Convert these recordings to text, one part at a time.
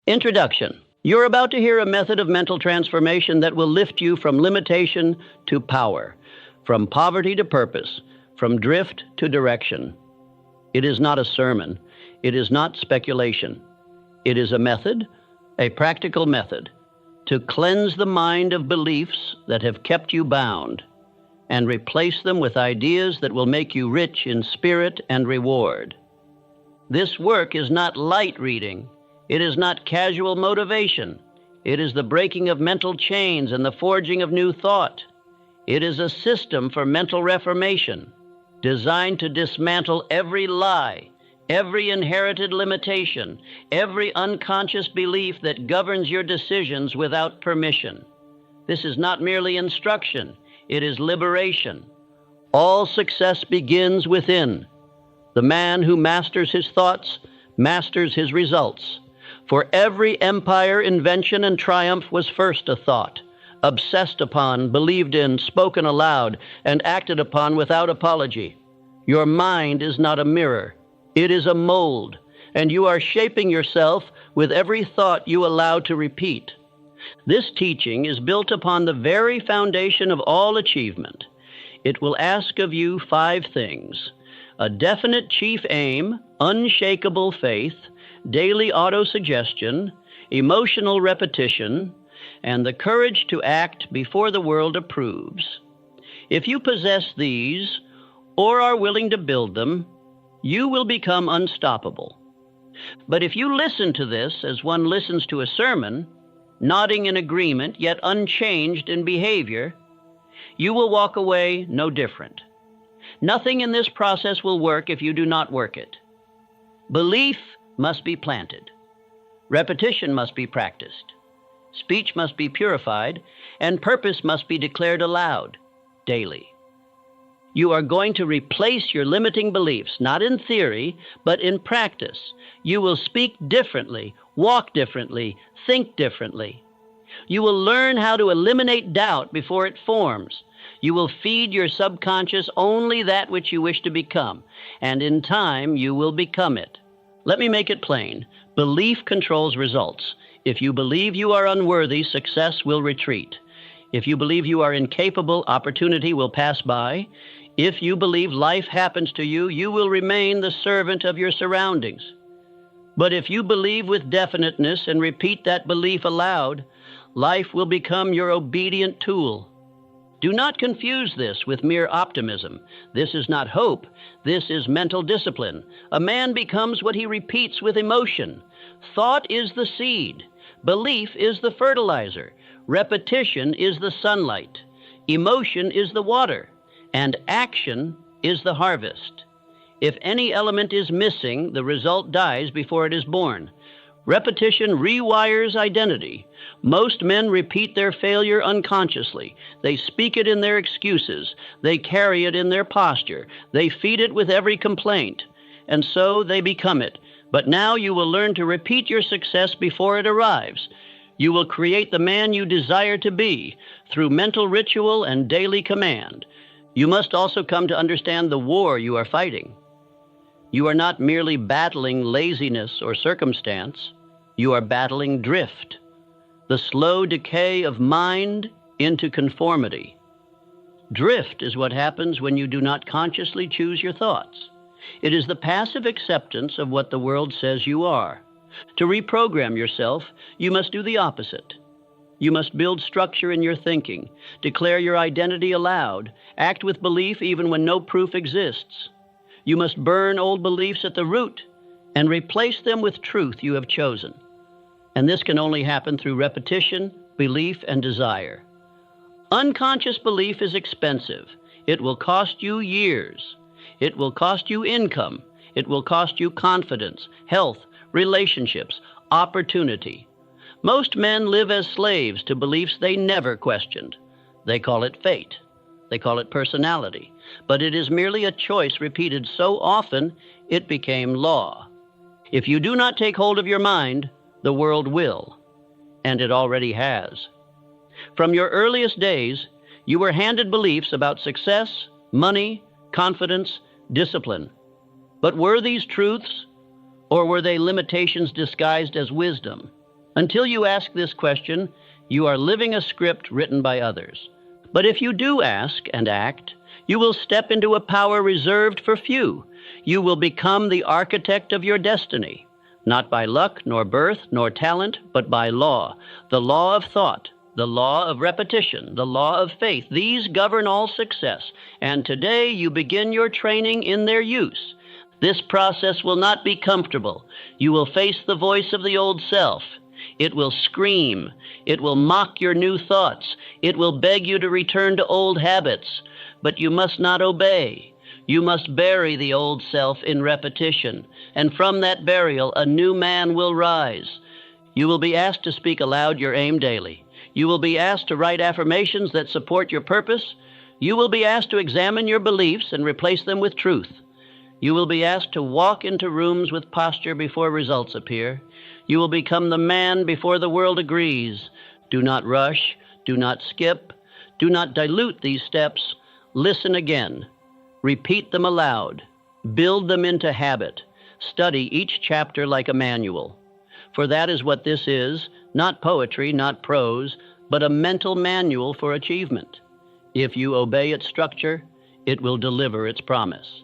Introduction. You're about to hear a method of mental transformation that will lift you from limitation to power, from poverty to purpose, from drift to direction. It is not a sermon. It is not speculation. It is a method, a practical method, to cleanse the mind of beliefs that have kept you bound and replace them with ideas that will make you rich in spirit and reward. This work is not light reading. It is not casual motivation. It is the breaking of mental chains and the forging of new thought. It is a system for mental reformation, designed to dismantle every lie, every inherited limitation, every unconscious belief that governs your decisions without permission. This is not merely instruction. It is liberation. All success begins within. The man who masters his thoughts masters his results. For every empire, invention, and triumph was first a thought, obsessed upon, believed in, spoken aloud, and acted upon without apology. Your mind is not a mirror. It is a mold, and you are shaping yourself with every thought you allow to repeat. This teaching is built upon the very foundation of all achievement. It will ask of you 5 things: a definite chief aim, unshakable faith, daily autosuggestion, emotional repetition, and the courage to act before the world approves. If you possess these, or are willing to build them, you will become unstoppable. But if you listen to this as one listens to a sermon, nodding in agreement yet unchanged in behavior, you will walk away no different. Nothing in this process will work if you do not work it. Belief must be planted. Repetition must be practiced. Speech must be purified, and purpose must be declared aloud daily. You are going to replace your limiting beliefs, not in theory, but in practice. You will speak differently, walk differently, think differently. You will learn how to eliminate doubt before it forms. You will feed your subconscious only that which you wish to become, and in time you will become it. Let me make it plain. Belief controls results. If you believe you are unworthy, success will retreat. If you believe you are incapable, opportunity will pass by. If you believe life happens to you, you will remain the servant of your surroundings. But if you believe with definiteness and repeat that belief aloud, life will become your obedient tool. Do not confuse this with mere optimism. This is not hope. This is mental discipline. A man becomes what he repeats with emotion. Thought is the seed. Belief is the fertilizer. Repetition is the sunlight. Emotion is the water. And action is the harvest. If any element is missing, the result dies before it is born. Repetition rewires identity. Most men repeat their failure unconsciously. They speak it in their excuses. They carry it in their posture. They feed it with every complaint. And so they become it. But now you will learn to repeat your success before it arrives. You will create the man you desire to be through mental ritual and daily command. You must also come to understand the war you are fighting. You are not merely battling laziness or circumstance. You are battling drift, the slow decay of mind into conformity. Drift is what happens when you do not consciously choose your thoughts. It is the passive acceptance of what the world says you are. To reprogram yourself, you must do the opposite. You must build structure in your thinking, declare your identity aloud, act with belief even when no proof exists. You must burn old beliefs at the root and replace them with truth you have chosen. And this can only happen through repetition, belief, and desire. Unconscious belief is expensive. It will cost you years. It will cost you income. It will cost you confidence, health, relationships, opportunity. Most men live as slaves to beliefs they never questioned. They call it fate. They call it personality. But it is merely a choice repeated so often it became law. If you do not take hold of your mind, the world will, and it already has. From your earliest days, you were handed beliefs about success, money, confidence, discipline. But were these truths, or were they limitations disguised as wisdom? Until you ask this question, you are living a script written by others. But if you do ask and act, you will step into a power reserved for few. You will become the architect of your destiny, not by luck, nor birth, nor talent, but by law, the law of thought, the law of repetition, the law of faith. These govern all success, and today you begin your training in their use. This process will not be comfortable. You will face the voice of the old self. It will scream. It will mock your new thoughts. It will beg you to return to old habits. But you must not obey. You must bury the old self in repetition, and from that burial a new man will rise. You will be asked to speak aloud your aim daily. You will be asked to write affirmations that support your purpose. You will be asked to examine your beliefs and replace them with truth. You will be asked to walk into rooms with posture before results appear. You will become the man before the world agrees. Do not rush. Do not skip. Do not dilute these steps. Listen again. Repeat them aloud. Build them into habit. Study each chapter like a manual. For that is what this is, not poetry, not prose, but a mental manual for achievement. If you obey its structure, it will deliver its promise.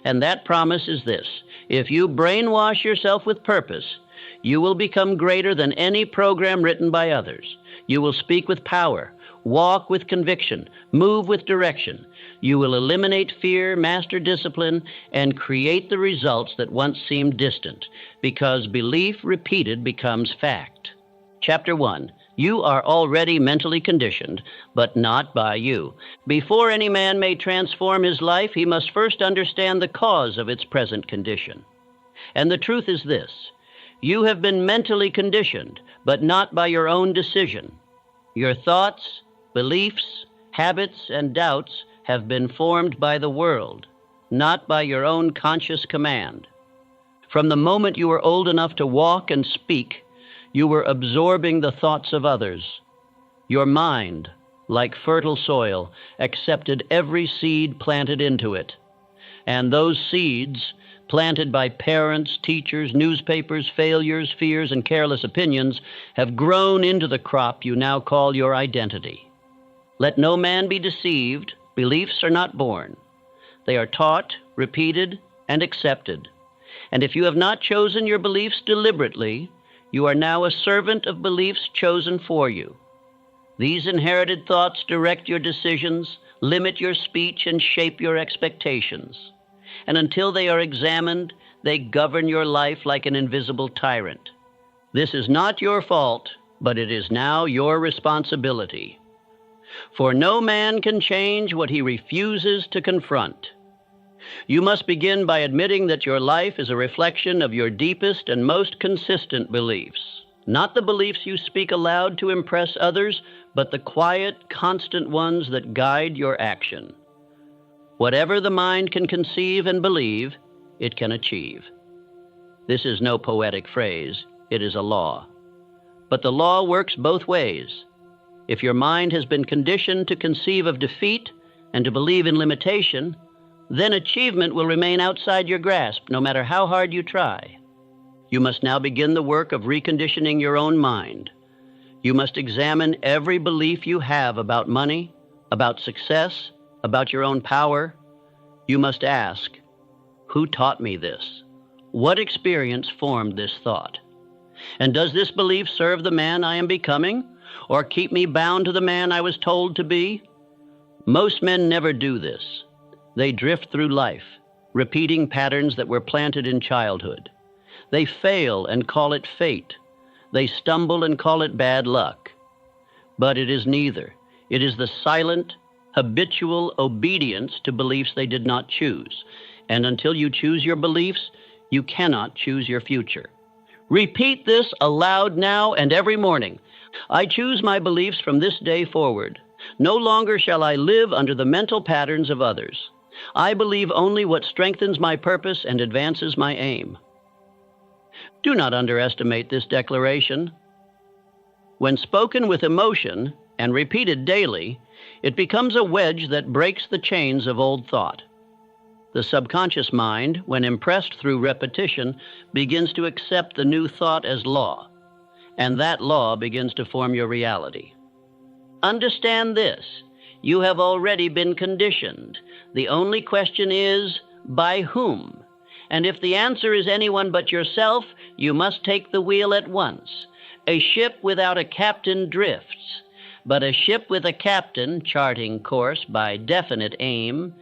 And that promise is this: if you brainwash yourself with purpose, you will become greater than any program written by others. You will speak with power, walk with conviction, move with direction. You will eliminate fear, master discipline, and create the results that once seemed distant, because belief repeated becomes fact. Chapter 1. You are already mentally conditioned, but not by you. Before any man may transform his life, he must first understand the cause of its present condition. And the truth is this: you have been mentally conditioned, but not by your own decision. Your thoughts, beliefs, habits, and doubts have been formed by the world, not by your own conscious command. From the moment you were old enough to walk and speak, you were absorbing the thoughts of others. Your mind, like fertile soil, accepted every seed planted into it. And those seeds, planted by parents, teachers, newspapers, failures, fears, and careless opinions, have grown into the crop you now call your identity. Let no man be deceived. Beliefs are not born. They are taught, repeated, and accepted. And if you have not chosen your beliefs deliberately, you are now a servant of beliefs chosen for you. These inherited thoughts direct your decisions, limit your speech, and shape your expectations. And until they are examined, they govern your life like an invisible tyrant. This is not your fault, but it is now your responsibility. For no man can change what he refuses to confront. You must begin by admitting that your life is a reflection of your deepest and most consistent beliefs. Not the beliefs you speak aloud to impress others, but the quiet, constant ones that guide your action. Whatever the mind can conceive and believe, it can achieve. This is no poetic phrase. It is a law. But the law works both ways. If your mind has been conditioned to conceive of defeat and to believe in limitation, then achievement will remain outside your grasp, no matter how hard you try. You must now begin the work of reconditioning your own mind. You must examine every belief you have about money, about success, about your own power. You must ask, who taught me this? What experience formed this thought? And does this belief serve the man I am becoming, or keep me bound to the man I was told to be? Most men never do this. They drift through life, repeating patterns that were planted in childhood. They fail and call it fate. They stumble and call it bad luck. But it is neither. It is the silent, habitual obedience to beliefs they did not choose. And until you choose your beliefs, you cannot choose your future. Repeat this aloud now and every morning. I choose my beliefs from this day forward. No longer shall I live under the mental patterns of others. I believe only what strengthens my purpose and advances my aim. Do not underestimate this declaration. When spoken with emotion and repeated daily, it becomes a wedge that breaks the chains of old thought. The subconscious mind, when impressed through repetition, begins to accept the new thought as law. and that law begins to form your reality. Understand this. You have already been conditioned. The only question is, by whom? And if the answer is anyone but yourself, you must take the wheel at once. A ship without a captain drifts, but a ship with a captain, charting course by definite aim,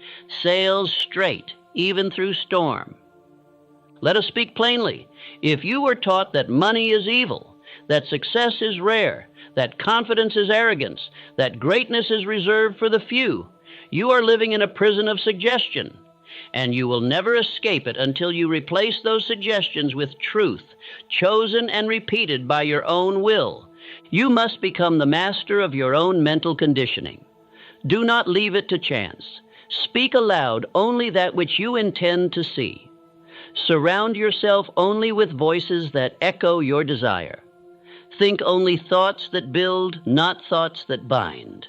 sails straight, even through storm. Let us speak plainly. If you were taught that money is evil, that success is rare, that confidence is arrogance, that greatness is reserved for the few, you are living in a prison of suggestion, and you will never escape it until you replace those suggestions with truth, chosen and repeated by your own will. You must become the master of your own mental conditioning. Do not leave it to chance. Speak aloud only that which you intend to see. Surround yourself only with voices that echo your desire. Think only thoughts that build, not thoughts that bind.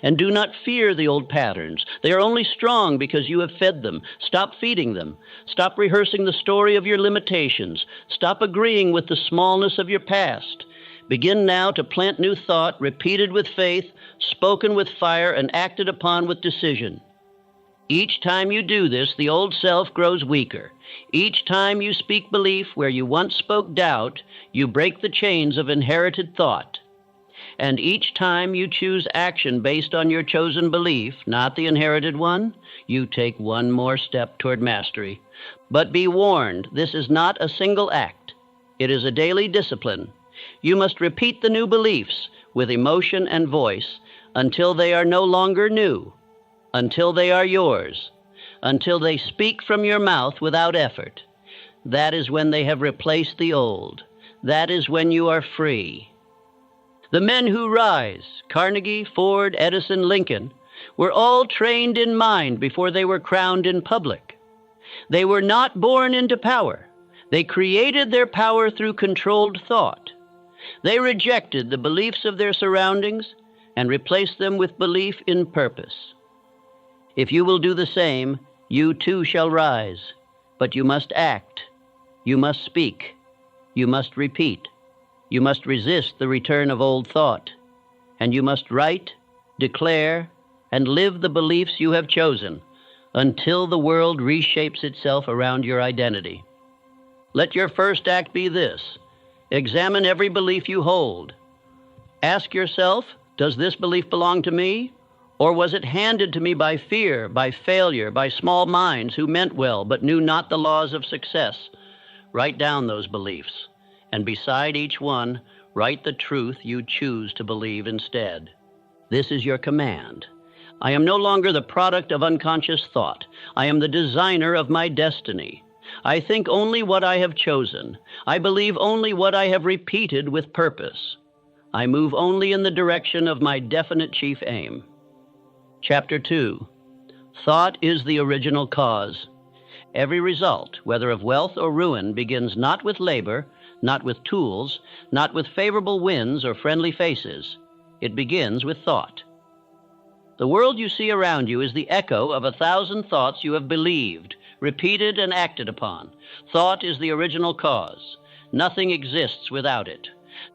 And do not fear the old patterns. They are only strong because you have fed them. Stop feeding them. Stop rehearsing the story of your limitations. Stop agreeing with the smallness of your past. Begin now to plant new thought, repeated with faith, spoken with fire, and acted upon with decision. Each time you do this, the old self grows weaker. Each time you speak belief where you once spoke doubt, you break the chains of inherited thought. And each time you choose action based on your chosen belief, not the inherited one, you take one more step toward mastery. But be warned, this is not a single act. It is a daily discipline. You must repeat the new beliefs with emotion and voice until they are no longer new, until they are yours, until they speak from your mouth without effort. That is when they have replaced the old. That is when you are free. The men who rise, Carnegie, Ford, Edison, Lincoln, were all trained in mind before they were crowned in public. They were not born into power. They created their power through controlled thought. They rejected the beliefs of their surroundings and replaced them with belief in purpose. If you will do the same, you too shall rise. But you must act. You must speak. You must repeat. You must resist the return of old thought. And you must write, declare, and live the beliefs you have chosen until the world reshapes itself around your identity. Let your first act be this. Examine every belief you hold. Ask yourself, does this belief belong to me? Or was it handed to me by fear, by failure, by small minds who meant well but knew not the laws of success? Write down those beliefs, and beside each one, write the truth you choose to believe instead. This is your command. I am no longer the product of unconscious thought. I am the designer of my destiny. I think only what I have chosen. I believe only what I have repeated with purpose. I move only in the direction of my definite chief aim. Chapter 2. Thought is the original cause. Every result, whether of wealth or ruin, begins not with labor, not with tools, not with favorable winds or friendly faces. It begins with thought. The world you see around you is the echo of 1,000 thoughts you have believed, repeated, and acted upon. Thought is the original cause. Nothing exists without it.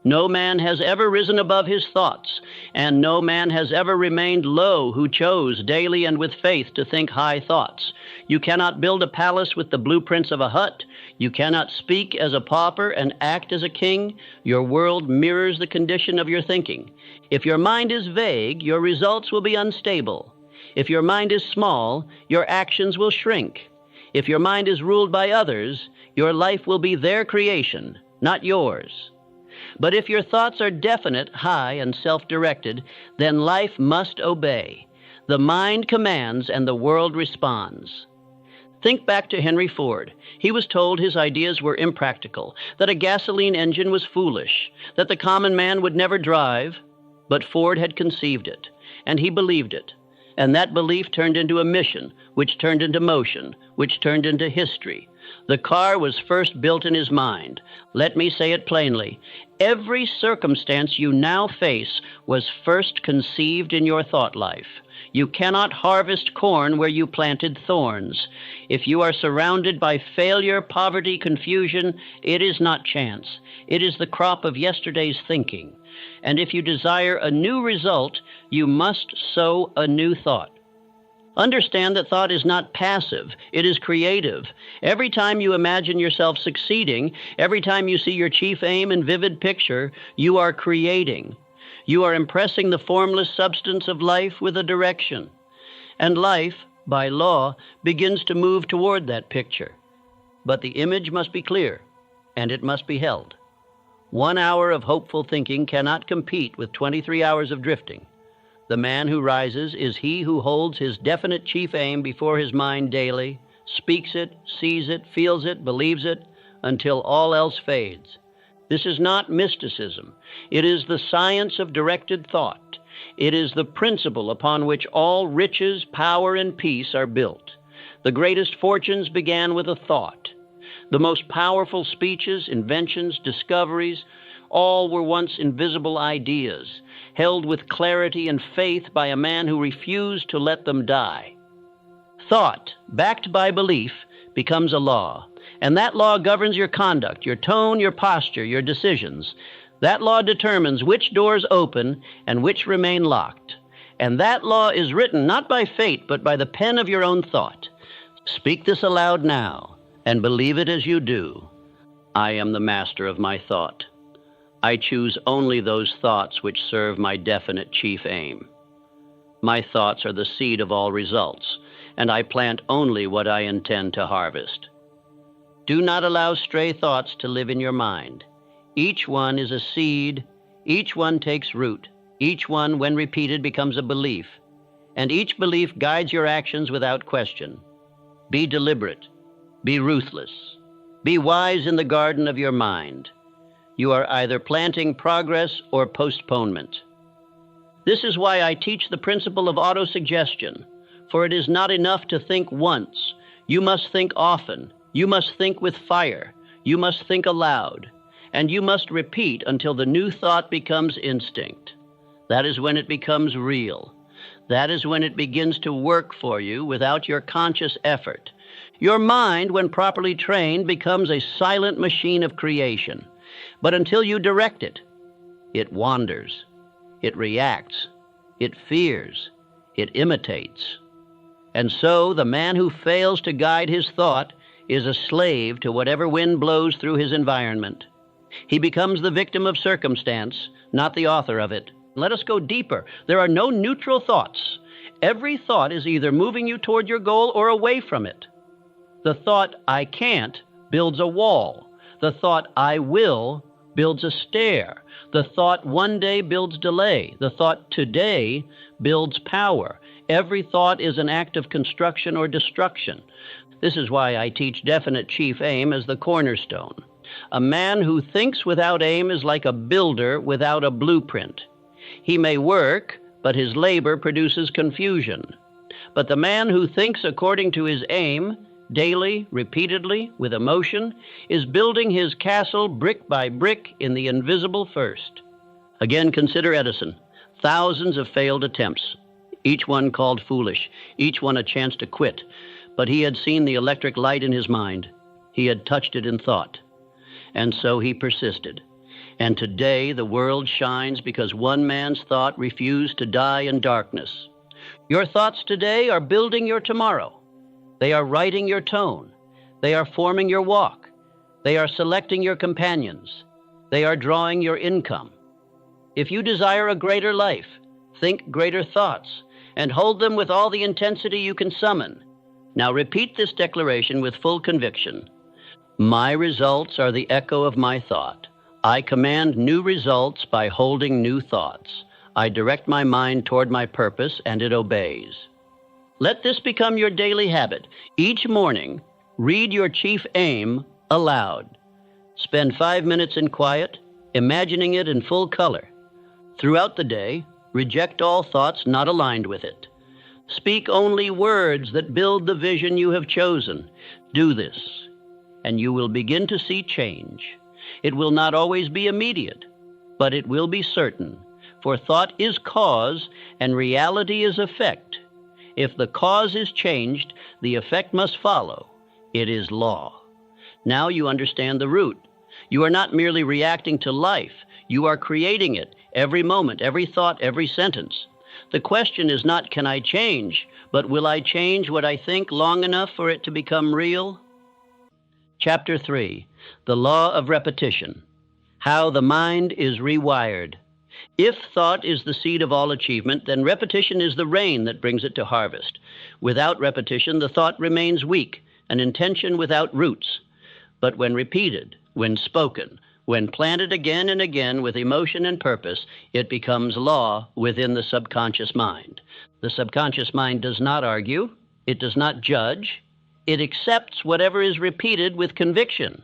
No man has ever risen above his thoughts, and no man has ever remained low who chose daily and with faith to think high thoughts. You cannot build a palace with the blueprints of a hut. You cannot speak as a pauper and act as a king. Your world mirrors the condition of your thinking. If your mind is vague, your results will be unstable. If your mind is small, your actions will shrink. If your mind is ruled by others, your life will be their creation, not yours. But if your thoughts are definite, high, and self-directed, then life must obey. The mind commands and the world responds. Think back to Henry Ford. He was told his ideas were impractical, that a gasoline engine was foolish, that the common man would never drive. But Ford had conceived it, and he believed it. And that belief turned into a mission, which turned into motion, which turned into history. The car was first built in his mind. Let me say it plainly. Every circumstance you now face was first conceived in your thought life. You cannot harvest corn where you planted thorns. If you are surrounded by failure, poverty, confusion, it is not chance. It is the crop of yesterday's thinking. And if you desire a new result, you must sow a new thought. Understand that thought is not passive, it is creative. Every time you imagine yourself succeeding, every time you see your chief aim in vivid picture, you are creating. You are impressing the formless substance of life with a direction. And life, by law, begins to move toward that picture. But the image must be clear, and it must be held. 1 hour of hopeful thinking cannot compete with 23 hours of drifting. The man who rises is he who holds his definite chief aim before his mind daily, speaks it, sees it, feels it, believes it, until all else fades. This is not mysticism. It is the science of directed thought. It is the principle upon which all riches, power, and peace are built. The greatest fortunes began with a thought. The most powerful speeches, inventions, discoveries, all were once invisible ideas, held with clarity and faith by a man who refused to let them die. Thought, backed by belief, becomes a law, and that law governs your conduct, your tone, your posture, your decisions. That law determines which doors open and which remain locked. And that law is written not by fate, but by the pen of your own thought. Speak this aloud now, and believe it as you do. I am the master of my thought. I choose only those thoughts which serve my definite chief aim. My thoughts are the seed of all results, and I plant only what I intend to harvest. Do not allow stray thoughts to live in your mind. Each one is a seed, each one takes root, each one, when repeated, becomes a belief, and each belief guides your actions without question. Be deliberate, be ruthless, be wise in the garden of your mind. You are either planting progress or postponement. This is why I teach the principle of autosuggestion, for it is not enough to think once. You must think often. You must think with fire. You must think aloud. And you must repeat until the new thought becomes instinct. That is when it becomes real. That is when it begins to work for you without your conscious effort. Your mind, when properly trained, becomes a silent machine of creation. But until you direct it, it wanders, it reacts, it fears, it imitates. And so the man who fails to guide his thought is a slave to whatever wind blows through his environment. He becomes the victim of circumstance, not the author of it. Let us go deeper. There are no neutral thoughts. Every thought is either moving you toward your goal or away from it. The thought, I can't, builds a wall. The thought, I will, builds a stair. The thought, one day, builds delay. The thought, today, builds power. Every thought is an act of construction or destruction. This is why I teach definite chief aim as the cornerstone. A man who thinks without aim is like a builder without a blueprint. He may work, but his labor produces confusion. But the man who thinks according to his aim, daily, repeatedly, with emotion, is building his castle brick by brick in the invisible first. Again, consider Edison. Thousands of failed attempts, each one called foolish, each one a chance to quit. But he had seen the electric light in his mind. He had touched it in thought. And so he persisted. And today the world shines because one man's thought refused to die in darkness. Your thoughts today are building your tomorrow. They are writing your tone. They are forming your walk. They are selecting your companions. They are drawing your income. If you desire a greater life, think greater thoughts, and hold them with all the intensity you can summon. Now repeat this declaration with full conviction. My results are the echo of my thought. I command new results by holding new thoughts. I direct my mind toward my purpose, and it obeys. Let this become your daily habit. Each morning, read your chief aim aloud. Spend 5 minutes in quiet, imagining it in full color. Throughout the day, reject all thoughts not aligned with it. Speak only words that build the vision you have chosen. Do this, and you will begin to see change. It will not always be immediate, but it will be certain, for thought is cause and reality is effect. If the cause is changed, the effect must follow. It is law. Now you understand the root. You are not merely reacting to life. You are creating it every moment, every thought, every sentence. The question is not, can I change, but will I change what I think long enough for it to become real? Chapter 3, The Law of Repetition. How the Mind is Rewired. If thought is the seed of all achievement, then repetition is the rain that brings it to harvest. Without repetition, the thought remains weak, an intention without roots. But when repeated, when spoken, when planted again and again with emotion and purpose, it becomes law within the subconscious mind. The subconscious mind does not argue, it does not judge, it accepts whatever is repeated with conviction.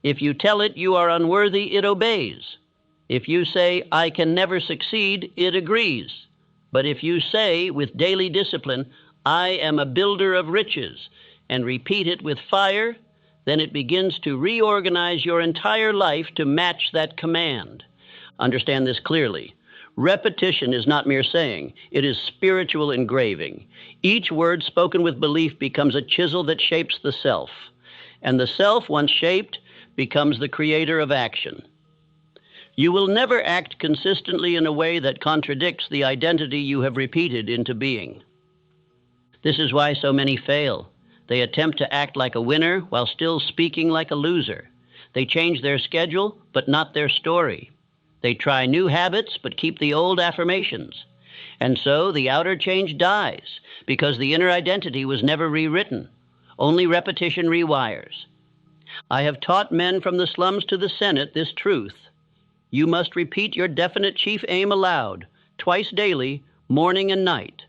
If you tell it you are unworthy, it obeys. If you say, I can never succeed, it agrees. But if you say, with daily discipline, I am a builder of riches, and repeat it with fire, then it begins to reorganize your entire life to match that command. Understand this clearly. Repetition is not mere saying. It is spiritual engraving. Each word spoken with belief becomes a chisel that shapes the self. And the self, once shaped, becomes the creator of action. You will never act consistently in a way that contradicts the identity you have repeated into being. This is why so many fail. They attempt to act like a winner while still speaking like a loser. They change their schedule, but not their story. They try new habits, but keep the old affirmations. And so the outer change dies, because the inner identity was never rewritten. Only repetition rewires. I have taught men from the slums to the Senate this truth. You must repeat your definite chief aim aloud, twice daily, morning and night.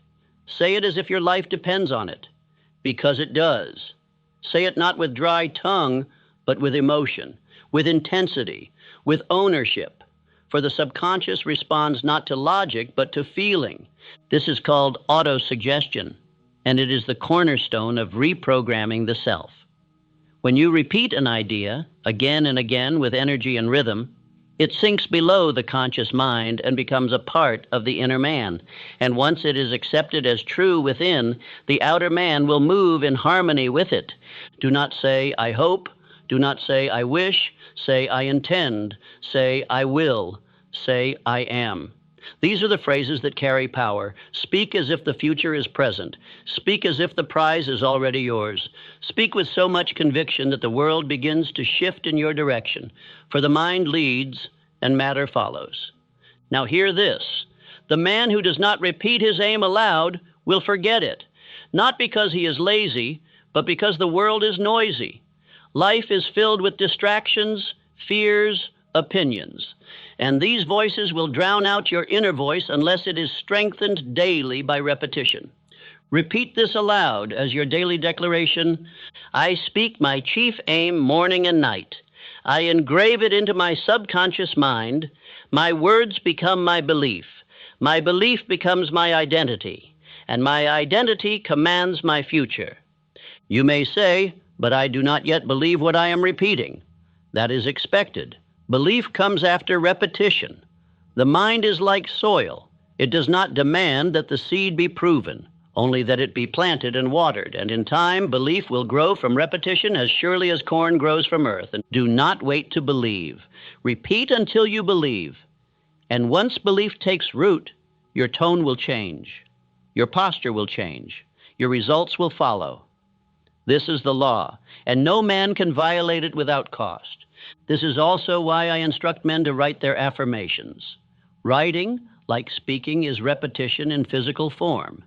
Say it as if your life depends on it, because it does. Say it not with dry tongue, but with emotion, with intensity, with ownership. For the subconscious responds not to logic, but to feeling. This is called autosuggestion, and it is the cornerstone of reprogramming the self. When you repeat an idea again and again with energy and rhythm, it sinks below the conscious mind and becomes a part of the inner man. And once it is accepted as true within, the outer man will move in harmony with it. Do not say, I hope. Do not say, I wish. Say, I intend. Say, I will. Say, I am. These are the phrases that carry power. Speak as if the future is present. Speak as if the prize is already yours. Speak with so much conviction that the world begins to shift in your direction. For the mind leads and matter follows. Now hear this. The man who does not repeat his aim aloud will forget it. Not because he is lazy, but because the world is noisy. Life is filled with distractions, fears, opinions. And these voices will drown out your inner voice unless it is strengthened daily by repetition. Repeat this aloud as your daily declaration. I speak my chief aim morning and night. I engrave it into my subconscious mind. My words become my belief. My belief becomes my identity. And my identity commands my future. You may say, but I do not yet believe what I am repeating. That is expected. Belief comes after repetition. The mind is like soil. It does not demand that the seed be proven, only that it be planted and watered, and in time belief will grow from repetition as surely as corn grows from earth. And do not wait to believe. Repeat until you believe. And once belief takes root, your tone will change. Your posture will change. Your results will follow. This is the law, and no man can violate it without cost. This is also why I instruct men to write their affirmations. Writing, like speaking, is repetition in physical form.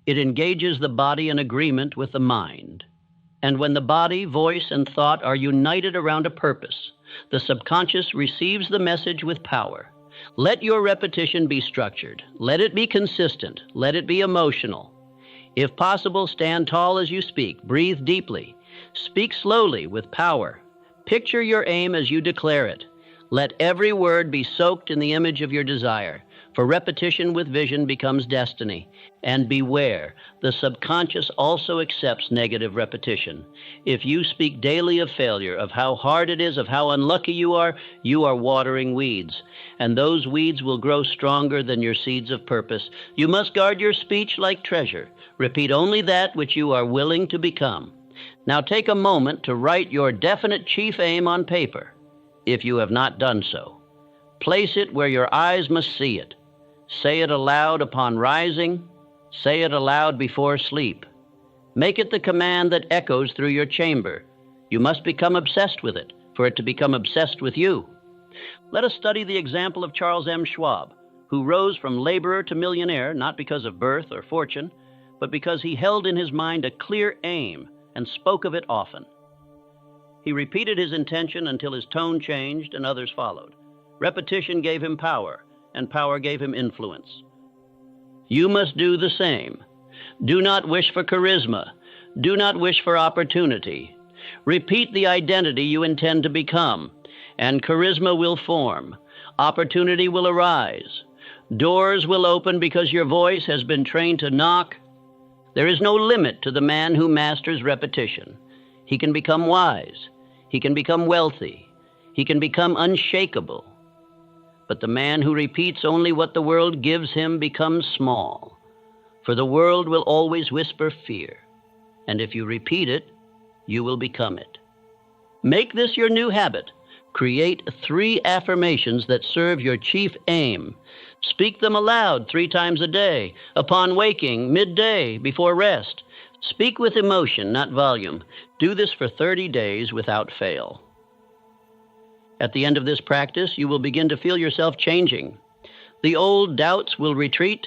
It engages the body in agreement with the mind. And when the body, voice, and thought are united around a purpose, the subconscious receives the message with power. Let your repetition be structured. Let it be consistent. Let it be emotional. If possible, stand tall as you speak. Breathe deeply. Speak slowly with power. Picture your aim as you declare it. Let every word be soaked in the image of your desire. For repetition with vision becomes destiny. And beware, the subconscious also accepts negative repetition. If you speak daily of failure, of how hard it is, of how unlucky you are watering weeds. And those weeds will grow stronger than your seeds of purpose. You must guard your speech like treasure. Repeat only that which you are willing to become. Now take a moment to write your definite chief aim on paper, if you have not done so. Place it where your eyes must see it. Say it aloud upon rising. Say it aloud before sleep. Make it the command that echoes through your chamber. You must become obsessed with it, for it to become obsessed with you. Let us study the example of Charles M. Schwab, who rose from laborer to millionaire not because of birth or fortune, but because he held in his mind a clear aim and spoke of it often. He repeated his intention until his tone changed and others followed. Repetition gave him power, and power gave him influence. You must do the same. Do not wish for charisma. Do not wish for opportunity. Repeat the identity you intend to become, and charisma will form. Opportunity will arise. Doors will open because your voice has been trained to knock. There is no limit to the man who masters repetition. He can become wise. He can become wealthy. He can become unshakable. But the man who repeats only what the world gives him becomes small, for the world will always whisper fear, and if you repeat it, you will become it. Make this your new habit. Create 3 affirmations that serve your chief aim. Speak them aloud 3 times a day, upon waking, midday, before rest. Speak with emotion, not volume. Do this for 30 days without fail. At the end of this practice, you will begin to feel yourself changing. The old doubts will retreat.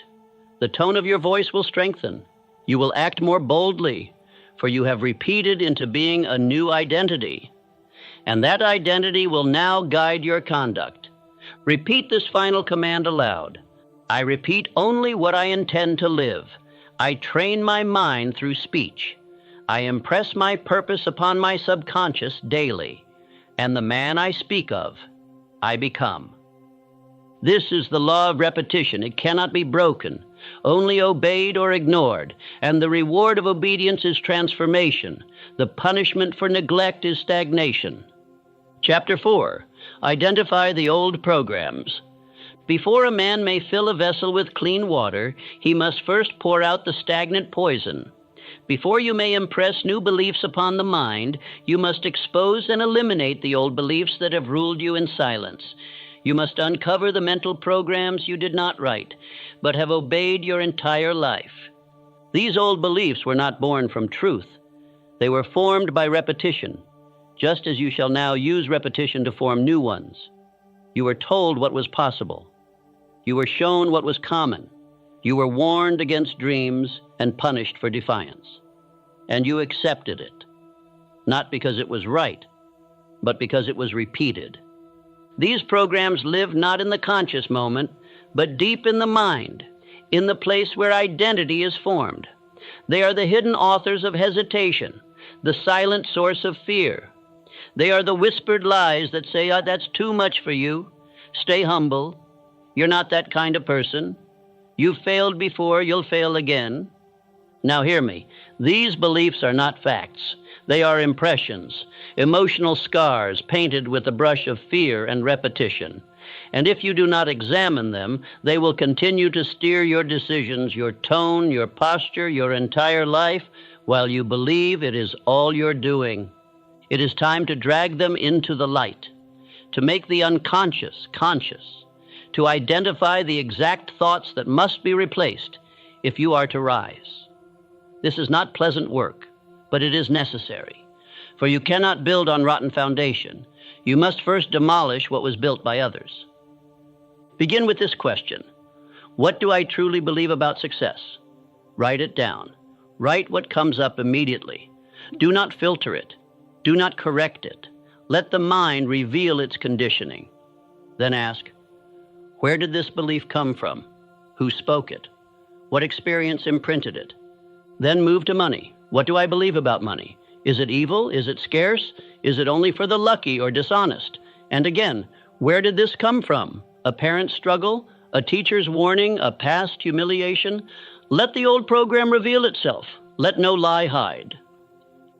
The tone of your voice will strengthen. You will act more boldly, for you have repeated into being a new identity. And that identity will now guide your conduct. Repeat this final command aloud. I repeat only what I intend to live. I train my mind through speech. I impress my purpose upon my subconscious daily. And the man I speak of, I become. This is the law of repetition. It cannot be broken, only obeyed or ignored. And the reward of obedience is transformation. The punishment for neglect is stagnation. Chapter 4. Identify the old programs. Before a man may fill a vessel with clean water, he must first pour out the stagnant poison. Before you may impress new beliefs upon the mind, you must expose and eliminate the old beliefs that have ruled you in silence. You must uncover the mental programs you did not write, but have obeyed your entire life. These old beliefs were not born from truth. They were formed by repetition, just as you shall now use repetition to form new ones. You were told what was possible. You were shown what was common. You were warned against dreams and punished for defiance. And you accepted it, not because it was right, but because it was repeated. These programs live not in the conscious moment, but deep in the mind, in the place where identity is formed. They are the hidden authors of hesitation, the silent source of fear. They are the whispered lies that say, that's too much for you. Stay humble. You're not that kind of person. You've failed before, you'll fail again. Now hear me. These beliefs are not facts. They are impressions, emotional scars painted with the brush of fear and repetition. And if you do not examine them, they will continue to steer your decisions, your tone, your posture, your entire life, while you believe it is all you're doing. It is time to drag them into the light, to make the unconscious conscious, to identify the exact thoughts that must be replaced if you are to rise. This is not pleasant work, but it is necessary, for you cannot build on rotten foundation. You must first demolish what was built by others. Begin with this question. What do I truly believe about success? Write it down. Write what comes up immediately. Do not filter it. Do not correct it. Let the mind reveal its conditioning. Then ask, where did this belief come from? Who spoke it? What experience imprinted it? Then move to money. What do I believe about money? Is it evil? Is it scarce? Is it only for the lucky or dishonest? And again, where did this come from? A parent's struggle? A teacher's warning, a past humiliation? Let the old program reveal itself. Let no lie hide.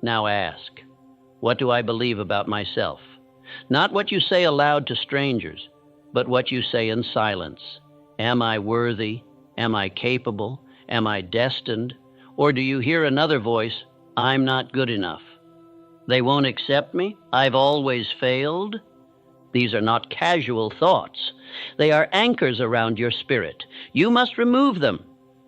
Now ask, what do I believe about myself? Not what you say aloud to strangers, but what you say in silence. Am I worthy? Am I capable? Am I destined? Or do you hear another voice, I'm not good enough? They won't accept me? I've always failed? These are not casual thoughts. They are anchors around your spirit. You must remove them.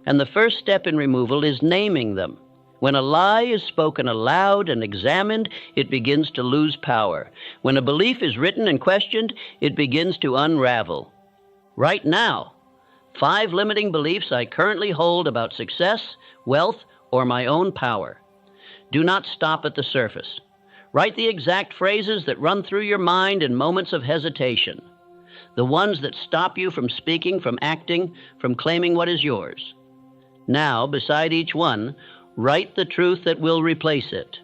And the first step in removal is naming them. When a lie is spoken aloud and examined, it begins to lose power. When a belief is written and questioned, it begins to unravel. Right now, 5 limiting beliefs I currently hold about success, wealth, or my own power. Do not stop at the surface. Write the exact phrases that run through your mind in moments of hesitation. The ones that stop you from speaking, from acting, from claiming what is yours. Now, beside each one, write the truth that will replace it.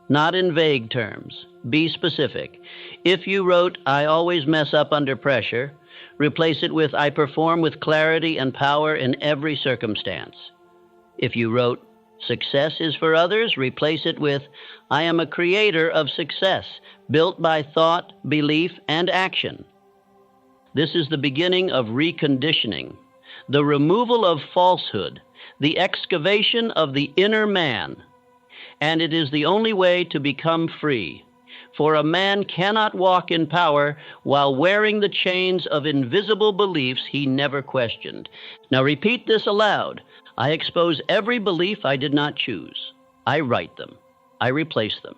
Not in vague terms. Be specific. If you wrote, I always mess up under pressure, replace it with, I perform with clarity and power in every circumstance. If you wrote, success is for others, replace it with, I am a creator of success, built by thought, belief, and action. This is the beginning of reconditioning, the removal of falsehood, the excavation of the inner man. And it is the only way to become free. For a man cannot walk in power while wearing the chains of invisible beliefs he never questioned. Now repeat this aloud. I expose every belief I did not choose. I write them. I replace them.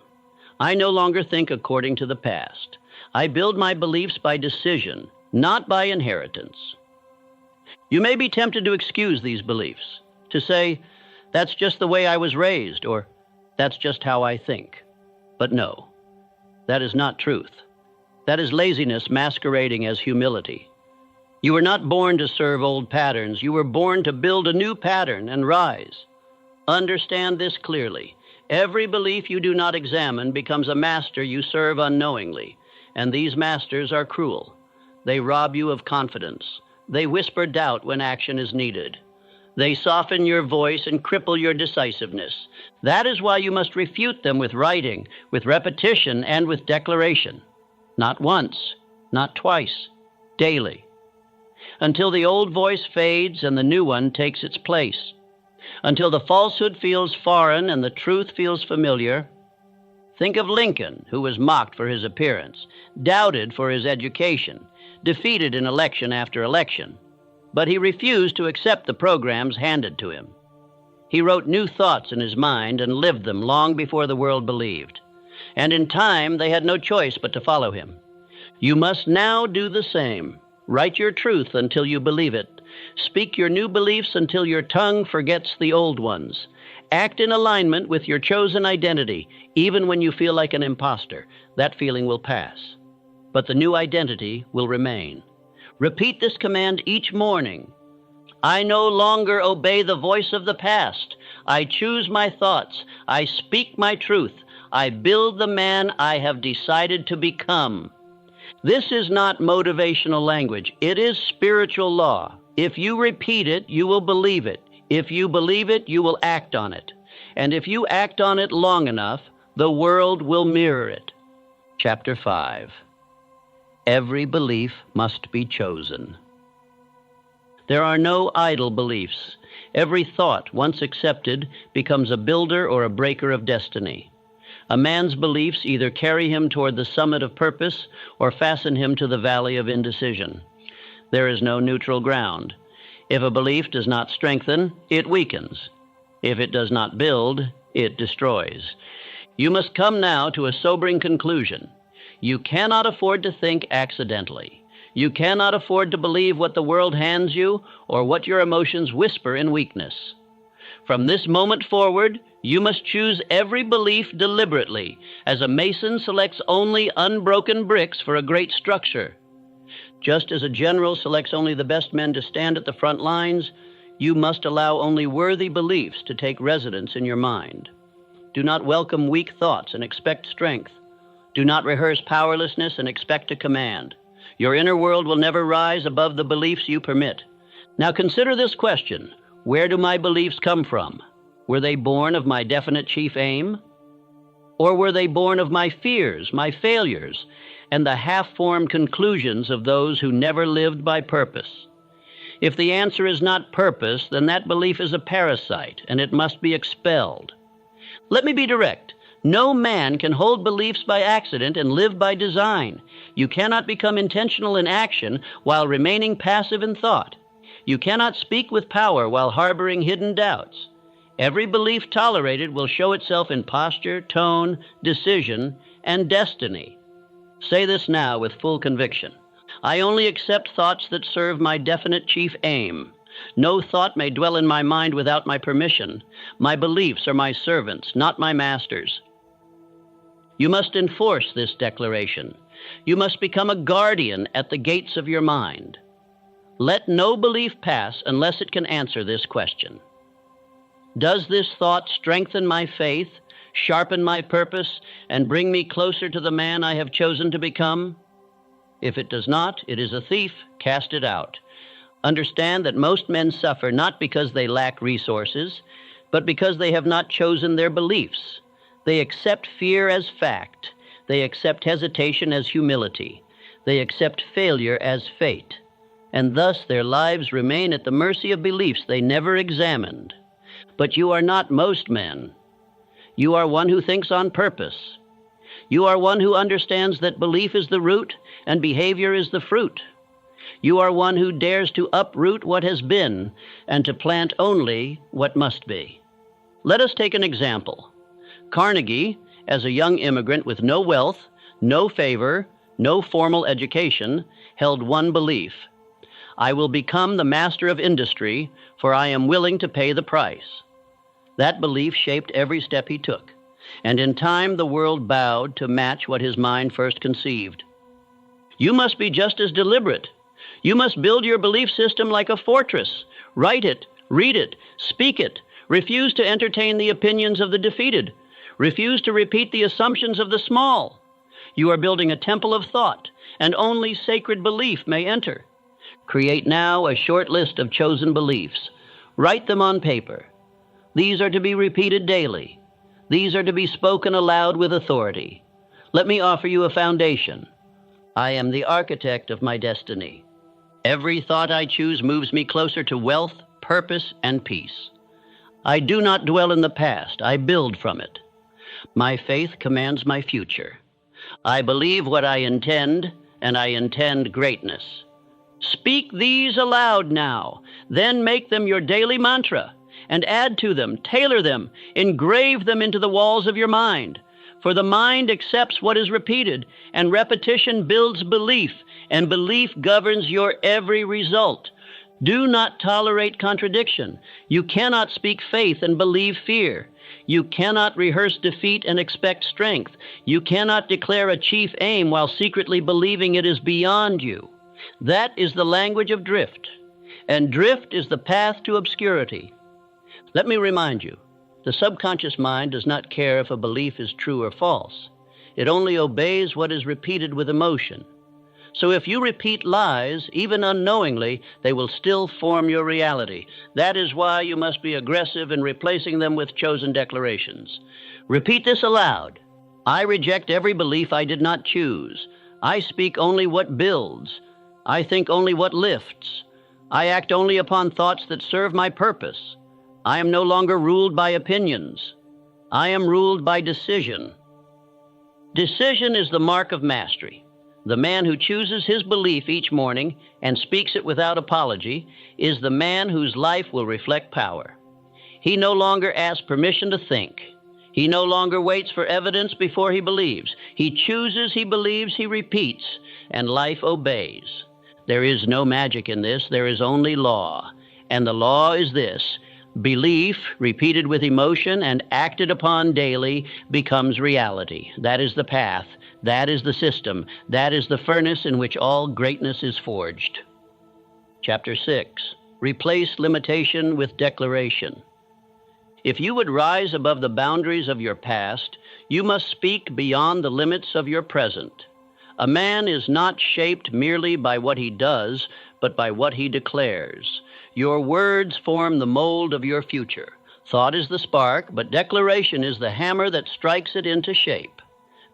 I no longer think according to the past. I build my beliefs by decision, not by inheritance. You may be tempted to excuse these beliefs, to say, that's just the way I was raised, or that's just how I think. But no, that is not truth. That is laziness masquerading as humility. You were not born to serve old patterns. You were born to build a new pattern and rise. Understand this clearly. Every belief you do not examine becomes a master you serve unknowingly, and these masters are cruel. They rob you of confidence. They whisper doubt when action is needed. They soften your voice and cripple your decisiveness. That is why you must refute them with writing, with repetition, and with declaration. Not once, not twice, daily. Until the old voice fades and the new one takes its place. Until the falsehood feels foreign and the truth feels familiar. Think of Lincoln, who was mocked for his appearance, doubted for his education, defeated in election after election. But he refused to accept the programs handed to him. He wrote new thoughts in his mind and lived them long before the world believed. And in time, they had no choice but to follow him. You must now do the same. Write your truth until you believe it. Speak your new beliefs until your tongue forgets the old ones. Act in alignment with your chosen identity, even when you feel like an imposter. That feeling will pass. But the new identity will remain. Repeat this command each morning. I no longer obey the voice of the past. I choose my thoughts. I speak my truth. I build the man I have decided to become. This is not motivational language. It is spiritual law. If you repeat it, you will believe it. If you believe it, you will act on it. And if you act on it long enough, the world will mirror it. Chapter 5. Every belief must be chosen. There are no idle beliefs. Every thought, once accepted, becomes a builder or a breaker of destiny. A man's beliefs either carry him toward the summit of purpose or fasten him to the valley of indecision. There is no neutral ground. If a belief does not strengthen, it weakens. If it does not build, it destroys. You must come now to a sobering conclusion. You cannot afford to think accidentally. You cannot afford to believe what the world hands you or what your emotions whisper in weakness. From this moment forward, you must choose every belief deliberately, as a mason selects only unbroken bricks for a great structure. Just as a general selects only the best men to stand at the front lines, you must allow only worthy beliefs to take residence in your mind. Do not welcome weak thoughts and expect strength. Do not rehearse powerlessness and expect to command. Your inner world will never rise above the beliefs you permit. Now consider this question. Where do my beliefs come from? Were they born of my definite chief aim? Or were they born of my fears, my failures, and the half-formed conclusions of those who never lived by purpose? If the answer is not purpose, then that belief is a parasite, and it must be expelled. Let me be direct. No man can hold beliefs by accident and live by design. You cannot become intentional in action while remaining passive in thought. You cannot speak with power while harboring hidden doubts. Every belief tolerated will show itself in posture, tone, decision, and destiny. Say this now with full conviction. I only accept thoughts that serve my definite chief aim. No thought may dwell in my mind without my permission. My beliefs are my servants, not my masters. You must enforce this declaration. You must become a guardian at the gates of your mind. Let no belief pass unless it can answer this question. Does this thought strengthen my faith, sharpen my purpose, and bring me closer to the man I have chosen to become? If it does not, it is a thief. Cast it out. Understand that most men suffer not because they lack resources, but because they have not chosen their beliefs. They accept fear as fact. They accept hesitation as humility. They accept failure as fate. And thus their lives remain at the mercy of beliefs they never examined. But you are not most men. You are one who thinks on purpose. You are one who understands that belief is the root and behavior is the fruit. You are one who dares to uproot what has been and to plant only what must be. Let us take an example. Carnegie, as a young immigrant with no wealth, no favor, no formal education, held one belief. I will become the master of industry, for I am willing to pay the price. That belief shaped every step he took, and in time the world bowed to match what his mind first conceived. You must be just as deliberate. You must build your belief system like a fortress. Write it, read it, speak it. Refuse to entertain the opinions of the defeated. Refuse to repeat the assumptions of the small. You are building a temple of thought, and only sacred belief may enter. Create now a short list of chosen beliefs. Write them on paper. These are to be repeated daily. These are to be spoken aloud with authority. Let me offer you a foundation. I am the architect of my destiny. Every thought I choose moves me closer to wealth, purpose, and peace. I do not dwell in the past. I build from it. My faith commands my future. I believe what I intend, and I intend greatness. Speak these aloud now, then make them your daily mantra, and add to them, tailor them, engrave them into the walls of your mind. For the mind accepts what is repeated, and repetition builds belief, and belief governs your every result. Do not tolerate contradiction. You cannot speak faith and believe fear. You cannot rehearse defeat and expect strength. You cannot declare a chief aim while secretly believing it is beyond you. That is the language of drift, and drift is the path to obscurity. Let me remind you, the subconscious mind does not care if a belief is true or false. It only obeys what is repeated with emotion. So if you repeat lies, even unknowingly, they will still form your reality. That is why you must be aggressive in replacing them with chosen declarations. Repeat this aloud. I reject every belief I did not choose. I speak only what builds. I think only what lifts. I act only upon thoughts that serve my purpose. I am no longer ruled by opinions. I am ruled by decision. Decision is the mark of mastery. The man who chooses his belief each morning and speaks it without apology is the man whose life will reflect power. He no longer asks permission to think. He no longer waits for evidence before he believes. He chooses, he believes, he repeats, and life obeys. There is no magic in this. There is only law. And the law is this: belief, repeated with emotion and acted upon daily, becomes reality. That is the path. That is the system. That is the furnace in which all greatness is forged. Chapter 6. Replace limitation with declaration. If you would rise above the boundaries of your past, you must speak beyond the limits of your present. A man is not shaped merely by what he does, but by what he declares. Your words form the mold of your future. Thought is the spark, but declaration is the hammer that strikes it into shape.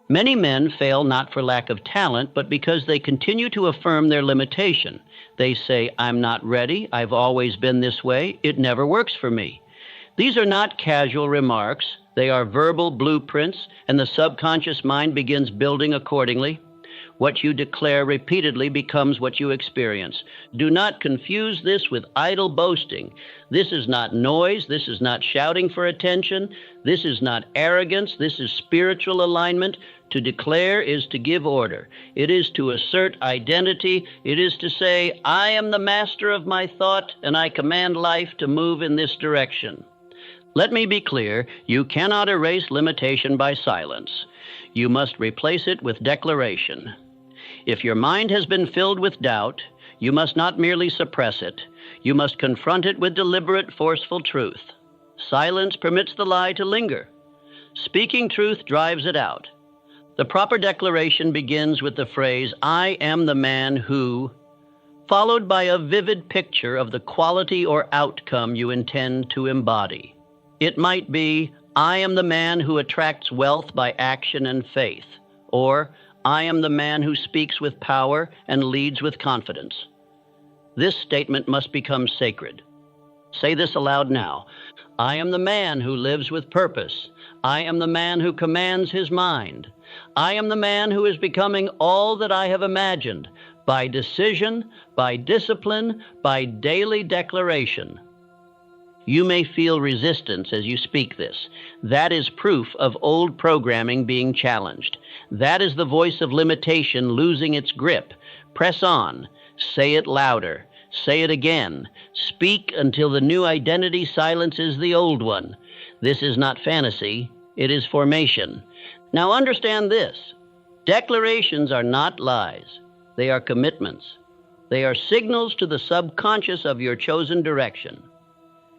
Many men fail not for lack of talent, but because they continue to affirm their limitation. They say, "I'm not ready, I've always been this way, it never works for me." These are not casual remarks. They are verbal blueprints, and the subconscious mind begins building accordingly. What you declare repeatedly becomes what you experience. Do not confuse this with idle boasting. This is not noise. This is not shouting for attention. This is not arrogance. This is spiritual alignment. To declare is to give order. It is to assert identity. It is to say, "I am the master of my thought, and I command life to move in this direction." Let me be clear, you cannot erase limitation by silence. You must replace it with declaration. If your mind has been filled with doubt, you must not merely suppress it. You must confront it with deliberate, forceful truth. Silence permits the lie to linger. Speaking truth drives it out. The proper declaration begins with the phrase, "I am the man who," followed by a vivid picture of the quality or outcome you intend to embody. It might be, "I am the man who attracts wealth by action and faith," or "I am the man who speaks with power and leads with confidence." This statement must become sacred. Say this aloud now. "I am the man who lives with purpose. I am the man who commands his mind. I am the man who is becoming all that I have imagined, by decision, by discipline, by daily declaration." You may feel resistance as you speak this. That is proof of old programming being challenged. That is the voice of limitation losing its grip. Press on. Say it louder. Say it again. Speak until the new identity silences the old one. This is not fantasy. It is formation. Now understand this. Declarations are not lies. They are commitments. They are signals to the subconscious of your chosen direction.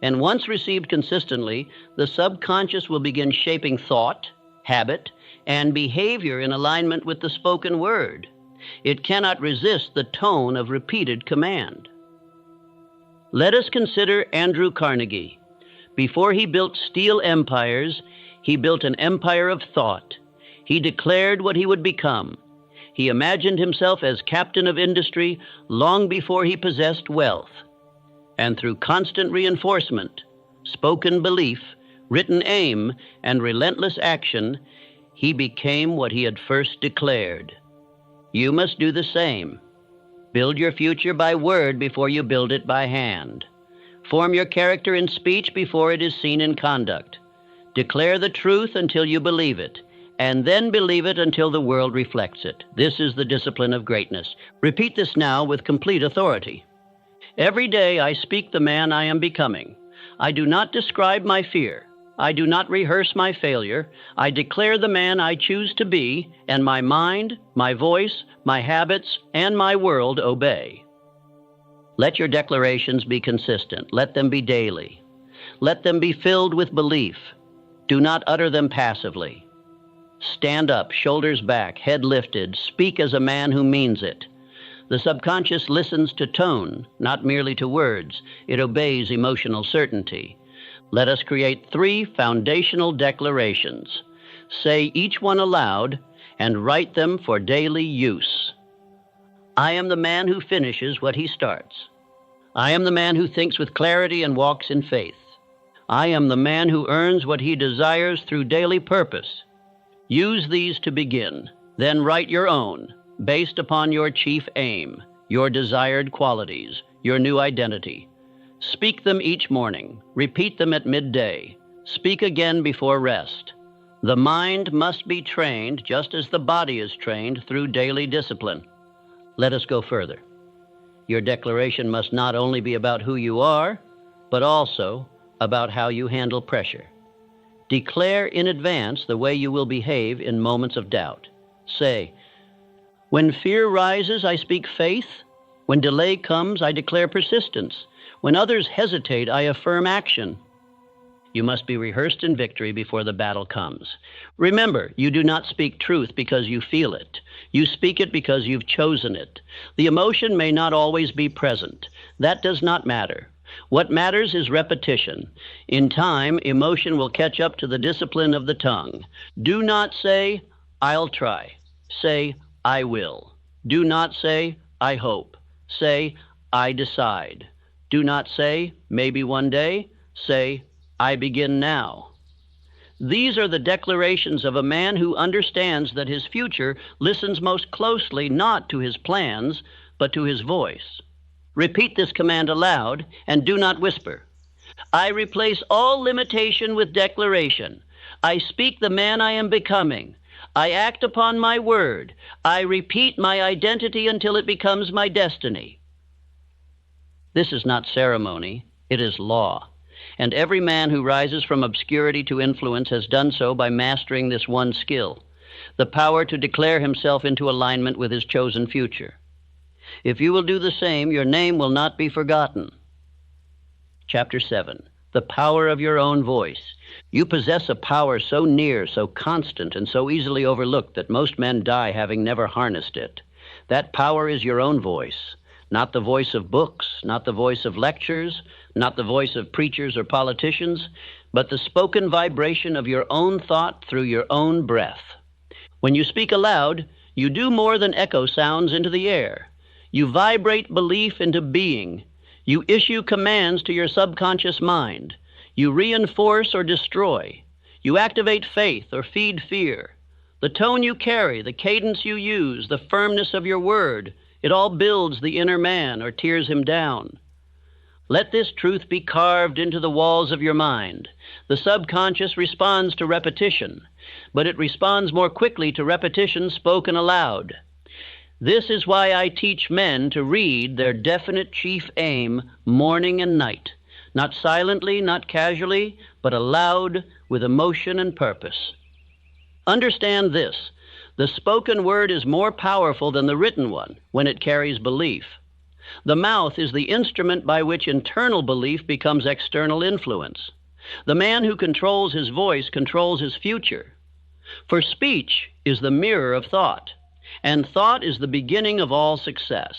And once received consistently, the subconscious will begin shaping thought, habit, and behavior in alignment with the spoken word. It cannot resist the tone of repeated command. Let us consider Andrew Carnegie. Before he built steel empires, he built an empire of thought. He declared what he would become. He imagined himself as captain of industry long before he possessed wealth. And through constant reinforcement, spoken belief, written aim, and relentless action, he became what he had first declared. You must do the same. Build your future by word before you build it by hand. Form your character in speech before it is seen in conduct. Declare the truth until you believe it, and then believe it until the world reflects it. This is the discipline of greatness. Repeat this now with complete authority. Every day I speak the man I am becoming. I do not describe my fear. I do not rehearse my failure. I declare the man I choose to be, and my mind, my voice, my habits, and my world obey. Let your declarations be consistent. Let them be daily. Let them be filled with belief. Do not utter them passively. Stand up, shoulders back, head lifted. Speak as a man who means it. The subconscious listens to tone, not merely to words. It obeys emotional certainty. Let us create 3 foundational declarations. Say each one aloud and write them for daily use. I am the man who finishes what he starts. I am the man who thinks with clarity and walks in faith. I am the man who earns what he desires through daily purpose. Use these to begin, then write your own, based upon your chief aim, your desired qualities, your new identity. Speak them each morning. Repeat them at midday. Speak again before rest. The mind must be trained just as the body is trained through daily discipline. Let us go further. Your declaration must not only be about who you are, but also about how you handle pressure. Declare in advance the way you will behave in moments of doubt. Say, when fear rises, I speak faith. When delay comes, I declare persistence. When others hesitate, I affirm action. You must be rehearsed in victory before the battle comes. Remember, you do not speak truth because you feel it. You speak it because you've chosen it. The emotion may not always be present. That does not matter. What matters is repetition. In time, emotion will catch up to the discipline of the tongue. Do not say, "I'll try." Say, "I will." Do not say, "I hope." Say, "I decide." Do not say, "Maybe one day." Say, "I begin now." These are the declarations of a man who understands that his future listens most closely not to his plans, but to his voice. Repeat this command aloud and do not whisper. I replace all limitation with declaration. I speak the man I am becoming. I act upon my word. I repeat my identity until it becomes my destiny. This is not ceremony, it is law. And every man who rises from obscurity to influence has done so by mastering this one skill, the power to declare himself into alignment with his chosen future. If you will do the same, your name will not be forgotten. Chapter 7. The power of your own voice. You possess a power so near, so constant, and so easily overlooked that most men die having never harnessed it. That power is your own voice, not the voice of books, not the voice of lectures, not the voice of preachers or politicians, but the spoken vibration of your own thought through your own breath. When you speak aloud, you do more than echo sounds into the air. You vibrate belief into being. You issue commands to your subconscious mind. You reinforce or destroy. You activate faith or feed fear. The tone you carry, the cadence you use, the firmness of your word, it all builds the inner man or tears him down. Let this truth be carved into the walls of your mind. The subconscious responds to repetition, but it responds more quickly to repetition spoken aloud. This is why I teach men to read their definite chief aim morning and night, not silently, not casually, but aloud with emotion and purpose. Understand this. The spoken word is more powerful than the written one when it carries belief. The mouth is the instrument by which internal belief becomes external influence. The man who controls his voice controls his future. For speech is the mirror of thought, and thought is the beginning of all success.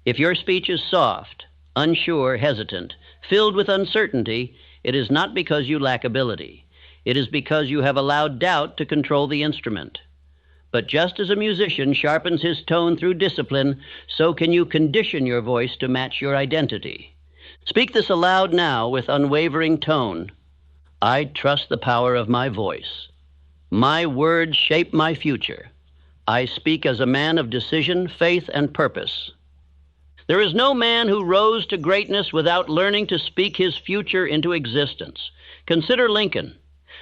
If your speech is soft, unsure, hesitant, filled with uncertainty, it is not because you lack ability. It is because you have allowed doubt to control the instrument. But just as a musician sharpens his tone through discipline, so can you condition your voice to match your identity. Speak this aloud now with unwavering tone. I trust the power of my voice. My words shape my future. I speak as a man of decision, faith, and purpose. There is no man who rose to greatness without learning to speak his future into existence. Consider Lincoln,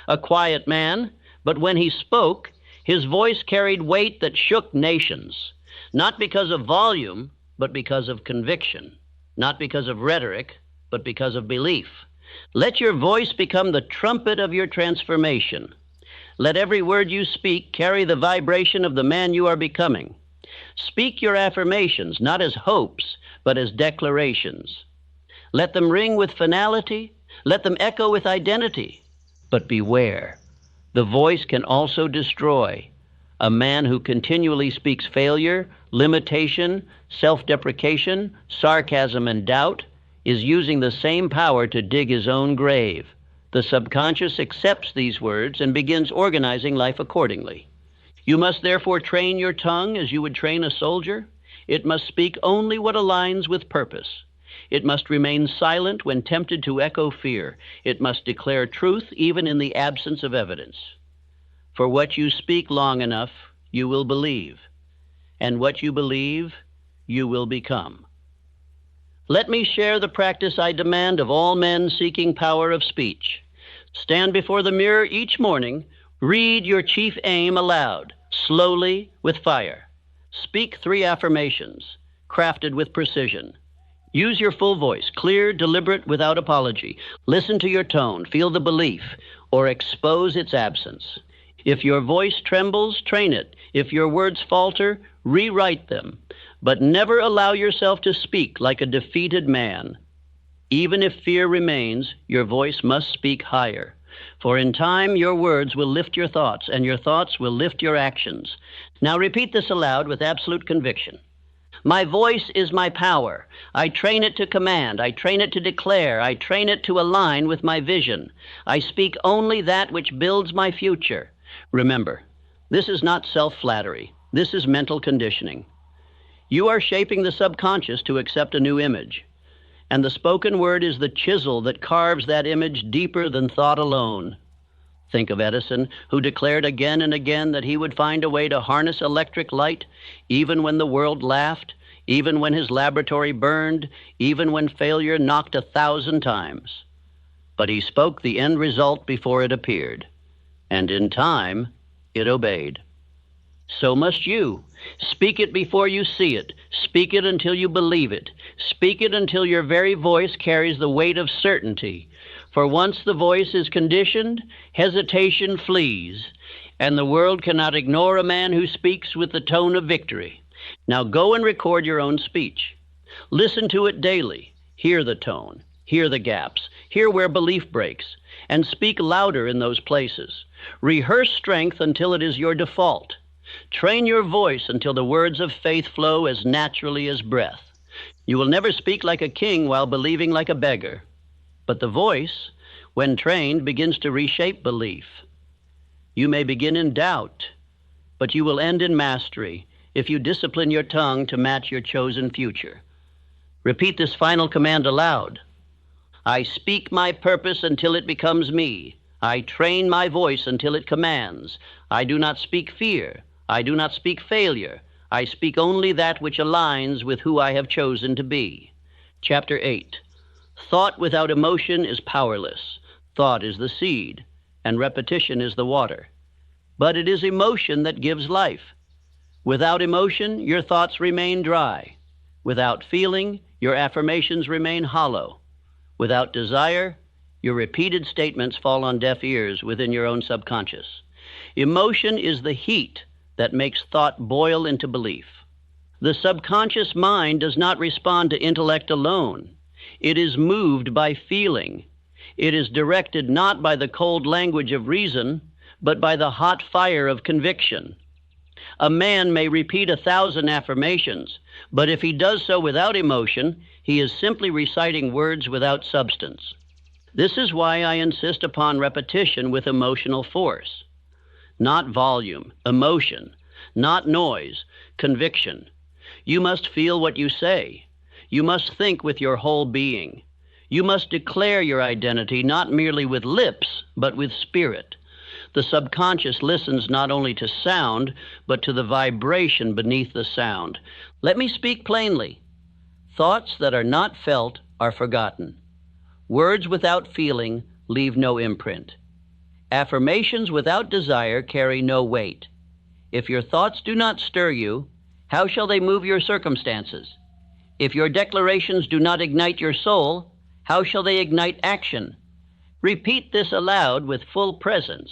a quiet man, but when he spoke, his voice carried weight that shook nations, not because of volume, but because of conviction, not because of rhetoric, but because of belief. Let your voice become the trumpet of your transformation. Let every word you speak carry the vibration of the man you are becoming. Speak your affirmations, not as hopes, but as declarations. Let them ring with finality. Let them echo with identity. But beware. The voice can also destroy. A man who continually speaks failure, limitation, self-deprecation, sarcasm, and doubt is using the same power to dig his own grave. The subconscious accepts these words and begins organizing life accordingly. You must therefore train your tongue as you would train a soldier. It must speak only what aligns with purpose. It must remain silent when tempted to echo fear. It must declare truth even in the absence of evidence. For what you speak long enough, you will believe. And what you believe, you will become. Let me share the practice I demand of all men seeking power of speech. Stand before the mirror each morning. Read your chief aim aloud, slowly, with fire. Speak 3 affirmations, crafted with precision. Use your full voice, clear, deliberate, without apology. Listen to your tone, feel the belief, or expose its absence. If your voice trembles, train it. If your words falter, rewrite them. But never allow yourself to speak like a defeated man. Even if fear remains, your voice must speak higher. For in time, your words will lift your thoughts, and your thoughts will lift your actions. Now repeat this aloud with absolute conviction. My voice is my power. I train it to command. I train it to declare. I train it to align with my vision. I speak only that which builds my future. Remember, this is not self-flattery. This is mental conditioning. You are shaping the subconscious to accept a new image. And the spoken word is the chisel that carves that image deeper than thought alone. Think of Edison, who declared again and again that he would find a way to harness electric light, even when the world laughed, even when his laboratory burned, even when failure knocked 1,000 times. But he spoke the end result before it appeared, and in time, it obeyed. So must you. Speak it before you see it. Speak it until you believe it. Speak it until your very voice carries the weight of certainty. For once the voice is conditioned, hesitation flees, and the world cannot ignore a man who speaks with the tone of victory. Now go and record your own speech. Listen to it daily. Hear the tone. Hear the gaps. Hear where belief breaks. And speak louder in those places. Rehearse strength until it is your default. Train your voice until the words of faith flow as naturally as breath. You will never speak like a king while believing like a beggar. But the voice, when trained, begins to reshape belief. You may begin in doubt, but you will end in mastery if you discipline your tongue to match your chosen future. Repeat this final command aloud. I speak my purpose until it becomes me. I train my voice until it commands. I do not speak fear. I do not speak failure. I speak only that which aligns with who I have chosen to be. Chapter 8. Thought without emotion is powerless. Thought is the seed, and repetition is the water. But it is emotion that gives life. Without emotion, your thoughts remain dry. Without feeling, your affirmations remain hollow. Without desire, your repeated statements fall on deaf ears within your own subconscious. Emotion is the heat that makes thought boil into belief. The subconscious mind does not respond to intellect alone. It is moved by feeling. It is directed not by the cold language of reason, but by the hot fire of conviction. A man may repeat 1,000 affirmations, but if he does so without emotion, he is simply reciting words without substance. This is why I insist upon repetition with emotional force. Not volume, emotion, not noise, conviction. You must feel what you say. You must think with your whole being. You must declare your identity not merely with lips, but with spirit. The subconscious listens not only to sound, but to the vibration beneath the sound. Let me speak plainly. Thoughts that are not felt are forgotten. Words without feeling leave no imprint. Affirmations without desire carry no weight. If your thoughts do not stir you, how shall they move your circumstances? If your declarations do not ignite your soul, how shall they ignite action? Repeat this aloud with full presence.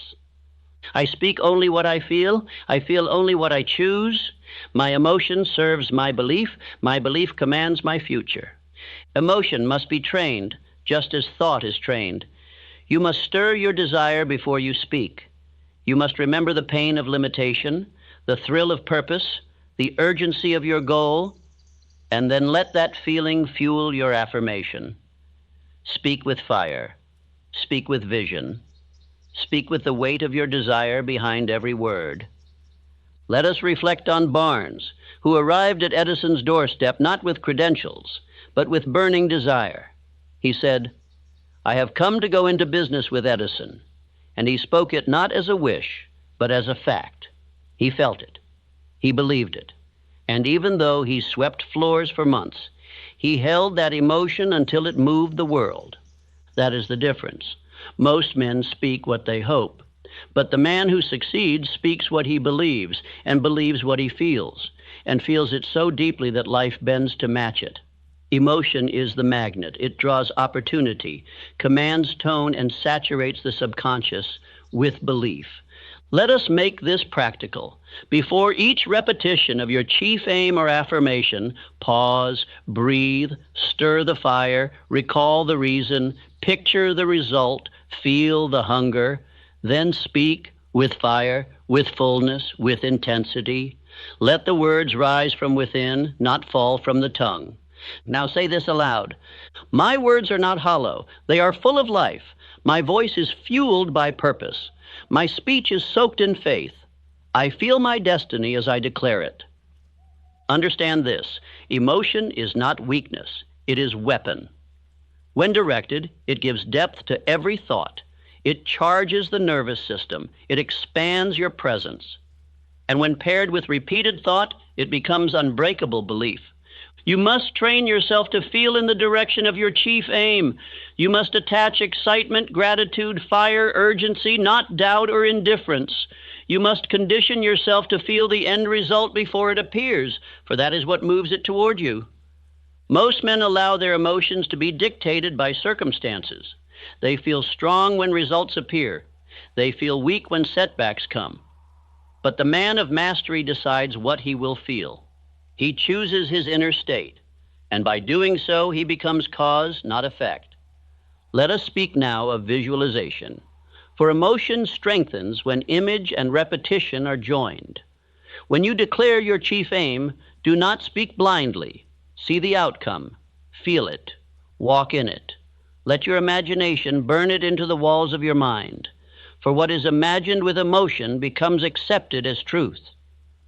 I speak only what I feel only what I choose. My emotion serves my belief commands my future. Emotion must be trained, just as thought is trained. You must stir your desire before you speak. You must remember the pain of limitation, the thrill of purpose, the urgency of your goal, and then let that feeling fuel your affirmation. Speak with fire. Speak with vision. Speak with the weight of your desire behind every word. Let us reflect on Barnes, who arrived at Edison's doorstep not with credentials, but with burning desire. He said, I have come to go into business with Edison, and he spoke it not as a wish, but as a fact. He felt it. He believed it. And even though he swept floors for months, he held that emotion until it moved the world. That is the difference. Most men speak what they hope, but the man who succeeds speaks what he believes, and believes what he feels, and feels it so deeply that life bends to match it. Emotion is the magnet. It draws opportunity, commands tone, and saturates the subconscious with belief. Let us make this practical. Before each repetition of your chief aim or affirmation, pause, breathe, stir the fire, recall the reason, picture the result, feel the hunger, then speak with fire, with fullness, with intensity. Let the words rise from within, not fall from the tongue. Now say this aloud. My words are not hollow. They are full of life. My voice is fueled by purpose. My speech is soaked in faith. I feel my destiny as I declare it. Understand this. Emotion is not weakness. It is weapon. When directed, it gives depth to every thought. It charges the nervous system. It expands your presence. And when paired with repeated thought, it becomes unbreakable belief. You must train yourself to feel in the direction of your chief aim. You must attach excitement, gratitude, fire, urgency, not doubt or indifference. You must condition yourself to feel the end result before it appears, for that is what moves it toward you. Most men allow their emotions to be dictated by circumstances. They feel strong when results appear. They feel weak when setbacks come. But the man of mastery decides what he will feel. He chooses his inner state, and by doing so, he becomes cause, not effect. Let us speak now of visualization. For emotion strengthens when image and repetition are joined. When you declare your chief aim, do not speak blindly. See the outcome. Feel it. Walk in it. Let your imagination burn it into the walls of your mind. For what is imagined with emotion becomes accepted as truth.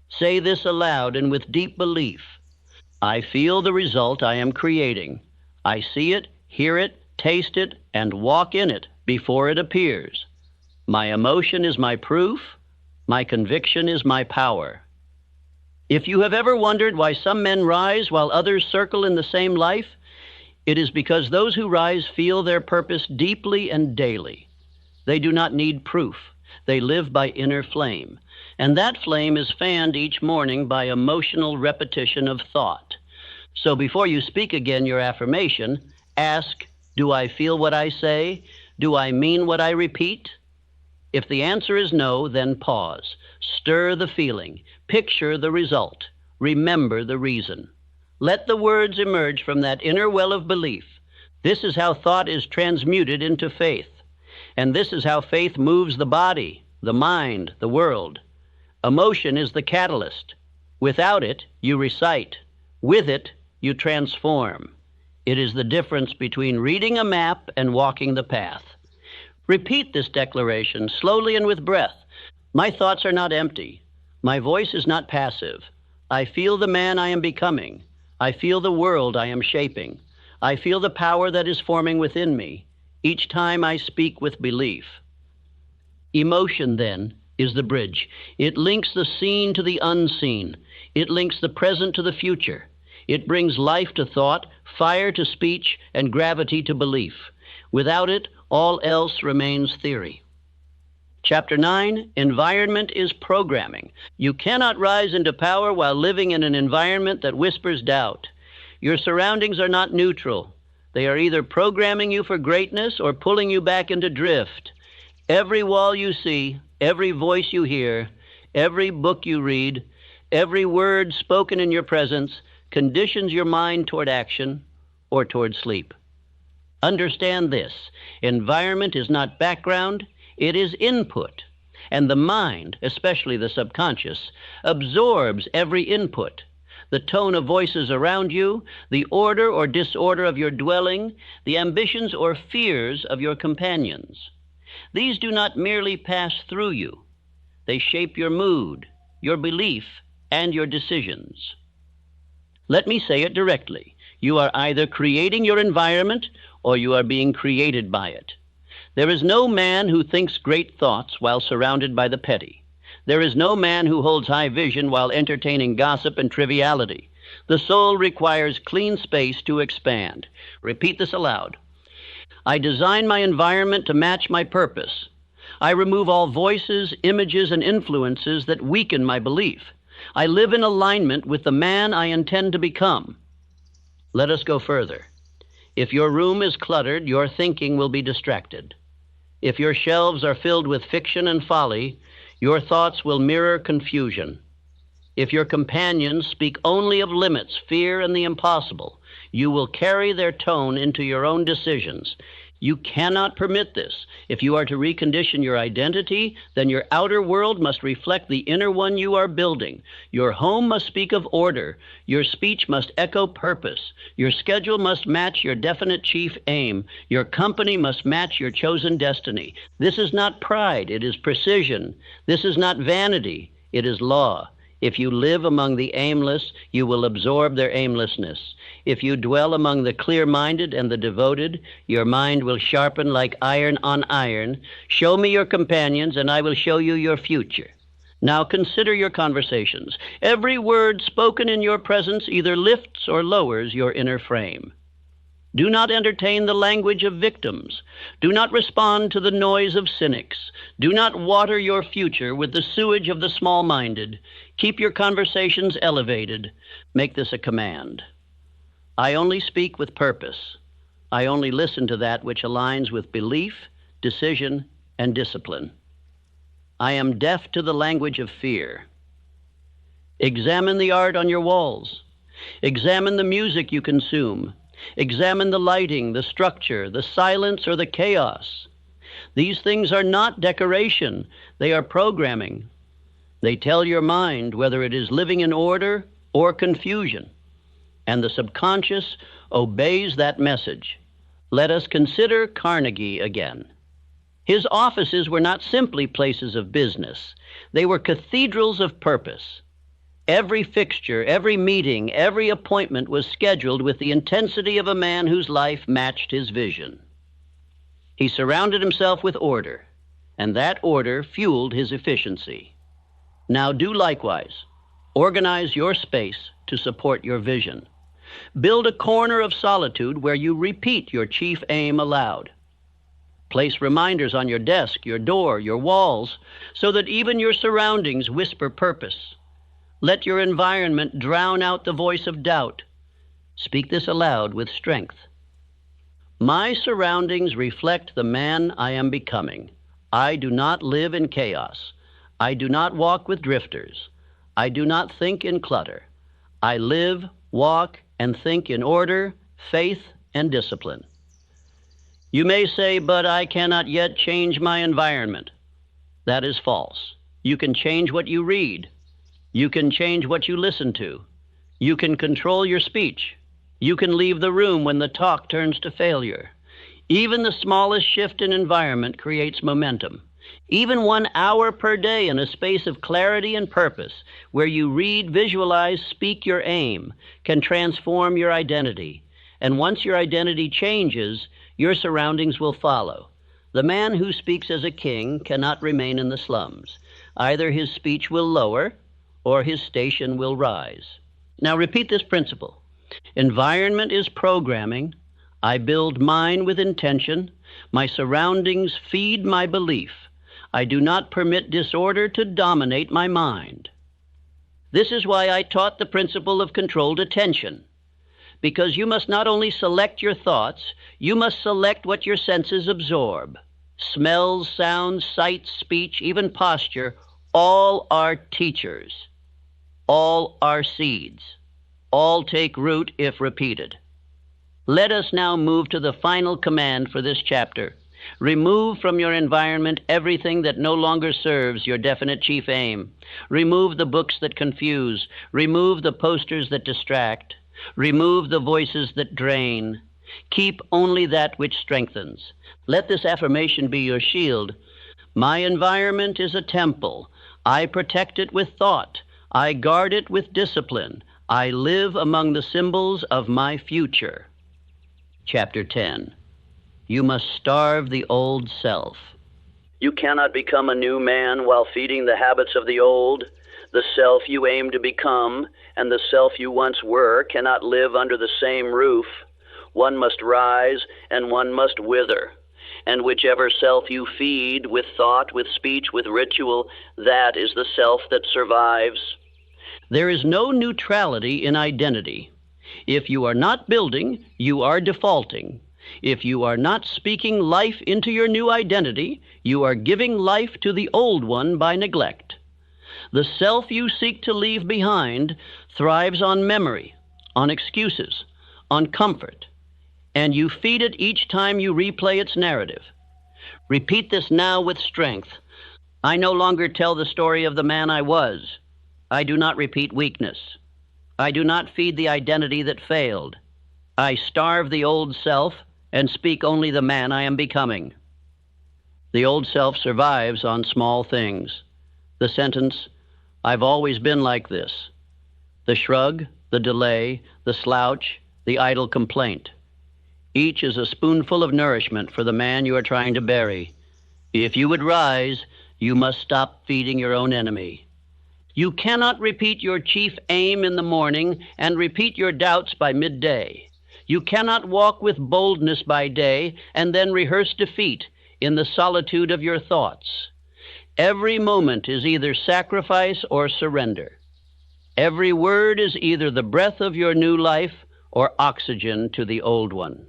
Say this aloud and with deep belief. I feel the result I am creating. I see it, hear it, taste it, and walk in it before it appears. My emotion is my proof. My conviction is my power. If you have ever wondered why some men rise while others circle in the same life, it is because those who rise feel their purpose deeply and daily. They do not need proof. They live by inner flame. And that flame is fanned each morning by emotional repetition of thought. So before you speak again your affirmation, ask, do I feel what I say? Do I mean what I repeat? If the answer is no, then pause. Stir the feeling. Picture the result. Remember the reason. Let the words emerge from that inner well of belief. This is how thought is transmuted into faith. And this is how faith moves the body, the mind, the world. Emotion is the catalyst. Without it, you recite. With it, you transform. It is the difference between reading a map and walking the path. Repeat this declaration slowly and with breath. My thoughts are not empty. My voice is not passive. I feel the man I am becoming. I feel the world I am shaping. I feel the power that is forming within me. Each time I speak with belief. Emotion, then, is the bridge. It links the seen to the unseen. It links the present to the future. It brings life to thought, fire to speech, and gravity to belief. Without it, all else remains theory. Chapter 9, Environment is Programming. You cannot rise into power while living in an environment that whispers doubt. Your surroundings are not neutral. They are either programming you for greatness or pulling you back into drift. Every wall you see, every voice you hear, every book you read, every word spoken in your presence conditions your mind toward action or toward sleep. Understand this. Environment is not background, it is input. And the mind, especially the subconscious, absorbs every input. The tone of voices around you, the order or disorder of your dwelling, the ambitions or fears of your companions. These do not merely pass through you. They shape your mood, your belief, and your decisions. Let me say it directly. You are either creating your environment or you are being created by it. There is no man who thinks great thoughts while surrounded by the petty. There is no man who holds high vision while entertaining gossip and triviality. The soul requires clean space to expand. Repeat this aloud. I design my environment to match my purpose. I remove all voices, images, and influences that weaken my belief. I live in alignment with the man I intend to become. Let us go further. If your room is cluttered, your thinking will be distracted. If your shelves are filled with fiction and folly, Your thoughts will mirror confusion. If your companions speak only of limits, fear, and the impossible, you will carry their tone into your own decisions. You cannot permit this. If you are to recondition your identity, then your outer world must reflect the inner one you are building. Your home must speak of order. Your speech must echo purpose. Your schedule must match your definite chief aim. Your company must match your chosen destiny. This is not pride, it is precision. This is not vanity, it is law. If you live among the aimless, you will absorb their aimlessness. If you dwell among the clear-minded and the devoted, your mind will sharpen like iron on iron. Show me your companions, and I will show you your future. Now consider your conversations. Every word spoken in your presence either lifts or lowers your inner frame. Do not entertain the language of victims. Do not respond to the noise of cynics. Do not water your future with the sewage of the small-minded. Keep your conversations elevated. Make this a command. I only speak with purpose. I only listen to that which aligns with belief, decision, and discipline. I am deaf to the language of fear. Examine the art on your walls. Examine the music you consume. Examine the lighting, the structure, the silence, or the chaos. These things are not decoration. They are programming. They tell your mind whether it is living in order or confusion, and the subconscious obeys that message. Let us consider Carnegie again. His offices were not simply places of business. They were cathedrals of purpose. Every fixture, every meeting, every appointment was scheduled with the intensity of a man whose life matched his vision. He surrounded himself with order, and that order fueled his efficiency. Now do likewise. Organize your space to support your vision. Build a corner of solitude where you repeat your chief aim aloud. Place reminders on your desk, your door, your walls, so that even your surroundings whisper purpose. Let your environment drown out the voice of doubt. Speak this aloud with strength. My surroundings reflect the man I am becoming. I do not live in chaos. I do not walk with drifters. I do not think in clutter. I live, walk, and think in order, faith, and discipline. You may say, but I cannot yet change my environment. That is false. You can change what you read. You can change what you listen to. You can control your speech. You can leave the room when the talk turns to failure. Even the smallest shift in environment creates momentum. Even 1 hour per day in a space of clarity and purpose, where you read, visualize, speak your aim, can transform your identity. And once your identity changes, your surroundings will follow. The man who speaks as a king cannot remain in the slums. Either his speech will lower, or his station will rise. Now repeat this principle. Environment is programming. I build mine with intention. My surroundings feed my belief. I do not permit disorder to dominate my mind. This is why I taught the principle of controlled attention. Because you must not only select your thoughts, you must select what your senses absorb. Smells, sounds, sights, speech, even posture, all are teachers. All are seeds. All take root if repeated. Let us now move to the final command for this chapter. Remove from your environment everything that no longer serves your definite chief aim. Remove the books that confuse. Remove the posters that distract. Remove the voices that drain. Keep only that which strengthens. Let this affirmation be your shield. My environment is a temple. I protect it with thought. I guard it with discipline. I live among the symbols of my future. Chapter 10. You must starve the old self. You cannot become a new man while feeding the habits of the old. The self you aim to become and the self you once were cannot live under the same roof. One must rise and one must wither. And whichever self you feed with thought, with speech, with ritual, that is the self that survives. There is no neutrality in identity. If you are not building, you are defaulting. If you are not speaking life into your new identity, you are giving life to the old one by neglect. The self you seek to leave behind thrives on memory, on excuses, on comfort, and you feed it each time you replay its narrative. Repeat this now with strength. I no longer tell the story of the man I was. I do not repeat weakness. I do not feed the identity that failed. I starve the old self and speak only the man I am becoming. The old self survives on small things. The sentence, "I've always been like this." The shrug, the delay, the slouch, the idle complaint. Each is a spoonful of nourishment for the man you are trying to bury. If you would rise, you must stop feeding your own enemy. You cannot repeat your chief aim in the morning and repeat your doubts by midday. You cannot walk with boldness by day and then rehearse defeat in the solitude of your thoughts. Every moment is either sacrifice or surrender. Every word is either the breath of your new life or oxygen to the old one.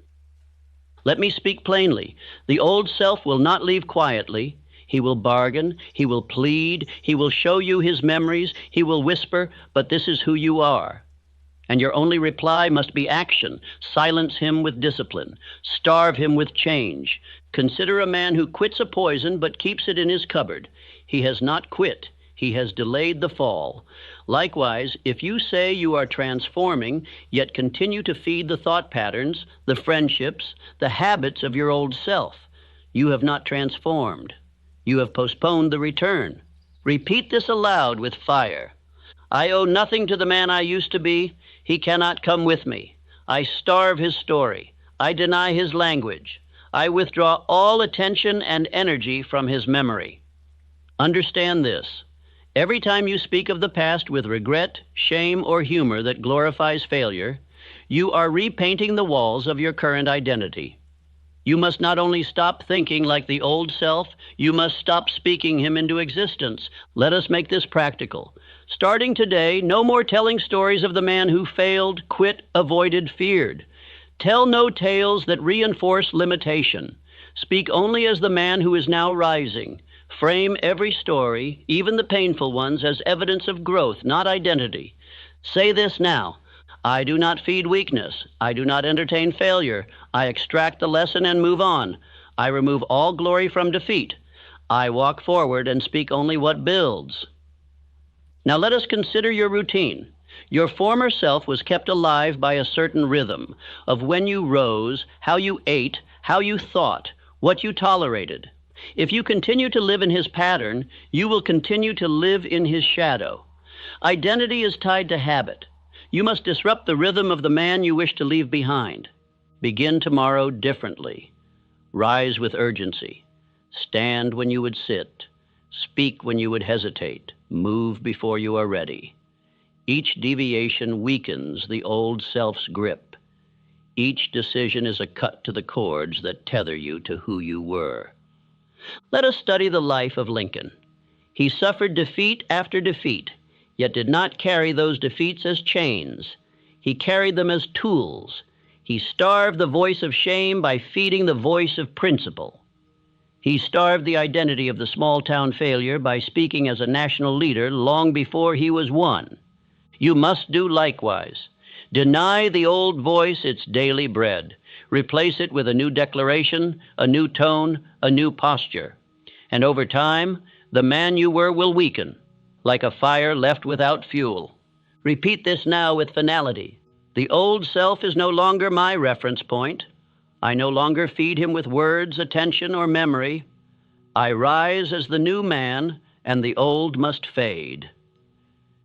Let me speak plainly. The old self will not leave quietly. He will bargain, he will plead, he will show you his memories, he will whisper, but this is who you are. And your only reply must be action. Silence him with discipline. Starve him with change. Consider a man who quits a poison but keeps it in his cupboard. He has not quit. He has delayed the fall. Likewise, if you say you are transforming, yet continue to feed the thought patterns, the friendships, the habits of your old self, you have not transformed. You have postponed the return. Repeat this aloud with fire. I owe nothing to the man I used to be. He cannot come with me. I starve his story. I deny his language. I withdraw all attention and energy from his memory. Understand this. Every time you speak of the past with regret, shame, or humor that glorifies failure, you are repainting the walls of your current identity. You must not only stop thinking like the old self, you must stop speaking him into existence. Let us make this practical. Starting today, no more telling stories of the man who failed, quit, avoided, feared. Tell no tales that reinforce limitation. Speak only as the man who is now rising. Frame every story, even the painful ones, as evidence of growth, not identity. Say this now. I do not feed weakness. I do not entertain failure. I extract the lesson and move on. I remove all glory from defeat. I walk forward and speak only what builds. Now let us consider your routine. Your former self was kept alive by a certain rhythm of when you rose, how you ate, how you thought, what you tolerated. If you continue to live in his pattern, you will continue to live in his shadow. Identity is tied to habit. You must disrupt the rhythm of the man you wish to leave behind. Begin tomorrow differently. Rise with urgency. Stand when you would sit. Speak when you would hesitate. Move before you are ready. Each deviation weakens the old self's grip. Each decision is a cut to the cords that tether you to who you were. Let us study the life of Lincoln. He suffered defeat after defeat, yet did not carry those defeats as chains. He carried them as tools. He starved the voice of shame by feeding the voice of principle. He starved the identity of the small-town failure by speaking as a national leader long before he was one. You must do likewise. Deny the old voice its daily bread. Replace it with a new declaration, a new tone, a new posture. And over time, the man you were will weaken, like a fire left without fuel. Repeat this now with finality. The old self is no longer my reference point. I no longer feed him with words, attention, or memory. I rise as the new man, and the old must fade.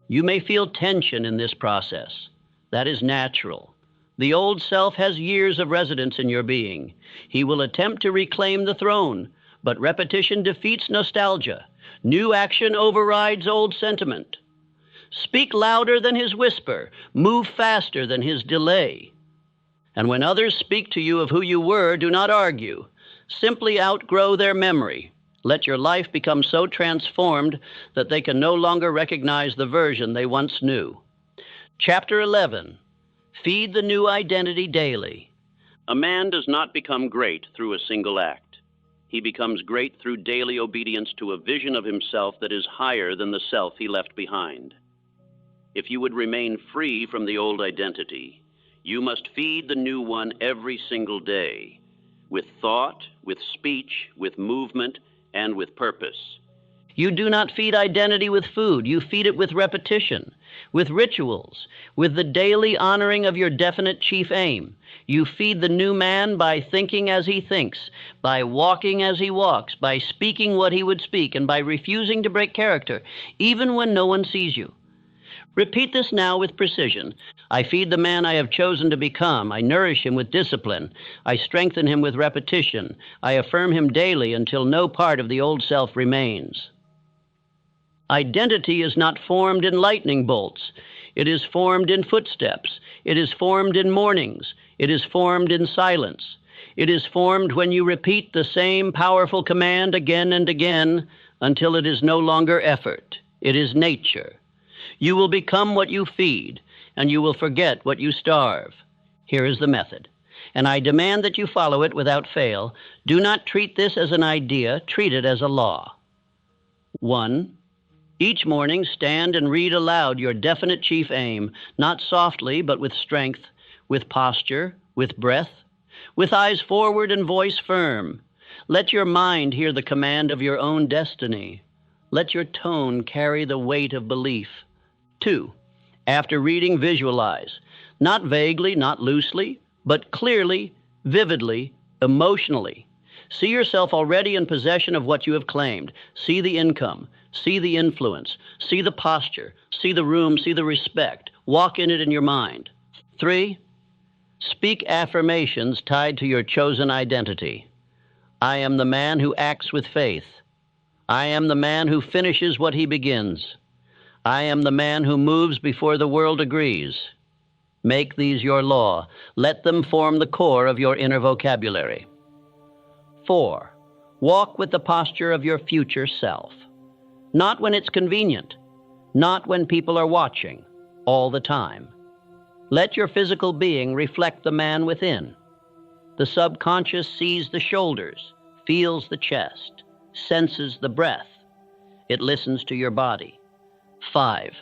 You may feel tension in this process. That is natural. The old self has years of residence in your being. He will attempt to reclaim the throne, but repetition defeats nostalgia. New action overrides old sentiment. Speak louder than his whisper. Move faster than his delay. And when others speak to you of who you were, do not argue. Simply outgrow their memory. Let your life become so transformed that they can no longer recognize the version they once knew. Chapter 11. Feed the new identity daily. A man does not become great through a single act. He becomes great through daily obedience to a vision of himself that is higher than the self he left behind. If you would remain free from the old identity, you must feed the new one every single day, with thought, with speech, with movement, and with purpose. You do not feed identity with food. You feed it with repetition, with rituals, with the daily honoring of your definite chief aim. You feed the new man by thinking as he thinks, by walking as he walks, by speaking what he would speak, and by refusing to break character, even when no one sees you. Repeat this now with precision. I feed the man I have chosen to become. I nourish him with discipline. I strengthen him with repetition. I affirm him daily until no part of the old self remains. Identity is not formed in lightning bolts. It is formed in footsteps. It is formed in mornings. It is formed in silence. It is formed when you repeat the same powerful command again and again until it is no longer effort. It is nature. You will become what you feed, and you will forget what you starve. Here is the method, and I demand that you follow it without fail. Do not treat this as an idea. Treat it as a law. 1. Each morning, stand and read aloud your definite chief aim, not softly, but with strength, with posture, with breath, with eyes forward and voice firm. Let your mind hear the command of your own destiny. Let your tone carry the weight of belief. 2. After reading, visualize, not vaguely, not loosely, but clearly, vividly, emotionally. See yourself already in possession of what you have claimed. See the income. See the influence. See the posture. See the room. See the respect. Walk in it in your mind. 3. Speak affirmations tied to your chosen identity. I am the man who acts with faith. I am the man who finishes what he begins. I am the man who moves before the world agrees. Make these your law. Let them form the core of your inner vocabulary. 4. Walk with the posture of your future self. Not when it's convenient, not when people are watching, all the time. Let your physical being reflect the man within. The subconscious sees the shoulders, feels the chest, senses the breath. It listens to your body. 5.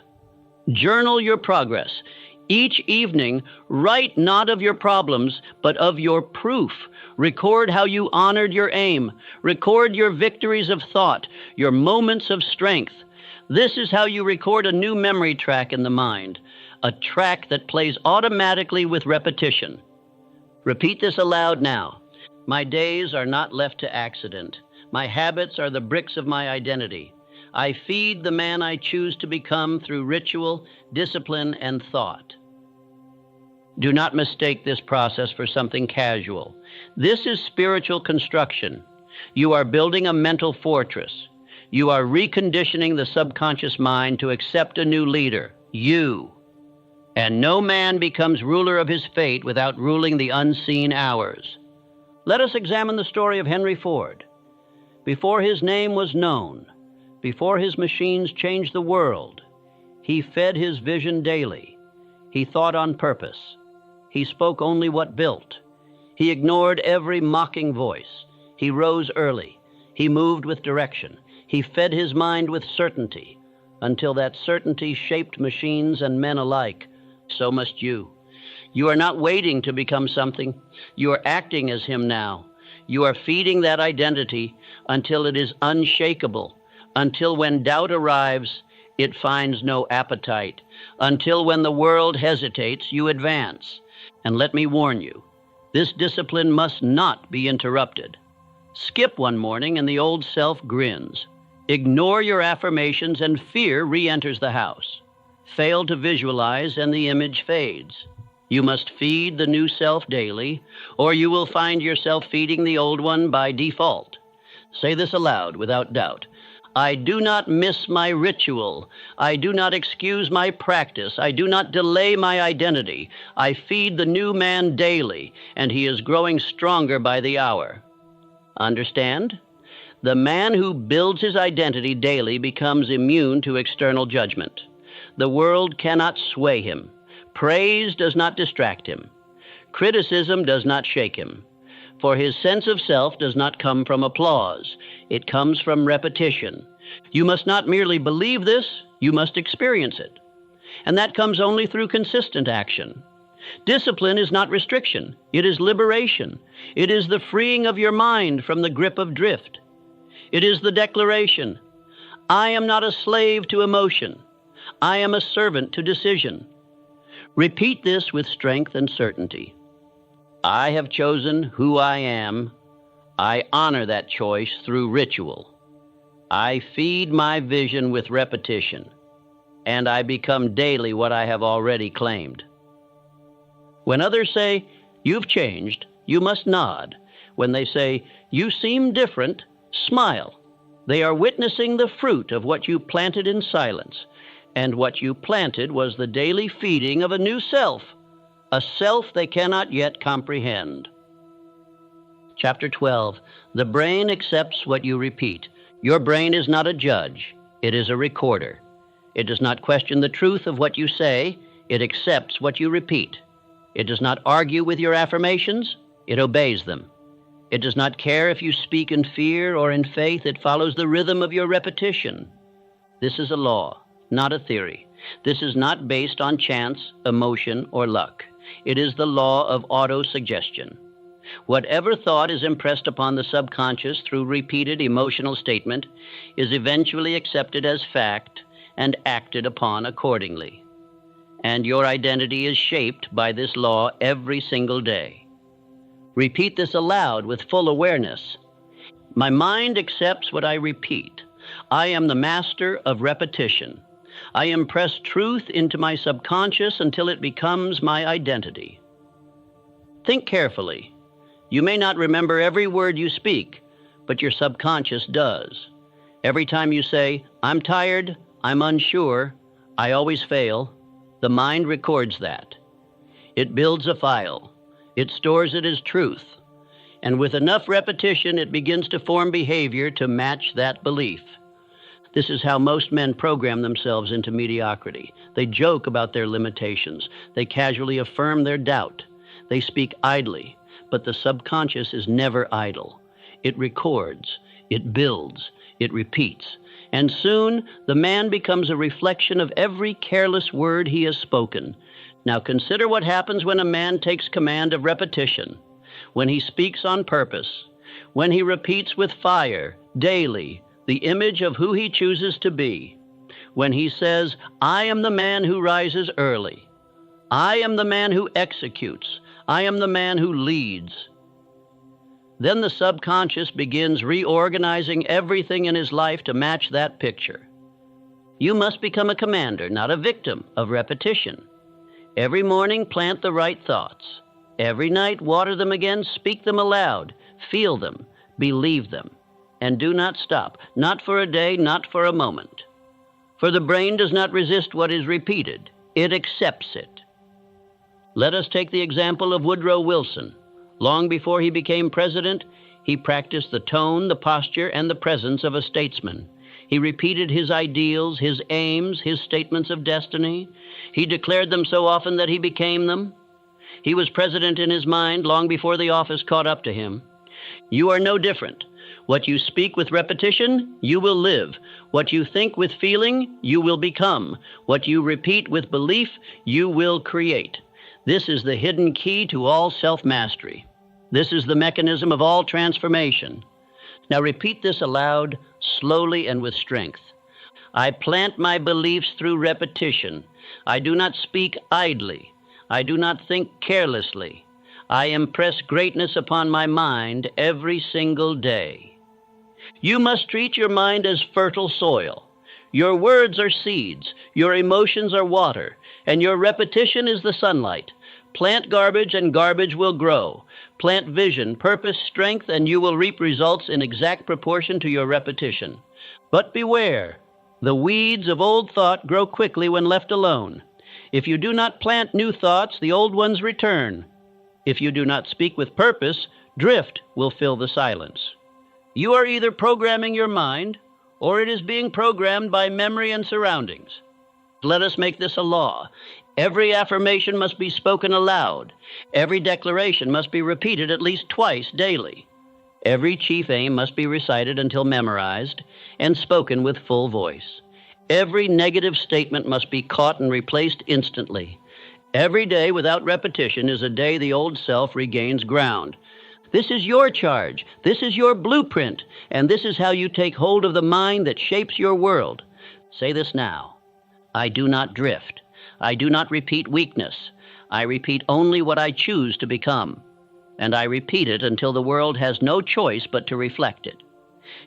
Journal your progress. Each evening, write not of your problems, but of your proof. Record how you honored your aim. Record your victories of thought, your moments of strength. This is how you record a new memory track in the mind, a track that plays automatically with repetition. Repeat this aloud now. My days are not left to accident. My habits are the bricks of my identity. I feed the man I choose to become through ritual, discipline, and thought. Do not mistake this process for something casual. This is spiritual construction. You are building a mental fortress. You are reconditioning the subconscious mind to accept a new leader, you. And no man becomes ruler of his fate without ruling the unseen hours. Let us examine the story of Henry Ford. Before his name was known, before his machines changed the world, he fed his vision daily. He thought on purpose. He spoke only what built. He ignored every mocking voice. He rose early. He moved with direction. He fed his mind with certainty until that certainty shaped machines and men alike. So must you. You are not waiting to become something. You are acting as him now. You are feeding that identity until it is unshakable, until when doubt arrives, it finds no appetite, until when the world hesitates, you advance. And let me warn you, this discipline must not be interrupted. Skip one morning and the old self grins. Ignore your affirmations and fear re-enters the house. Fail to visualize and the image fades. You must feed the new self daily, or you will find yourself feeding the old one by default. Say this aloud without doubt. I do not miss my ritual. I do not excuse my practice. I do not delay my identity. I feed the new man daily, and he is growing stronger by the hour. Understand? The man who builds his identity daily becomes immune to external judgment. The world cannot sway him. Praise does not distract him. Criticism does not shake him, for his sense of self does not come from applause. It comes from repetition. You must not merely believe this, you must experience it. And that comes only through consistent action. Discipline is not restriction, it is liberation. It is the freeing of your mind from the grip of drift. It is the declaration, I am not a slave to emotion. I am a servant to decision. Repeat this with strength and certainty. I have chosen who I am. I honor that choice through ritual. I feed my vision with repetition, and I become daily what I have already claimed. When others say, you've changed, you must nod. When they say, you seem different, smile. They are witnessing the fruit of what you planted in silence, and what you planted was the daily feeding of a new self, a self they cannot yet comprehend. Chapter 12. The brain accepts what you repeat. Your brain is not a judge. It is a recorder. It does not question the truth of what you say. It accepts what you repeat. It does not argue with your affirmations. It obeys them. It does not care if you speak in fear or in faith. It follows the rhythm of your repetition. This is a law, not a theory. This is not based on chance, emotion, or luck. It is the law of autosuggestion. Whatever thought is impressed upon the subconscious through repeated emotional statement is eventually accepted as fact and acted upon accordingly. And your identity is shaped by this law every single day. Repeat this aloud with full awareness. My mind accepts what I repeat. I am the master of repetition. I impress truth into my subconscious until it becomes my identity. Think carefully. You may not remember every word you speak, but your subconscious does. Every time you say, I'm tired, I'm unsure, I always fail, the mind records that. It builds a file. It stores it as truth. And with enough repetition, it begins to form behavior to match that belief. This is how most men program themselves into mediocrity. They joke about their limitations. They casually affirm their doubt. They speak idly. But the subconscious is never idle. It records, it builds, it repeats. And soon the man becomes a reflection of every careless word he has spoken. Now consider what happens when a man takes command of repetition, when he speaks on purpose, when he repeats with fire, daily, the image of who he chooses to be, when he says, I am the man who rises early. I am the man who executes. I am the man who leads. Then the subconscious begins reorganizing everything in his life to match that picture. You must become a commander, not a victim of repetition. Every morning, plant the right thoughts. Every night, water them again, speak them aloud, feel them, believe them, and do not stop, not for a day, not for a moment. For the brain does not resist what is repeated. It accepts it. Let us take the example of Woodrow Wilson. Long before he became president, he practiced the tone, the posture, and the presence of a statesman. He repeated his ideals, his aims, his statements of destiny. He declared them so often that he became them. He was president in his mind long before the office caught up to him. You are no different. What you speak with repetition, you will live. What you think with feeling, you will become. What you repeat with belief, you will create. This is the hidden key to all self-mastery. This is the mechanism of all transformation. Now repeat this aloud, slowly and with strength. I plant my beliefs through repetition. I do not speak idly. I do not think carelessly. I impress greatness upon my mind every single day. You must treat your mind as fertile soil. Your words are seeds, your emotions are water, and your repetition is the sunlight. Plant garbage and garbage will grow. Plant vision, purpose, strength, and you will reap results in exact proportion to your repetition. But beware, the weeds of old thought grow quickly when left alone. If you do not plant new thoughts, the old ones return. If you do not speak with purpose, drift will fill the silence. You are either programming your mind, or it is being programmed by memory and surroundings. Let us make this a law. Every affirmation must be spoken aloud. Every declaration must be repeated at least twice daily. Every chief aim must be recited until memorized and spoken with full voice. Every negative statement must be caught and replaced instantly. Every day without repetition is a day the old self regains ground. This is your charge. This is your blueprint. And this is how you take hold of the mind that shapes your world. Say this now. I do not drift. I do not repeat weakness. I repeat only what I choose to become. And I repeat it until the world has no choice but to reflect it.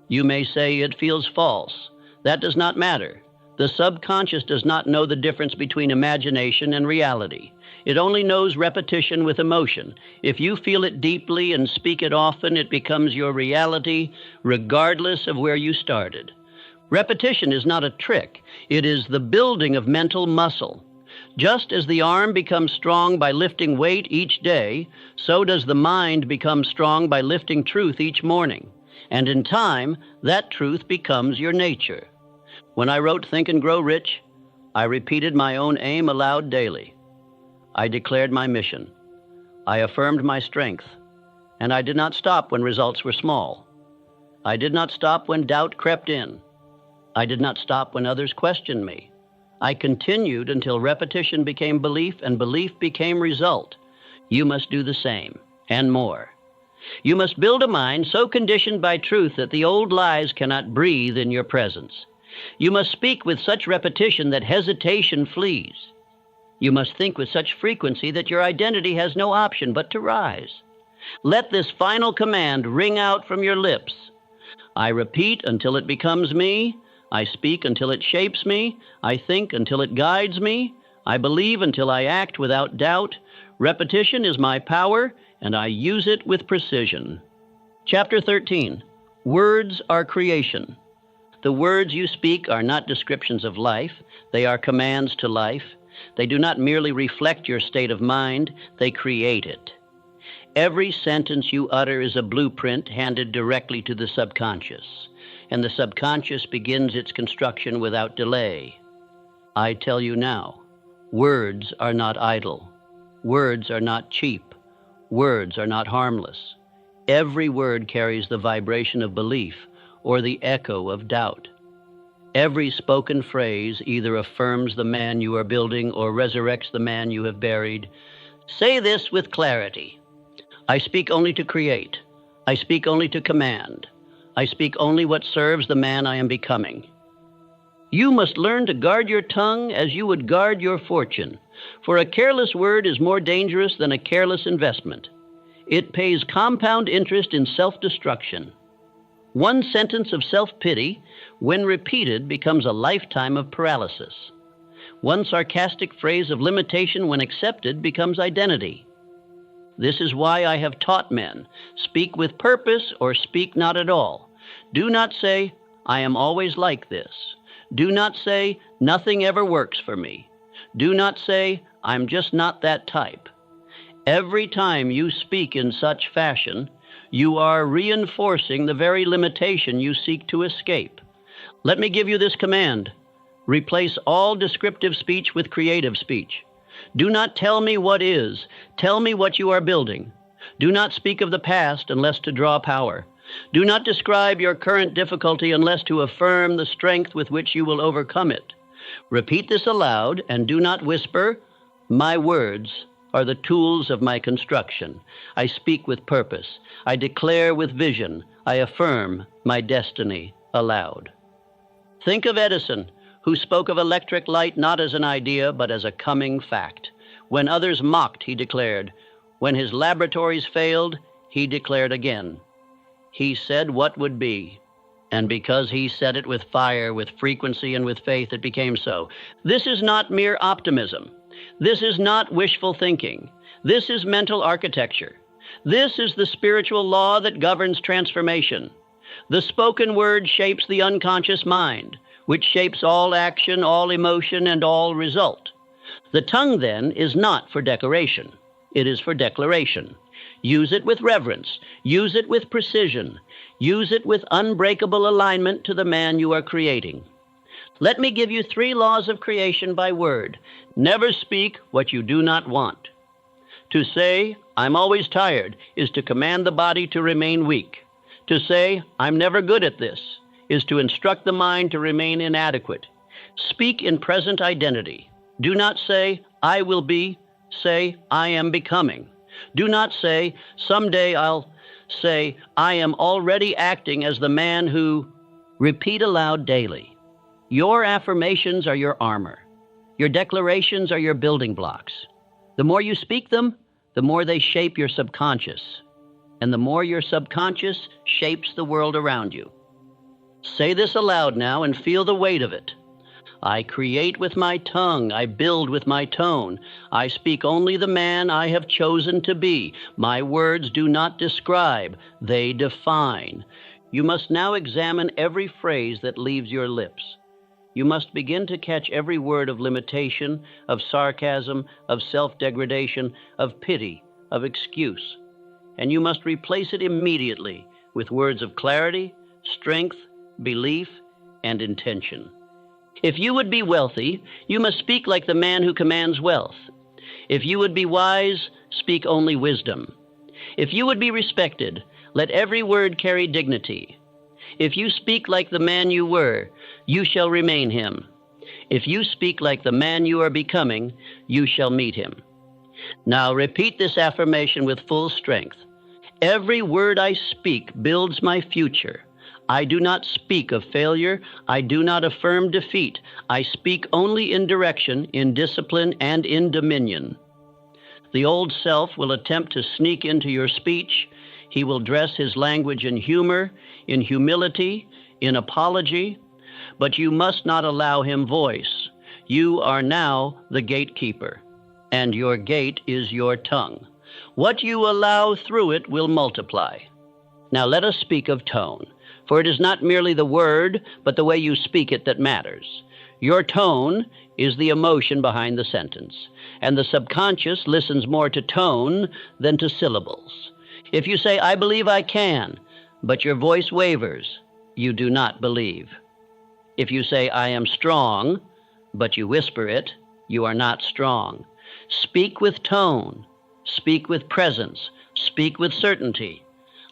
You may say it feels false. That does not matter. The subconscious does not know the difference between imagination and reality. It only knows repetition with emotion. If you feel it deeply and speak it often, it becomes your reality, regardless of where you started. Repetition is not a trick. It is the building of mental muscle. Just as the arm becomes strong by lifting weight each day, so does the mind become strong by lifting truth each morning. And in time, that truth becomes your nature. When I wrote Think and Grow Rich, I repeated my own aim aloud daily. I declared my mission. I affirmed my strength. And I did not stop when results were small. I did not stop when doubt crept in. I did not stop when others questioned me. I continued until repetition became belief and belief became result. You must do the same, and more. You must build a mind so conditioned by truth that the old lies cannot breathe in your presence. You must speak with such repetition that hesitation flees. You must think with such frequency that your identity has no option but to rise. Let this final command ring out from your lips. I repeat until it becomes me. I speak until it shapes me. I think until it guides me. I believe until I act without doubt. Repetition is my power, and I use it with precision. Chapter 13. Words are creation. The words you speak are not descriptions of life. They are commands to life. They do not merely reflect your state of mind. They create it. Every sentence you utter is a blueprint handed directly to the subconscious, and the subconscious begins its construction without delay. I tell you now, words are not idle. Words are not cheap. Words are not harmless. Every word carries the vibration of belief or the echo of doubt. Every spoken phrase either affirms the man you are building or resurrects the man you have buried. Say this with clarity. I speak only to create. I speak only to command. I speak only what serves the man I am becoming. You must learn to guard your tongue as you would guard your fortune, for a careless word is more dangerous than a careless investment. It pays compound interest in self-destruction. One sentence of self-pity, when repeated, becomes a lifetime of paralysis. One sarcastic phrase of limitation, when accepted, becomes identity. This is why I have taught men, speak with purpose or speak not at all. Do not say, I am always like this. Do not say, nothing ever works for me. Do not say, I'm just not that type. Every time you speak in such fashion, you are reinforcing the very limitation you seek to escape. Let me give you this command. Replace all descriptive speech with creative speech. Do not tell me what is. Tell me what you are building. Do not speak of the past unless to draw power. Do not describe your current difficulty unless to affirm the strength with which you will overcome it. Repeat this aloud and do not whisper, my words are the tools of my construction. I speak with purpose. I declare with vision. I affirm my destiny aloud. Think of Edison, who spoke of electric light not as an idea, but as a coming fact. When others mocked, he declared. When his laboratories failed, he declared again. He said what would be. And because he said it with fire, with frequency, and with faith, it became so. This is not mere optimism. This is not wishful thinking. This is mental architecture. This is the spiritual law that governs transformation. The spoken word shapes the unconscious mind, which shapes all action, all emotion, and all result. The tongue, then, is not for decoration. It is for declaration. Use it with reverence. Use it with precision. Use it with unbreakable alignment to the man you are creating. Let me give you 3 laws of creation by word. Never speak what you do not want. To say, I'm always tired, is to command the body to remain weak. To say, I'm never good at this, is to instruct the mind to remain inadequate. Speak in present identity. Do not say, I will be. Say, I am becoming. Do not say, someday I'll. Say, I am already acting as the man who. Repeat aloud daily. Your affirmations are your armor. Your declarations are your building blocks. The more you speak them, the more they shape your subconscious. And the more your subconscious shapes the world around you. Say this aloud now and feel the weight of it. I create with my tongue. I build with my tone. I speak only the man I have chosen to be. My words do not describe, they define. You must now examine every phrase that leaves your lips. You must begin to catch every word of limitation, of sarcasm, of self-degradation, of pity, of excuse. And you must replace it immediately with words of clarity, strength, belief, and intention. If you would be wealthy, you must speak like the man who commands wealth. If you would be wise, speak only wisdom. If you would be respected, let every word carry dignity. If you speak like the man you were, you shall remain him. If you speak like the man you are becoming, you shall meet him. Now repeat this affirmation with full strength. Every word I speak builds my future. I do not speak of failure. I do not affirm defeat. I speak only in direction, in discipline, and in dominion. The old self will attempt to sneak into your speech. He will dress his language in humor, in humility, in apology, but you must not allow him voice. You are now the gatekeeper, and your gate is your tongue. What you allow through it will multiply. Now let us speak of tone. For it is not merely the word, but the way you speak it that matters. Your tone is the emotion behind the sentence, and the subconscious listens more to tone than to syllables. If you say, I believe I can, but your voice wavers, you do not believe. If you say, I am strong, but you whisper it, you are not strong. Speak with tone, speak with presence, speak with certainty.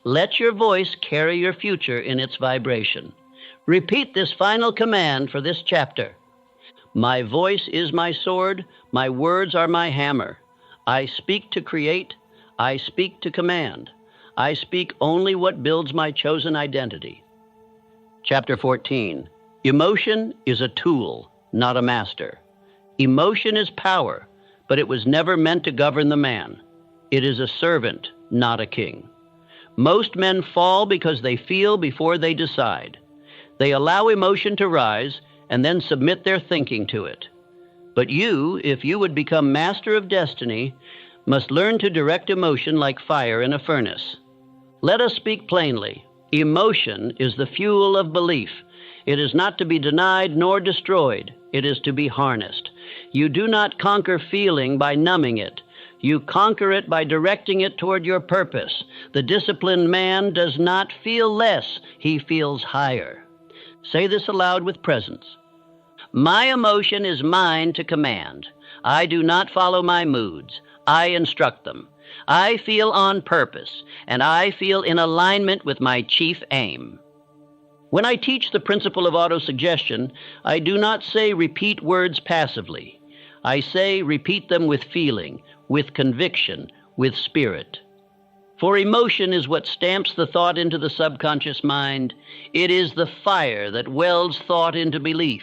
Let your voice carry your future in its vibration. Repeat this final command for this chapter. My voice is my sword, my words are my hammer. I speak to create, I speak to command. I speak only what builds my chosen identity. Chapter 14. Emotion is a tool, not a master. Emotion is power, but it was never meant to govern the man. It is a servant, not a king. Most men fall because they feel before they decide. They allow emotion to rise and then submit their thinking to it. But you, if you would become master of destiny, must learn to direct emotion like fire in a furnace. Let us speak plainly. Emotion is the fuel of belief. It is not to be denied nor destroyed. It is to be harnessed. You do not conquer feeling by numbing it. You conquer it by directing it toward your purpose. The disciplined man does not feel less, he feels higher. Say this aloud with presence. My emotion is mine to command. I do not follow my moods. I instruct them. I feel on purpose, and I feel in alignment with my chief aim. When I teach the principle of autosuggestion, I do not say repeat words passively. I say repeat them with feeling, with conviction, with spirit. For emotion is what stamps the thought into the subconscious mind. It is the fire that welds thought into belief.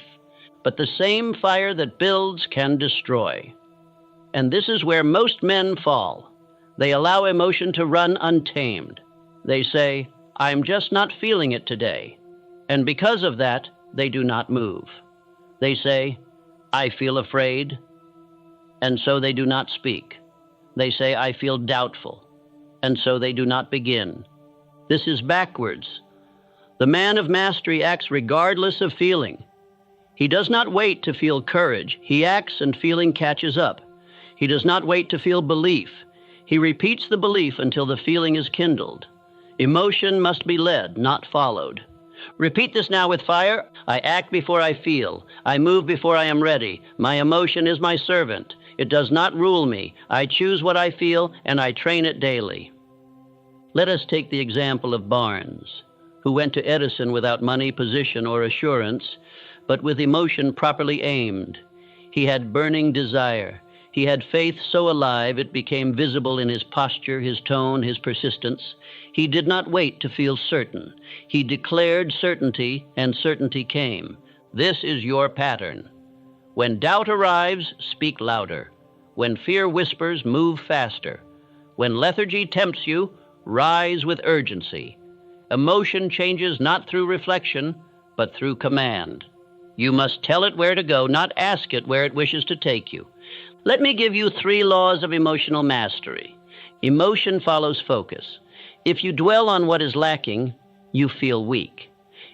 But the same fire that builds can destroy. And this is where most men fall. They allow emotion to run untamed. They say, I'm just not feeling it today. And because of that, they do not move. They say, I feel afraid. And so they do not speak. They say, I feel doubtful. And so they do not begin. This is backwards. The man of mastery acts regardless of feeling. He does not wait to feel courage. He acts and feeling catches up. He does not wait to feel belief. He repeats the belief until the feeling is kindled. Emotion must be led, not followed. Repeat this now with fire. I act before I feel. I move before I am ready. My emotion is my servant. It does not rule me. I choose what I feel, and I train it daily. Let us take the example of Barnes, who went to Edison without money, position, or assurance, but with emotion properly aimed. He had burning desire. He had faith so alive it became visible in his posture, his tone, his persistence. He did not wait to feel certain. He declared certainty, and certainty came. This is your pattern. When doubt arrives, speak louder. When fear whispers, move faster. When lethargy tempts you, rise with urgency. Emotion changes not through reflection, but through command. You must tell it where to go, not ask it where it wishes to take you. Let me give you 3 laws of emotional mastery. Emotion follows focus. If you dwell on what is lacking, you feel weak.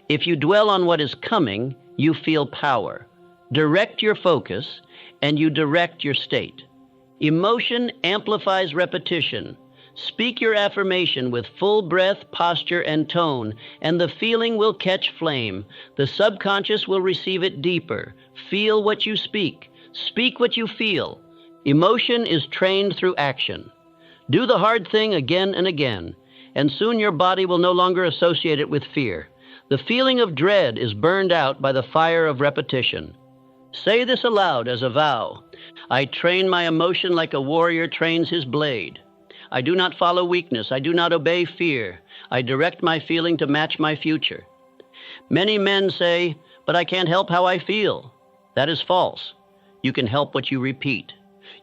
If you dwell on what is coming, you feel power. Direct your focus, and you direct your state. Emotion amplifies repetition. Speak your affirmation with full breath, posture, and tone, and the feeling will catch flame. The subconscious will receive it deeper. Feel what you speak. Speak what you feel. Emotion is trained through action. Do the hard thing again and again, and soon your body will no longer associate it with fear. The feeling of dread is burned out by the fire of repetition. Say this aloud as a vow. I train my emotion like a warrior trains his blade. I do not follow weakness. I do not obey fear. I direct my feeling to match my future. Many men say, but I can't help how I feel. That is false. You can help what you repeat.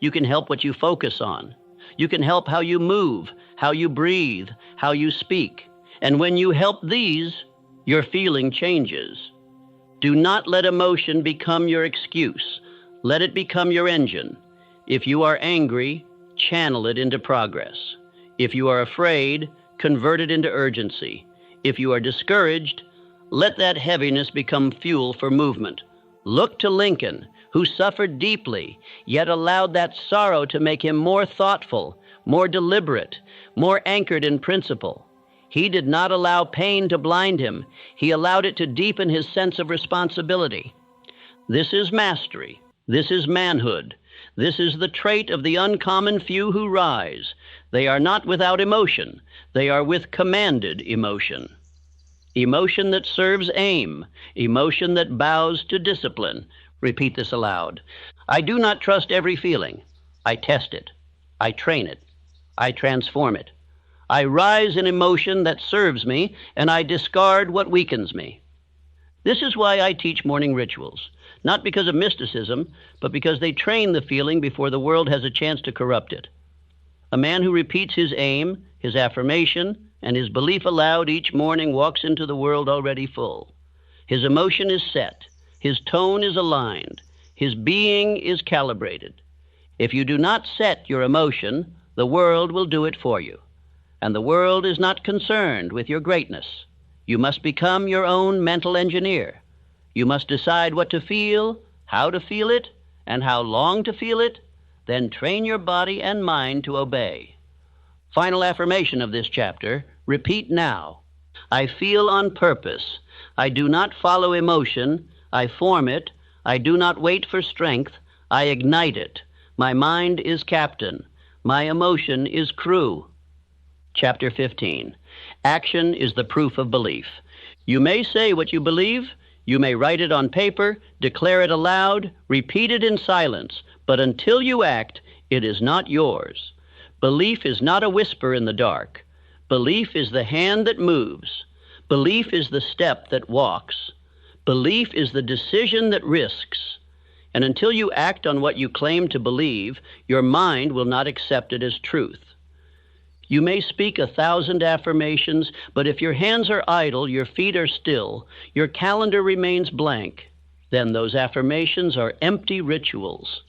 You can help what you focus on. You can help how you move, how you breathe, how you speak. And when you help these, your feeling changes. Do not let emotion become your excuse. Let it become your engine. If you are angry, channel it into progress. If you are afraid, convert it into urgency. If you are discouraged, let that heaviness become fuel for movement. Look to Lincoln, who suffered deeply, yet allowed that sorrow to make him more thoughtful, more deliberate, more anchored in principle. He did not allow pain to blind him. He allowed it to deepen his sense of responsibility. This is mastery. This is manhood. This is the trait of the uncommon few who rise. They are not without emotion. They are with commanded emotion. Emotion that serves aim. Emotion that bows to discipline. Repeat this aloud. I do not trust every feeling. I test it. I train it. I transform it. I rise in emotion that serves me, and I discard what weakens me. This is why I teach morning rituals, not because of mysticism, but because they train the feeling before the world has a chance to corrupt it. A man who repeats his aim, his affirmation, and his belief aloud each morning walks into the world already full. His emotion is set. His tone is aligned. His being is calibrated. If you do not set your emotion, the world will do it for you. And the world is not concerned with your greatness. You must become your own mental engineer. You must decide what to feel, how to feel it, and how long to feel it, then train your body and mind to obey. Final affirmation of this chapter, repeat now. I feel on purpose. I do not follow emotion. I form it. I do not wait for strength. I ignite it. My mind is captain. My emotion is crew. Chapter 15. Action is the proof of belief. You may say what you believe. You may write it on paper, declare it aloud, repeat it in silence, but until you act, it is not yours. Belief is not a whisper in the dark. Belief is the hand that moves. Belief is the step that walks. Belief is the decision that risks. And until you act on what you claim to believe, your mind will not accept it as truth. You may speak 1,000 affirmations, but if your hands are idle, your feet are still, your calendar remains blank, then those affirmations are empty rituals.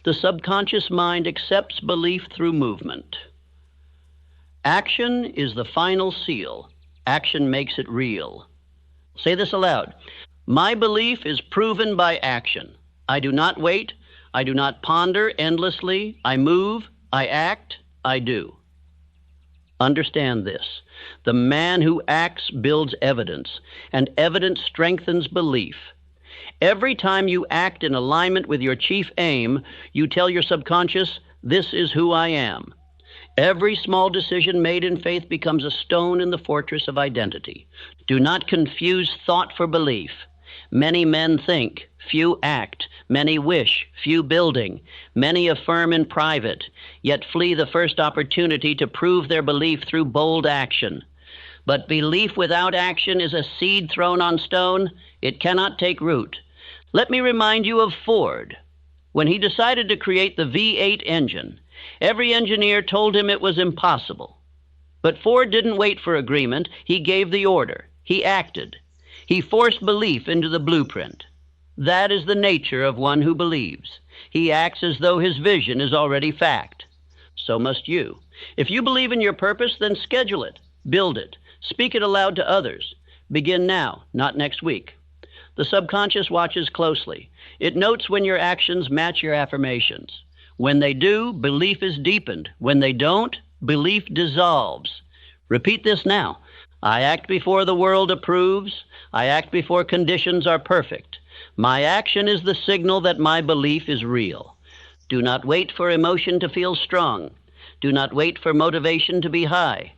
The subconscious mind accepts belief through movement. Action is the final seal. Action makes it real. Say this aloud. My belief is proven by action. I do not wait. I do not ponder endlessly. I move. I act. I do. Understand this. The man who acts builds evidence, and evidence strengthens belief. Every time you act in alignment with your chief aim, you tell your subconscious, "This is who I am." Every small decision made in faith becomes a stone in the fortress of identity. Do not confuse thought for belief. Many men think, few act. Many wish, few building. Many affirm in private, yet flee the first opportunity to prove their belief through bold action. But belief without action is a seed thrown on stone. It cannot take root. Let me remind you of Ford. When he decided to create the V8 engine, every engineer told him it was impossible. But Ford didn't wait for agreement. He gave the order. He acted. He forced belief into the blueprint. That is the nature of one who believes. He acts as though his vision is already fact. So must you. If you believe in your purpose, then schedule it, build it, speak it aloud to others. Begin now, not next week. The subconscious watches closely. It notes when your actions match your affirmations. When they do, belief is deepened. When they don't, belief dissolves. Repeat this now. I act before the world approves. I act before conditions are perfect. My action is the signal that my belief is real. Do not wait for emotion to feel strong. Do not wait for motivation to be high.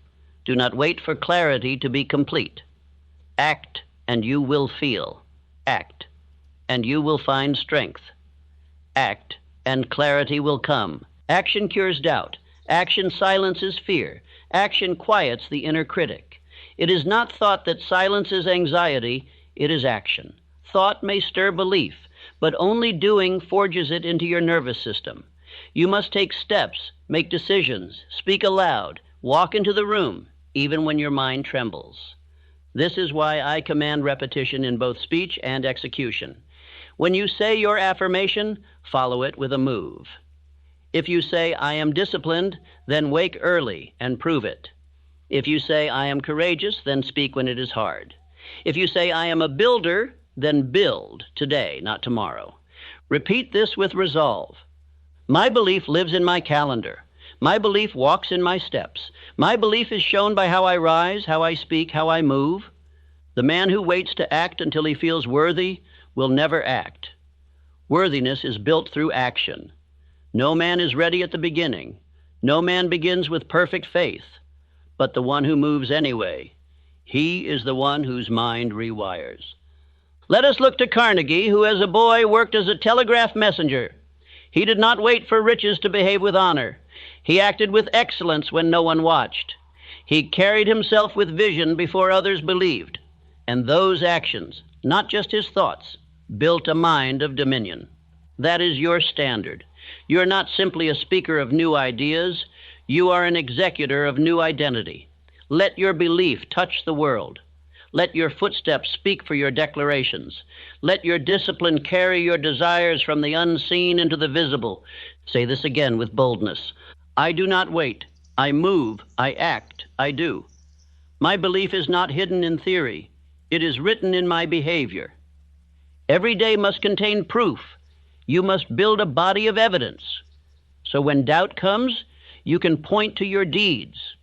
Do not wait for clarity to be complete. Act, and you will feel. Act, and you will find strength. Act, and clarity will come. Action cures doubt. Action silences fear. Action quiets the inner critic. It is not thought that silences anxiety, it is action. Thought may stir belief, but only doing forges it into your nervous system. You must take steps, make decisions, speak aloud, walk into the room, even when your mind trembles. This is why I command repetition in both speech and execution. When you say your affirmation, follow it with a move. If you say, "I am disciplined," then wake early and prove it. If you say, "I am courageous," then speak when it is hard. If you say, "I am a builder," then build today, not tomorrow. Repeat this with resolve. My belief lives in my calendar. My belief walks in my steps. My belief is shown by how I rise, how I speak, how I move. The man who waits to act until he feels worthy will never act. Worthiness is built through action. No man is ready at the beginning. No man begins with perfect faith, but the one who moves anyway. He is the one whose mind rewires. Let us look to Carnegie, who as a boy worked as a telegraph messenger. He did not wait for riches to behave with honor. He acted with excellence when no one watched. He carried himself with vision before others believed. And those actions, not just his thoughts, built a mind of dominion. That is your standard. You are not simply a speaker of new ideas. You are an executor of new identity. Let your belief touch the world. Let your footsteps speak for your declarations. Let your discipline carry your desires from the unseen into the visible. Say this again with boldness. I do not wait. I move. I act. I do. My belief is not hidden in theory. It is written in my behavior. Every day must contain proof. You must build a body of evidence. So when doubt comes, you can point to your deeds.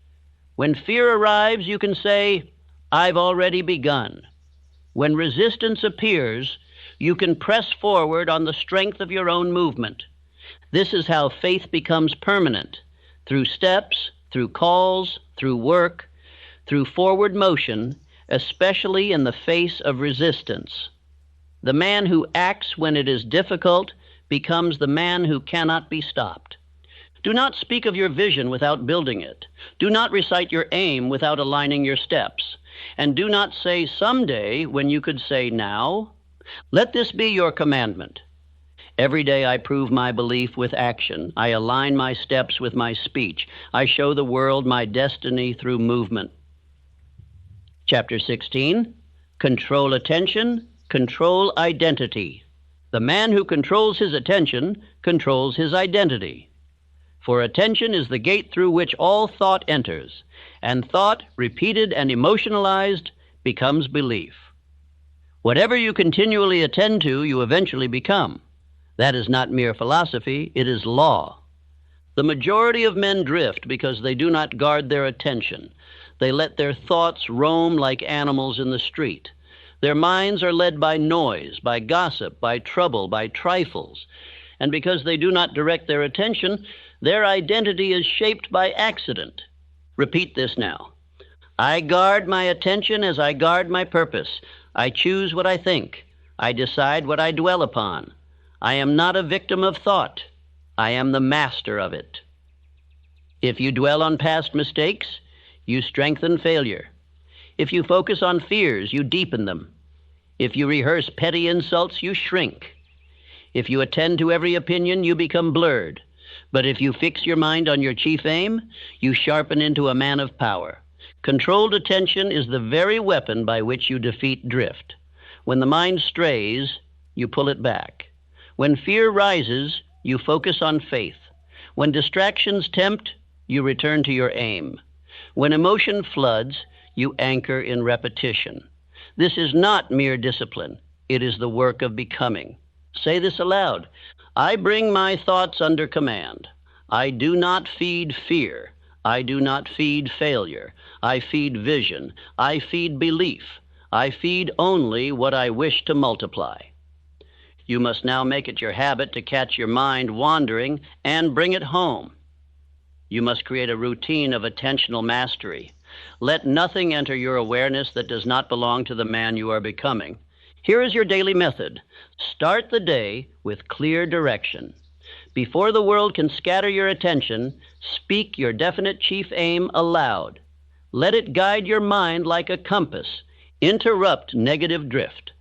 When fear arrives, you can say, "I've already begun." When resistance appears, you can press forward on the strength of your own movement. This is how faith becomes permanent, through steps, through calls, through work, through forward motion, especially in the face of resistance. The man who acts when it is difficult becomes the man who cannot be stopped. Do not speak of your vision without building it. Do not recite your aim without aligning your steps. And do not say someday when you could say now. Let this be your commandment. Every day I prove my belief with action. I align my steps with my speech. I show the world my destiny through movement. Chapter 16, Control Attention, Control Identity. The man who controls his attention controls his identity. For attention is the gate through which all thought enters, and thought, repeated and emotionalized, becomes belief. Whatever you continually attend to, you eventually become. That is not mere philosophy, it is law. The majority of men drift because they do not guard their attention. They let their thoughts roam like animals in the street. Their minds are led by noise, by gossip, by trouble, by trifles. And because they do not direct their attention, their identity is shaped by accident. Repeat this now. I guard my attention as I guard my purpose. I choose what I think. I decide what I dwell upon. I am not a victim of thought. I am the master of it. If you dwell on past mistakes, you strengthen failure. If you focus on fears, you deepen them. If you rehearse petty insults, you shrink. If you attend to every opinion, you become blurred. But if you fix your mind on your chief aim, you sharpen into a man of power. Controlled attention is the very weapon by which you defeat drift. When the mind strays, you pull it back. When fear rises, you focus on faith. When distractions tempt, you return to your aim. When emotion floods, you anchor in repetition. This is not mere discipline. It is the work of becoming. Say this aloud. I bring my thoughts under command. I do not feed fear. I do not feed failure. I feed vision. I feed belief. I feed only what I wish to multiply. You must now make it your habit to catch your mind wandering and bring it home. You must create a routine of attentional mastery. Let nothing enter your awareness that does not belong to the man you are becoming. Here is your daily method. Start the day with clear direction. Before the world can scatter your attention, speak your definite chief aim aloud. Let it guide your mind like a compass. Interrupt negative drift.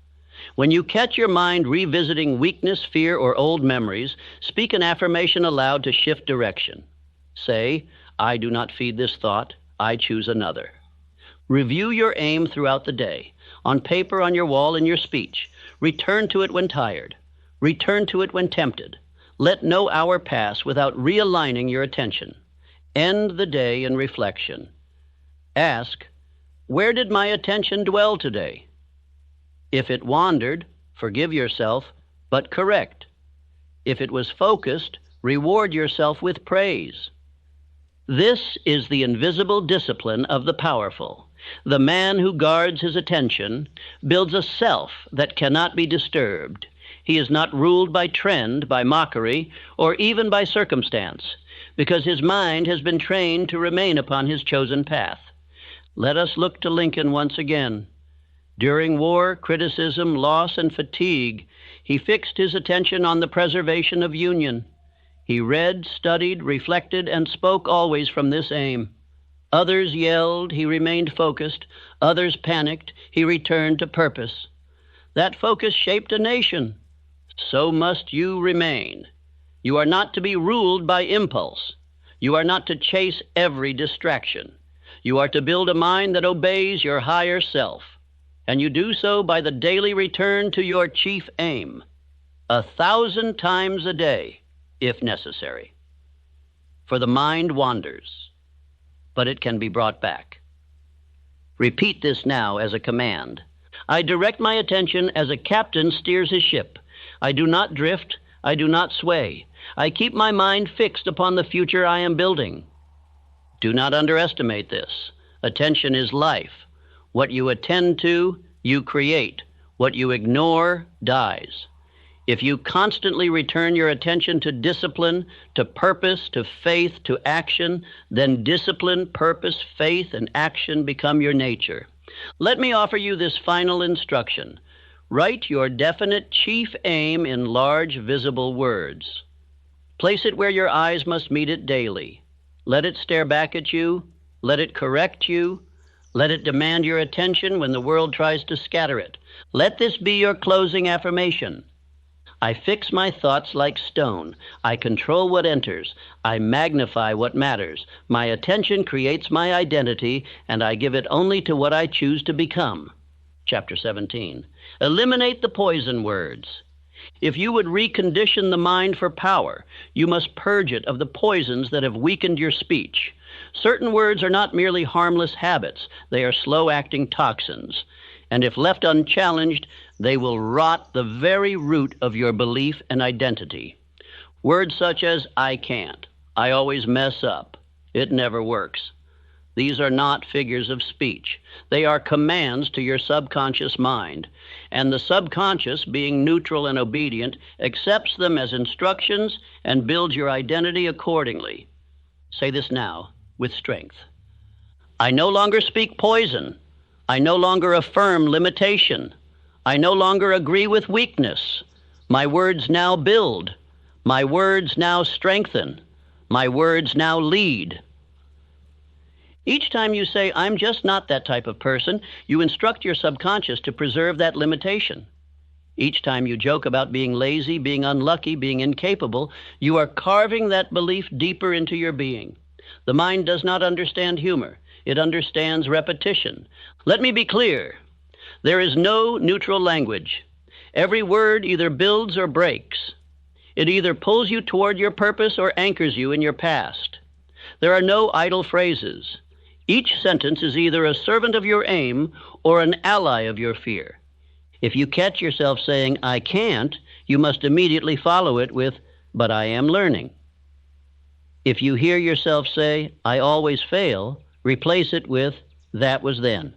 When you catch your mind revisiting weakness, fear, or old memories, speak an affirmation aloud to shift direction. Say, I do not feed this thought, I choose another. Review your aim throughout the day, on paper, on your wall, in your speech. Return to it when tired. Return to it when tempted. Let no hour pass without realigning your attention. End the day in reflection. Ask, where did my attention dwell today? If it wandered, forgive yourself, but correct. If it was focused, reward yourself with praise. This is the invisible discipline of the powerful. The man who guards his attention builds a self that cannot be disturbed. He is not ruled by trend, by mockery, or even by circumstance, because his mind has been trained to remain upon his chosen path. Let us look to Lincoln once again. During war, criticism, loss, and fatigue, he fixed his attention on the preservation of Union. He read, studied, reflected, and spoke always from this aim. Others yelled, he remained focused. Others panicked, he returned to purpose. That focus shaped a nation. So must you remain. You are not to be ruled by impulse. You are not to chase every distraction. You are to build a mind that obeys your higher self. And you do so by the daily return to your chief aim, 1,000 times a day, if necessary. For the mind wanders, but it can be brought back. Repeat this now as a command. I direct my attention as a captain steers his ship. I do not drift. I do not sway. I keep my mind fixed upon the future I am building. Do not underestimate this. Attention is life. What you attend to, you create. What you ignore, dies. If you constantly return your attention to discipline, to purpose, to faith, to action, then discipline, purpose, faith, and action become your nature. Let me offer you this final instruction. Write your definite chief aim in large, visible words. Place it where your eyes must meet it daily. Let it stare back at you. Let it correct you. Let it demand your attention when the world tries to scatter it. Let this be your closing affirmation. I fix my thoughts like stone. I control what enters. I magnify what matters. My attention creates my identity, and I give it only to what I choose to become. Chapter 17. Eliminate the poison words. If you would recondition the mind for power, you must purge it of the poisons that have weakened your speech. Certain words are not merely harmless habits. They are slow-acting toxins. And if left unchallenged, they will rot the very root of your belief and identity. Words such as, I can't, I always mess up. It never works. These are not figures of speech. They are commands to your subconscious mind, and the subconscious, being neutral and obedient, accepts them as instructions and builds your identity accordingly. Say this now with strength. I no longer speak poison. I no longer affirm limitation. I no longer agree with weakness. My words now build. My words now strengthen. My words now lead. Each time you say, I'm just not that type of person, you instruct your subconscious to preserve that limitation. Each time you joke about being lazy, being unlucky, being incapable, you are carving that belief deeper into your being. The mind does not understand humor. It understands repetition. Let me be clear. There is no neutral language. Every word either builds or breaks. It either pulls you toward your purpose or anchors you in your past. There are no idle phrases. Each sentence is either a servant of your aim or an ally of your fear. If you catch yourself saying, I can't, you must immediately follow it with, but I am learning. If you hear yourself say, I always fail, replace it with, that was then.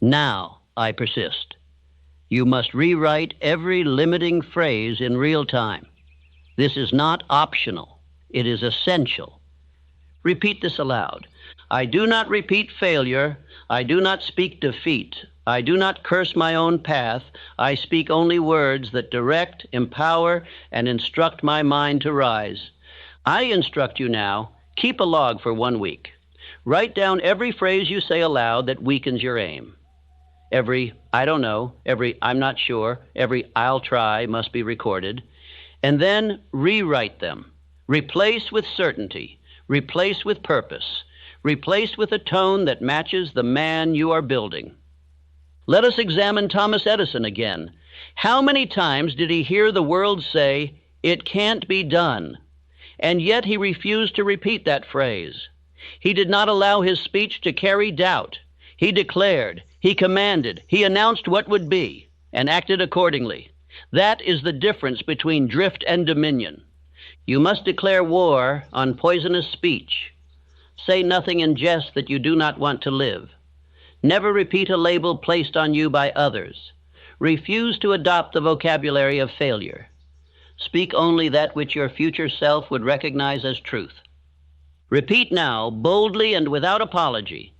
Now I persist. You must rewrite every limiting phrase in real time. This is not optional. It is essential. Repeat this aloud. I do not repeat failure. I do not speak defeat. I do not curse my own path. I speak only words that direct, empower, and instruct my mind to rise. I instruct you now, keep a log for 1 week. Write down every phrase you say aloud that weakens your aim. Every I don't know, every I'm not sure, every I'll try must be recorded. And then rewrite them. Replace with certainty. Replace with purpose. Replace with a tone that matches the man you are building. Let us examine Thomas Edison again. How many times did he hear the world say, it can't be done? And yet he refused to repeat that phrase. He did not allow his speech to carry doubt. He declared, he commanded, he announced what would be, and acted accordingly. That is the difference between drift and dominion. You must declare war on poisonous speech. Say nothing in jest that you do not want to live. Never repeat a label placed on you by others. Refuse to adopt the vocabulary of failure. Speak only that which your future self would recognize as truth. Repeat now, boldly and without apology.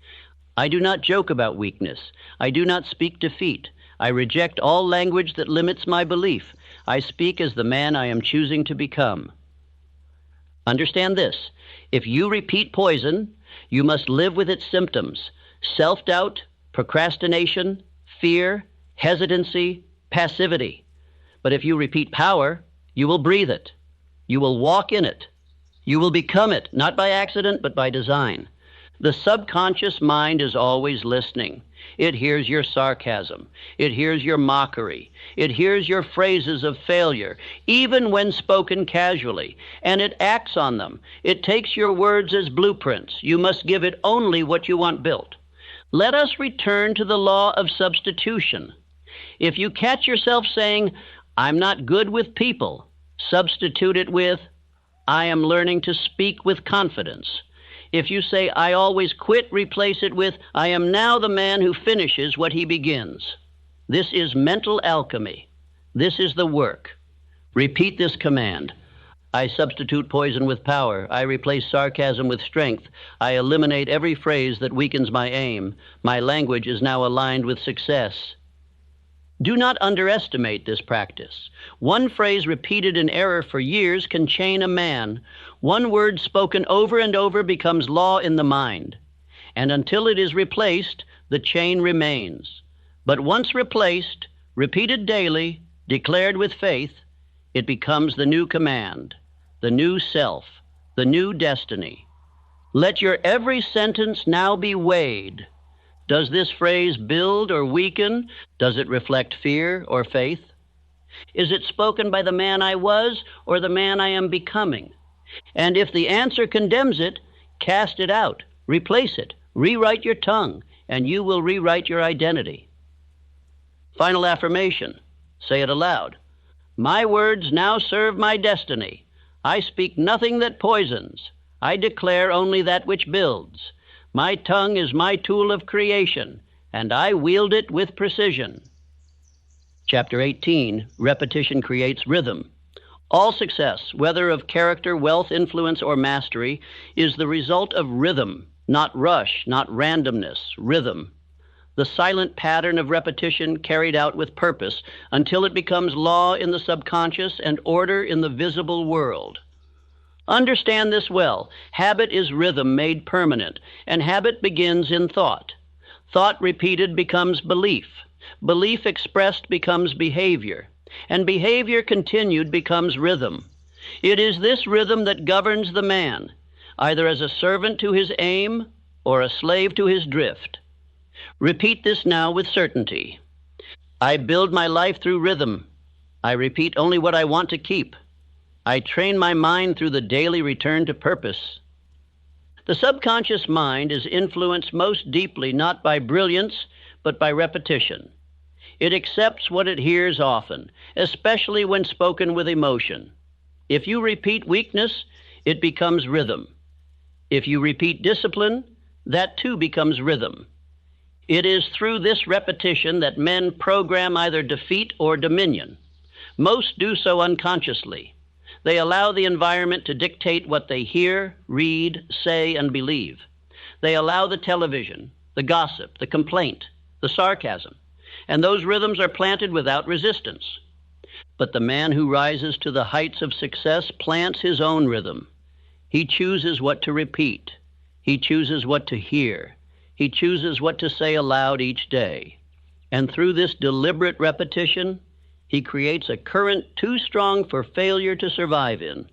I do not joke about weakness. I do not speak defeat. I reject all language that limits my belief. I speak as the man I am choosing to become. Understand this. If you repeat poison, you must live with its symptoms: self-doubt, procrastination, fear, hesitancy, passivity. But if you repeat power, you will breathe it. You will walk in it. You will become it, not by accident, but by design. The subconscious mind is always listening. It hears your sarcasm. It hears your mockery. It hears your phrases of failure, even when spoken casually, and it acts on them. It takes your words as blueprints. You must give it only what you want built. Let us return to the law of substitution. If you catch yourself saying, I'm not good with people, substitute it with, I am learning to speak with confidence. If you say, I always quit, replace it with, I am now the man who finishes what he begins. This is mental alchemy. This is the work. Repeat this command. I substitute poison with power. I replace sarcasm with strength. I eliminate every phrase that weakens my aim. My language is now aligned with success. Do not underestimate this practice. One phrase repeated in error for years can chain a man. One word spoken over and over becomes law in the mind. And until it is replaced, the chain remains. But once replaced, repeated daily, declared with faith, it becomes the new command, the new self, the new destiny. Let your every sentence now be weighed. Does this phrase build or weaken? Does it reflect fear or faith? Is it spoken by the man I was or the man I am becoming? And if the answer condemns it, cast it out, replace it, rewrite your tongue, and you will rewrite your identity. Final affirmation. Say it aloud. My words now serve my destiny. I speak nothing that poisons. I declare only that which builds. My tongue is my tool of creation, and I wield it with precision. Chapter 18, Repetition Creates Rhythm. All success, whether of character, wealth, influence, or mastery, is the result of rhythm, not rush, not randomness, rhythm. The silent pattern of repetition carried out with purpose until it becomes law in the subconscious and order in the visible world. Understand this well. Habit is rhythm made permanent, and habit begins in thought. Thought repeated becomes belief. Belief expressed becomes behavior, and behavior continued becomes rhythm. It is this rhythm that governs the man, either as a servant to his aim or a slave to his drift. Repeat this now with certainty. I build my life through rhythm. I repeat only what I want to keep. I train my mind through the daily return to purpose. The subconscious mind is influenced most deeply not by brilliance, but by repetition. It accepts what it hears often, especially when spoken with emotion. If you repeat weakness, it becomes rhythm. If you repeat discipline, that too becomes rhythm. It is through this repetition that men program either defeat or dominion. Most do so unconsciously. They allow the environment to dictate what they hear, read, say, and believe. They allow the television, the gossip, the complaint, the sarcasm, and those rhythms are planted without resistance. But the man who rises to the heights of success plants his own rhythm. He chooses what to repeat. He chooses what to hear. He chooses what to say aloud each day. And through this deliberate repetition, he creates a current too strong for failure to survive in.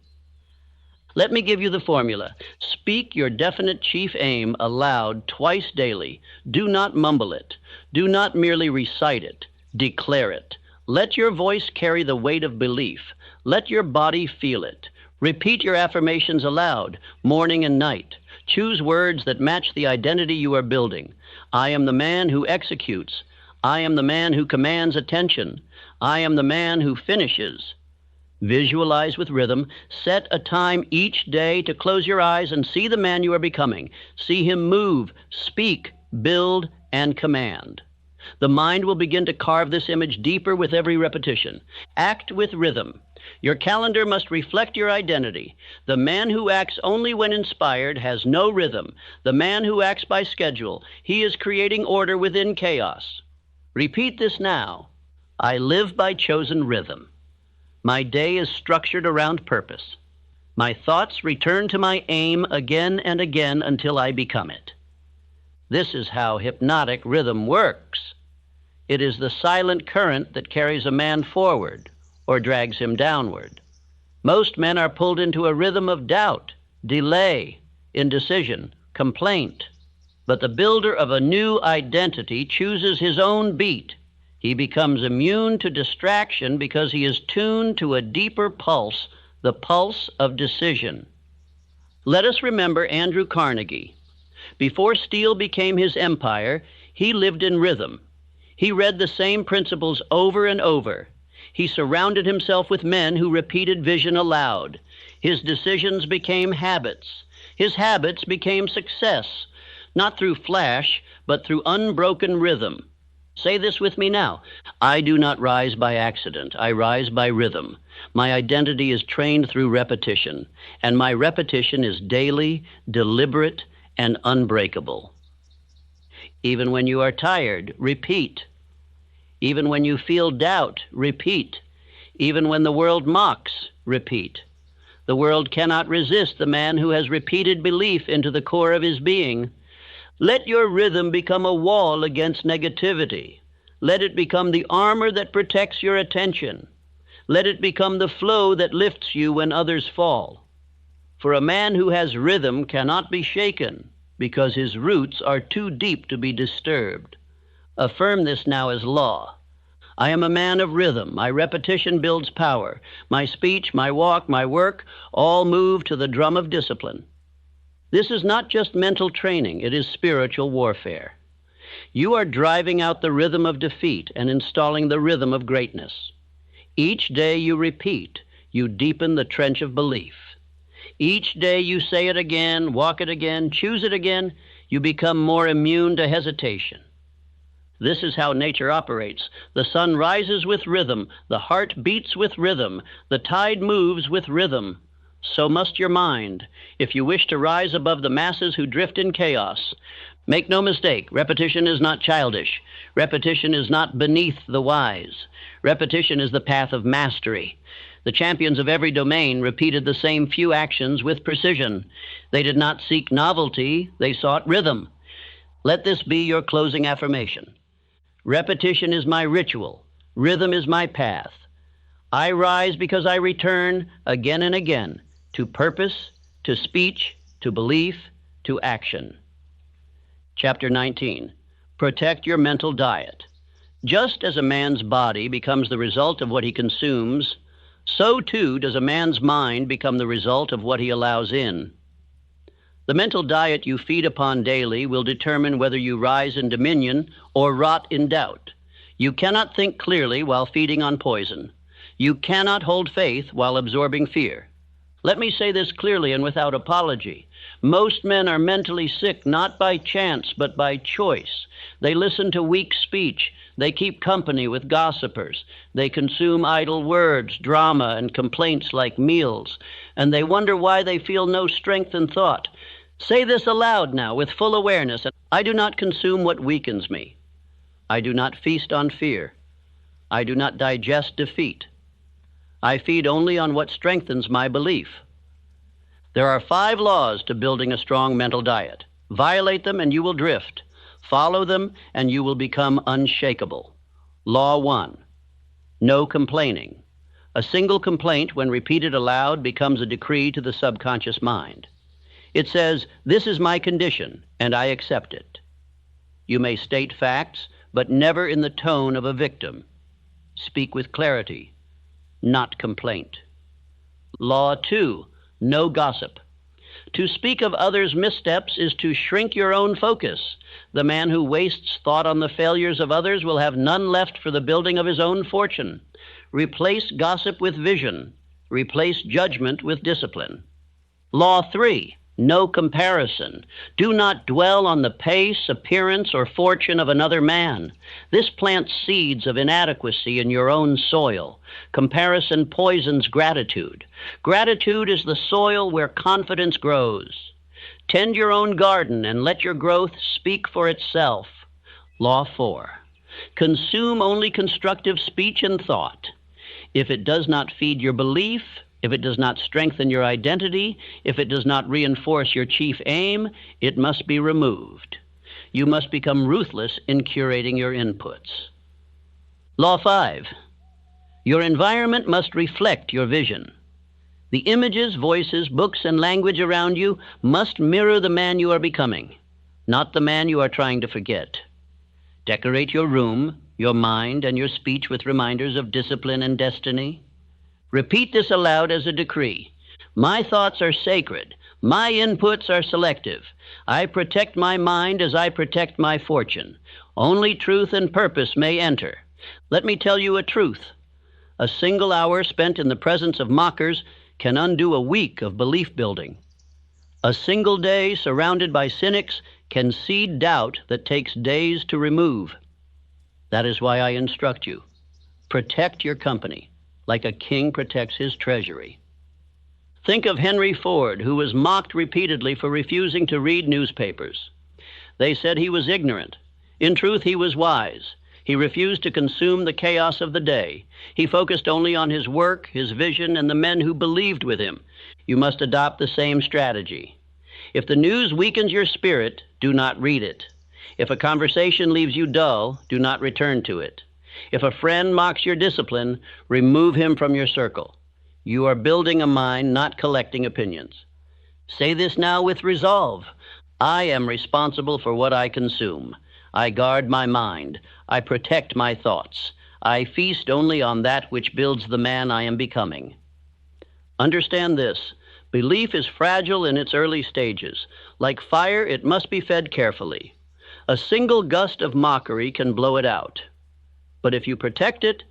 Let me give you the formula. Speak your definite chief aim aloud twice daily. Do not mumble it. Do not merely recite it. Declare it. Let your voice carry the weight of belief. Let your body feel it. Repeat your affirmations aloud, morning and night. Choose words that match the identity you are building. I am the man who executes. I am the man who commands attention. I am the man who finishes. Visualize with rhythm. Set a time each day to close your eyes and see the man you are becoming. See him move, speak, build, and command. The mind will begin to carve this image deeper with every repetition. Act with rhythm. Your calendar must reflect your identity. The man who acts only when inspired has no rhythm. The man who acts by schedule, he is creating order within chaos. Repeat this now. I live by chosen rhythm. My day is structured around purpose. My thoughts return to my aim again and again until I become it. This is how hypnotic rhythm works. It is the silent current that carries a man forward or drags him downward. Most men are pulled into a rhythm of doubt, delay, indecision, complaint. But the builder of a new identity chooses his own beat. He becomes immune to distraction because he is tuned to a deeper pulse, the pulse of decision. Let us remember Andrew Carnegie. Before steel became his empire, he lived in rhythm. He read the same principles over and over. He surrounded himself with men who repeated vision aloud. His decisions became habits. His habits became success, not through flash, but through unbroken rhythm. Say this with me now. I do not rise by accident. I rise by rhythm. My identity is trained through repetition, and my repetition is daily, deliberate, and unbreakable. Even when you are tired, repeat. Even when you feel doubt, repeat. Even when the world mocks, repeat. The world cannot resist the man who has repeated belief into the core of his being. Let your rhythm become a wall against negativity. Let it become the armor that protects your attention. Let it become the flow that lifts you when others fall. For a man who has rhythm cannot be shaken because his roots are too deep to be disturbed. Affirm this now as law. I am a man of rhythm. My repetition builds power. My speech, my walk, my work, all move to the drum of discipline. This is not just mental training, it is spiritual warfare. You are driving out the rhythm of defeat and installing the rhythm of greatness. Each day you repeat, you deepen the trench of belief. Each day you say it again, walk it again, choose it again, you become more immune to hesitation. This is how nature operates. The sun rises with rhythm, the heart beats with rhythm, the tide moves with rhythm. So must your mind, if you wish to rise above the masses who drift in chaos. Make no mistake, repetition is not childish. Repetition is not beneath the wise. Repetition is the path of mastery. The champions of every domain repeated the same few actions with precision. They did not seek novelty, they sought rhythm. Let this be your closing affirmation. Repetition is my ritual. Rhythm is my path. I rise because I return again and again to purpose, to speech, to belief, to action. Chapter 19. Protect your mental diet. Just as a man's body becomes the result of what he consumes, so too does a man's mind become the result of what he allows in. The mental diet you feed upon daily will determine whether you rise in dominion or rot in doubt. You cannot think clearly while feeding on poison. You cannot hold faith while absorbing fear. Let me say this clearly and without apology. Most men are mentally sick not by chance but by choice. They listen to weak speech. They keep company with gossipers. They consume idle words, drama, and complaints like meals. And they wonder why they feel no strength in thought. Say this aloud now with full awareness. I do not consume what weakens me. I do not feast on fear. I do not digest defeat. I feed only on what strengthens my belief. There are 5 laws to building a strong mental diet. Violate them and you will drift. Follow them and you will become unshakable. Law 1. No complaining. A single complaint, when repeated aloud, becomes a decree to the subconscious mind. It says, "This is my condition, and I accept it." You may state facts, but never in the tone of a victim. Speak with clarity, not complaint. Law 2, no gossip. To speak of others' missteps is to shrink your own focus. The man who wastes thought on the failures of others will have none left for the building of his own fortune. Replace gossip with vision. Replace judgment with discipline. Law 3, no comparison. Do not dwell on the pace, appearance, or fortune of another man. This plants seeds of inadequacy in your own soil. Comparison poisons gratitude. Gratitude is the soil where confidence grows. Tend your own garden and let your growth speak for itself. Law 4. Consume only constructive speech and thought. If it does not feed your belief, if it does not strengthen your identity, if it does not reinforce your chief aim, it must be removed. You must become ruthless in curating your inputs. Law 5. Your environment must reflect your vision. The images, voices, books, and language around you must mirror the man you are becoming, not the man you are trying to forget. Decorate your room, your mind, and your speech with reminders of discipline and destiny. Repeat this aloud as a decree. My thoughts are sacred. My inputs are selective. I protect my mind as I protect my fortune. Only truth and purpose may enter. Let me tell you a truth. A single hour spent in the presence of mockers can undo a week of belief building. A single day surrounded by cynics can seed doubt that takes days to remove. That is why I instruct you. Protect your company, like a king protects his treasury. Think of Henry Ford, who was mocked repeatedly for refusing to read newspapers. They said he was ignorant. In truth, he was wise. He refused to consume the chaos of the day. He focused only on his work, his vision, and the men who believed with him. You must adopt the same strategy. If the news weakens your spirit, do not read it. If a conversation leaves you dull, do not return to it. If a friend mocks your discipline, remove him from your circle. You are building a mind, not collecting opinions. Say this now with resolve. I am responsible for what I consume. I guard my mind. I protect my thoughts. I feast only on that which builds the man I am becoming. Understand this. Belief is fragile in its early stages. Like fire, it must be fed carefully. A single gust of mockery can blow it out. But if you protect it,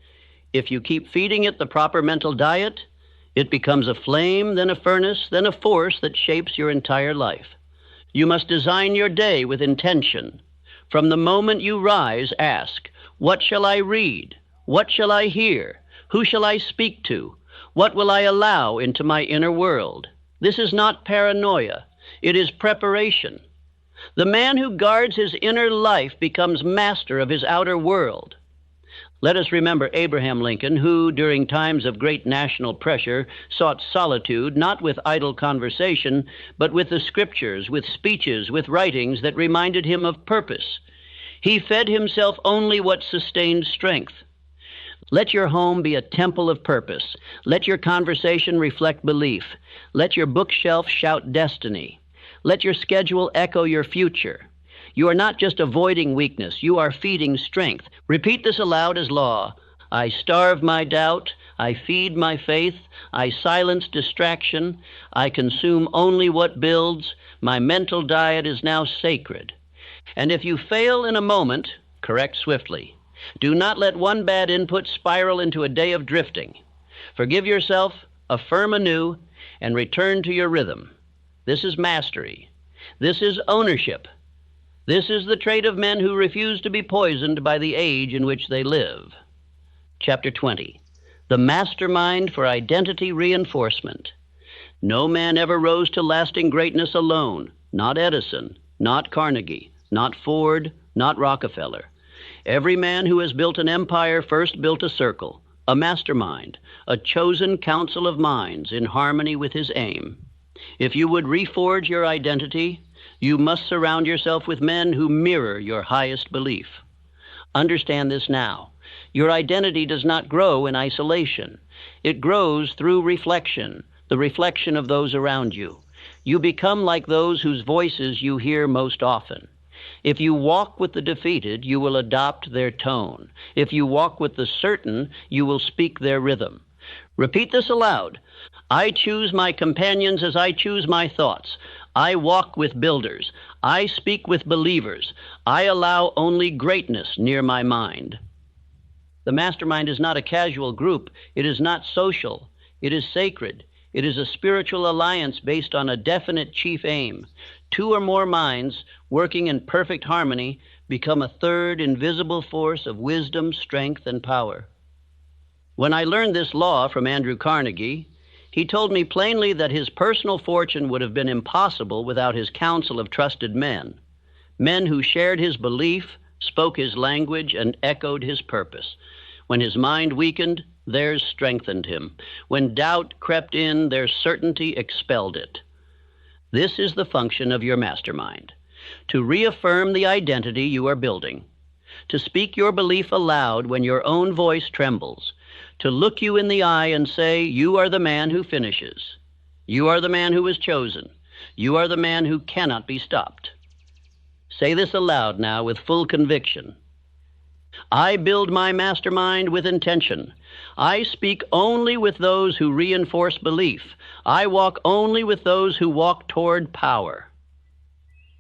if you keep feeding it the proper mental diet, It becomes a flame, then a furnace, then a force that shapes your entire life. You must design your day with intention. From the moment you rise, ask, what shall I read? What shall I hear? Who shall I speak to? What will I allow into my inner world? This is not paranoia. It is preparation. The man who guards his inner life becomes master of his outer world. Let us remember Abraham Lincoln, who, during times of great national pressure, sought solitude not with idle conversation, but with the scriptures, with speeches, with writings that reminded him of purpose. He fed himself only what sustained strength. Let your home be a temple of purpose. Let your conversation reflect belief. Let your bookshelf shout destiny. Let your schedule echo your future. You are not just avoiding weakness, you are feeding strength. Repeat this aloud as law. I starve my doubt, I feed my faith, I silence distraction, I consume only what builds, my mental diet is now sacred. And if you fail in a moment, correct swiftly. Do not let one bad input spiral into a day of drifting. Forgive yourself, affirm anew, and return to your rhythm. This is mastery. This is ownership. This is the trait of men who refuse to be poisoned by the age in which they live. Chapter 20. The Mastermind for Identity Reinforcement. No man ever rose to lasting greatness alone. Not Edison, not Carnegie, not Ford, not Rockefeller. Every man who has built an empire first built a circle, a mastermind, a chosen council of minds in harmony with his aim. If you would reforge your identity, you must surround yourself with men who mirror your highest belief. Understand this now. Your identity does not grow in isolation. It grows through reflection, the reflection of those around you. You become like those whose voices you hear most often. If you walk with the defeated, you will adopt their tone. If you walk with the certain, you will speak their rhythm. Repeat this aloud. I choose my companions as I choose my thoughts. I walk with builders. I speak with believers. I allow only greatness near my mind. The mastermind is not a casual group. It is not social. It is sacred. It is a spiritual alliance based on a definite chief aim. Two or more minds working in perfect harmony become a third invisible force of wisdom, strength, and power. When I learned this law from Andrew Carnegie, he told me plainly that his personal fortune would have been impossible without his council of trusted men, men who shared his belief, spoke his language, and echoed his purpose. When his mind weakened, theirs strengthened him. When doubt crept in, their certainty expelled it. This is the function of your mastermind: to reaffirm the identity you are building, to speak your belief aloud when your own voice trembles, to look you in the eye and say, you are the man who finishes. You are the man who is chosen. You are the man who cannot be stopped. Say this aloud now with full conviction. I build my mastermind with intention. I speak only with those who reinforce belief. I walk only with those who walk toward power.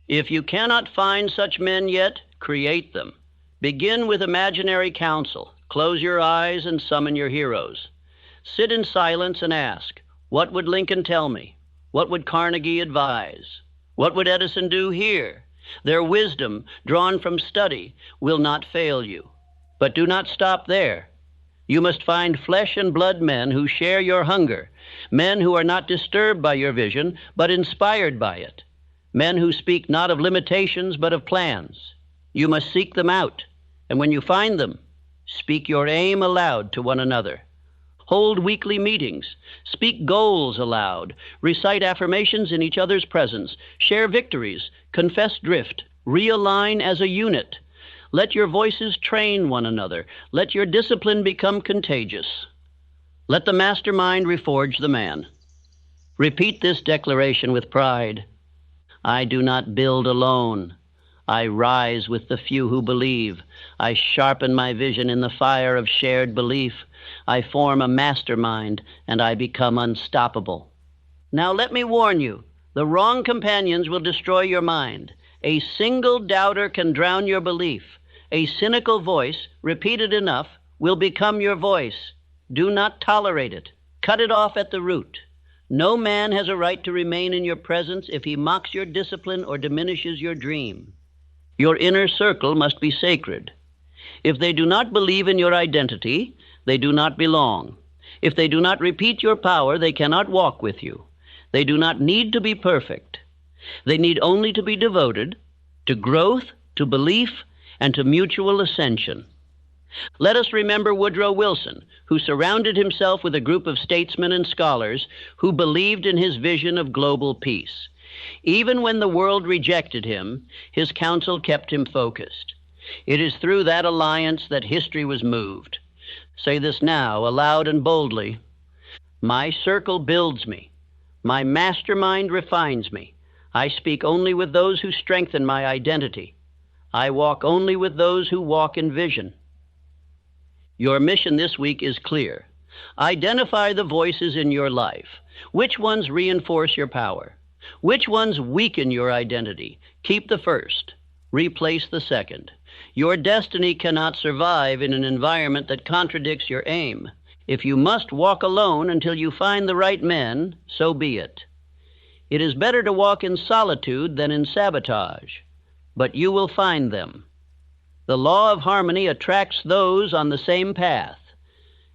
If you cannot find such men yet, create them. Begin with imaginary counsel. Close your eyes and summon your heroes. Sit in silence and ask, what would Lincoln tell me? What would Carnegie advise? What would Edison do here? Their wisdom, drawn from study, will not fail you. But do not stop there. You must find flesh and blood men who share your hunger, men who are not disturbed by your vision, but inspired by it, men who speak not of limitations, but of plans. You must seek them out, and when you find them, speak your aim aloud to one another. Hold weekly meetings. Speak goals aloud. Recite affirmations in each other's presence. Share victories. Confess drift. Realign as a unit. Let your voices train one another. Let your discipline become contagious. Let the mastermind reforge the man. Repeat this declaration with pride. I do not build alone. I rise with the few who believe. I sharpen my vision in the fire of shared belief. I form a mastermind, and I become unstoppable. Now let me warn you, the wrong companions will destroy your mind. A single doubter can drown your belief. A cynical voice, repeated enough, will become your voice. Do not tolerate it. Cut it off at the root. No man has a right to remain in your presence if he mocks your discipline or diminishes your dream. Your inner circle must be sacred. If they do not believe in your identity, they do not belong. If they do not repeat your power, they cannot walk with you. They do not need to be perfect. They need only to be devoted to growth, to belief, and to mutual ascension. Let us remember Woodrow Wilson, who surrounded himself with a group of statesmen and scholars who believed in his vision of global peace. Even when the world rejected him, his counsel kept him focused. It is through that alliance that history was moved. Say this now, aloud and boldly. My circle builds me. My mastermind refines me. I speak only with those who strengthen my identity. I walk only with those who walk in vision. Your mission this week is clear. Identify the voices in your life. Which ones reinforce your power? Which ones weaken your identity? Keep the first. Replace the second. Your destiny cannot survive in an environment that contradicts your aim. If you must walk alone until you find the right men, so be it. It is better to walk in solitude than in sabotage, but you will find them. The law of harmony attracts those on the same path,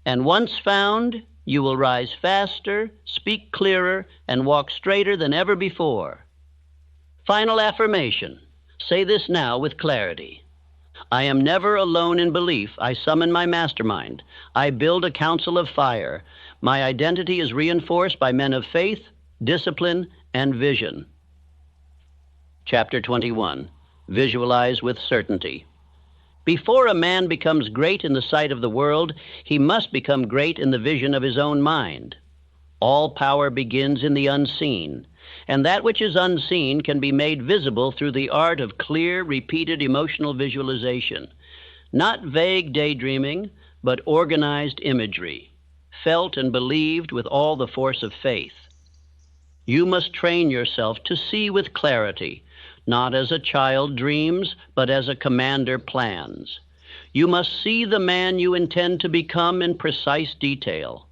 and once found, you will rise faster, speak clearer, and walk straighter than ever before. Final affirmation. Say this now with clarity. I am never alone in belief. I summon my mastermind. I build a council of fire. My identity is reinforced by men of faith, discipline, and vision. Chapter 21. Visualize with certainty. Before a man becomes great in the sight of the world, he must become great in the vision of his own mind. All power begins in the unseen, and that which is unseen can be made visible through the art of clear, repeated emotional visualization. Not vague daydreaming, but organized imagery, felt and believed with all the force of faith. You must train yourself to see with clarity, not as a child dreams, but as a commander plans. You must see the man you intend to become in precise detail.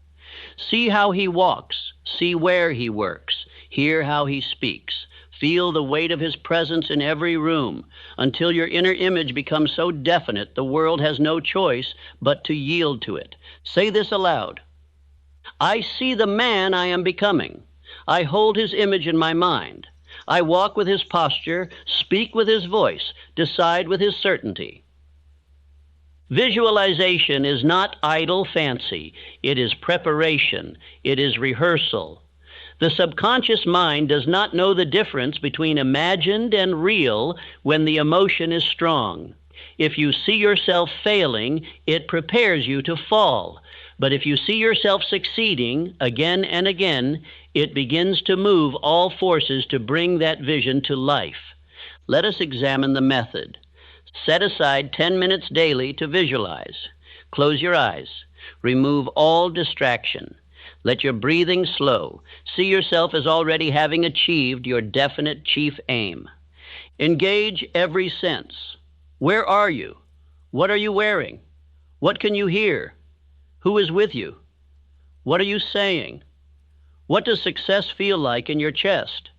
See how he walks, see where he works, hear how he speaks, feel the weight of his presence in every room, until your inner image becomes so definite the world has no choice but to yield to it. Say this aloud. I see the man I am becoming. I hold his image in my mind. I walk with his posture, speak with his voice, decide with his certainty. Visualization is not idle fancy. It is preparation. It is rehearsal. The subconscious mind does not know the difference between imagined and real when the emotion is strong. If you see yourself failing, it prepares you to fall. But if you see yourself succeeding again and again, it begins to move all forces to bring that vision to life. Let us examine the method. Set aside 10 minutes daily to visualize. Close your eyes. Remove all distraction. Let your breathing slow. See yourself as already having achieved your definite chief aim. Engage every sense. Where are you? What are you wearing? What can you hear? Who is with you? What are you saying? What does success feel like in your chest?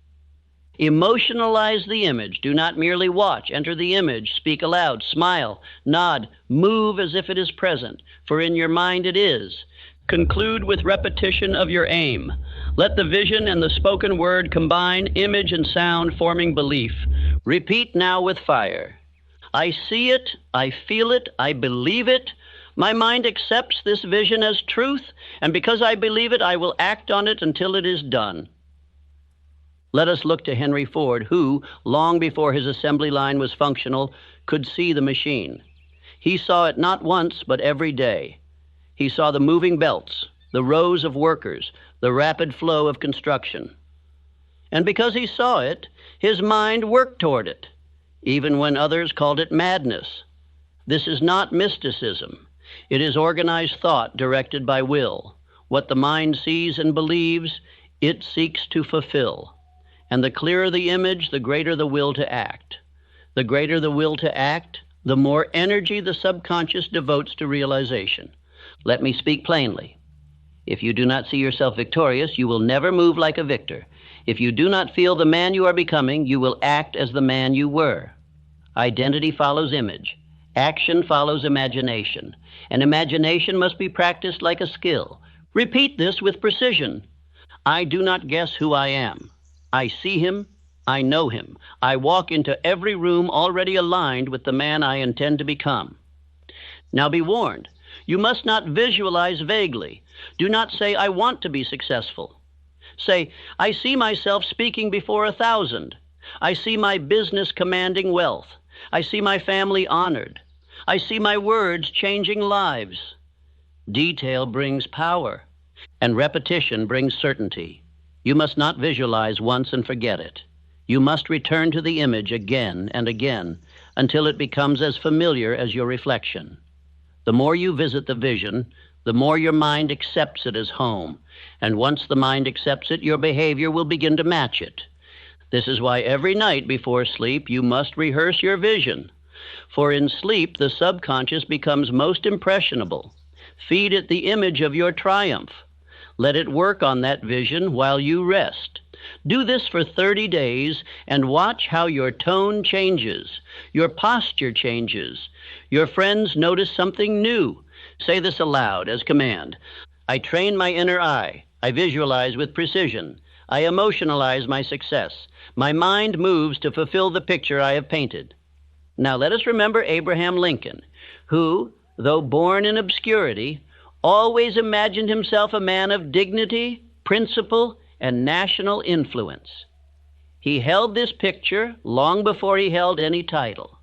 Emotionalize the image. Do not merely watch. Enter the image. Speak aloud. Smile. Nod. Move as if it is present, for in your mind it is. Conclude with repetition of your aim. Let the vision and the spoken word combine, image and sound forming belief. Repeat now with fire. I see it. I feel it. I believe it. My mind accepts this vision as truth, and because I believe it, I will act on it until it is done. Let us look to Henry Ford, who, long before his assembly line was functional, could see the machine. He saw it not once, but every day. He saw the moving belts, the rows of workers, the rapid flow of construction. And because he saw it, his mind worked toward it, even when others called it madness. This is not mysticism. It is organized thought directed by will. What the mind sees and believes, it seeks to fulfill. And the clearer the image, the greater the will to act. The greater the will to act, the more energy the subconscious devotes to realization. Let me speak plainly. If you do not see yourself victorious, you will never move like a victor. If you do not feel the man you are becoming, you will act as the man you were. Identity follows image. Action follows imagination. And imagination must be practiced like a skill. Repeat this with precision. I do not guess who I am. I see him. I know him. I walk into every room already aligned with the man I intend to become. Now be warned. You must not visualize vaguely. Do not say, I want to be successful. Say, I see myself speaking before 1,000. I see my business commanding wealth. I see my family honored. I see my words changing lives. Detail brings power, and repetition brings certainty. You must not visualize once and forget it. You must return to the image again and again until it becomes as familiar as your reflection. The more you visit the vision, the more your mind accepts it as home, and once the mind accepts it, your behavior will begin to match it. This is why every night before sleep you must rehearse your vision, for in sleep the subconscious becomes most impressionable. Feed it the image of your triumph. Let it work on that vision while you rest. Do this for 30 days and watch how your tone changes, your posture changes. Your friends notice something new. Say this aloud as command. I train my inner eye. I visualize with precision. I emotionalize my success. My mind moves to fulfill the picture I have painted. Now let us remember Abraham Lincoln, who, though born in obscurity, always imagined himself a man of dignity, principle, and national influence. He held this picture long before he held any title.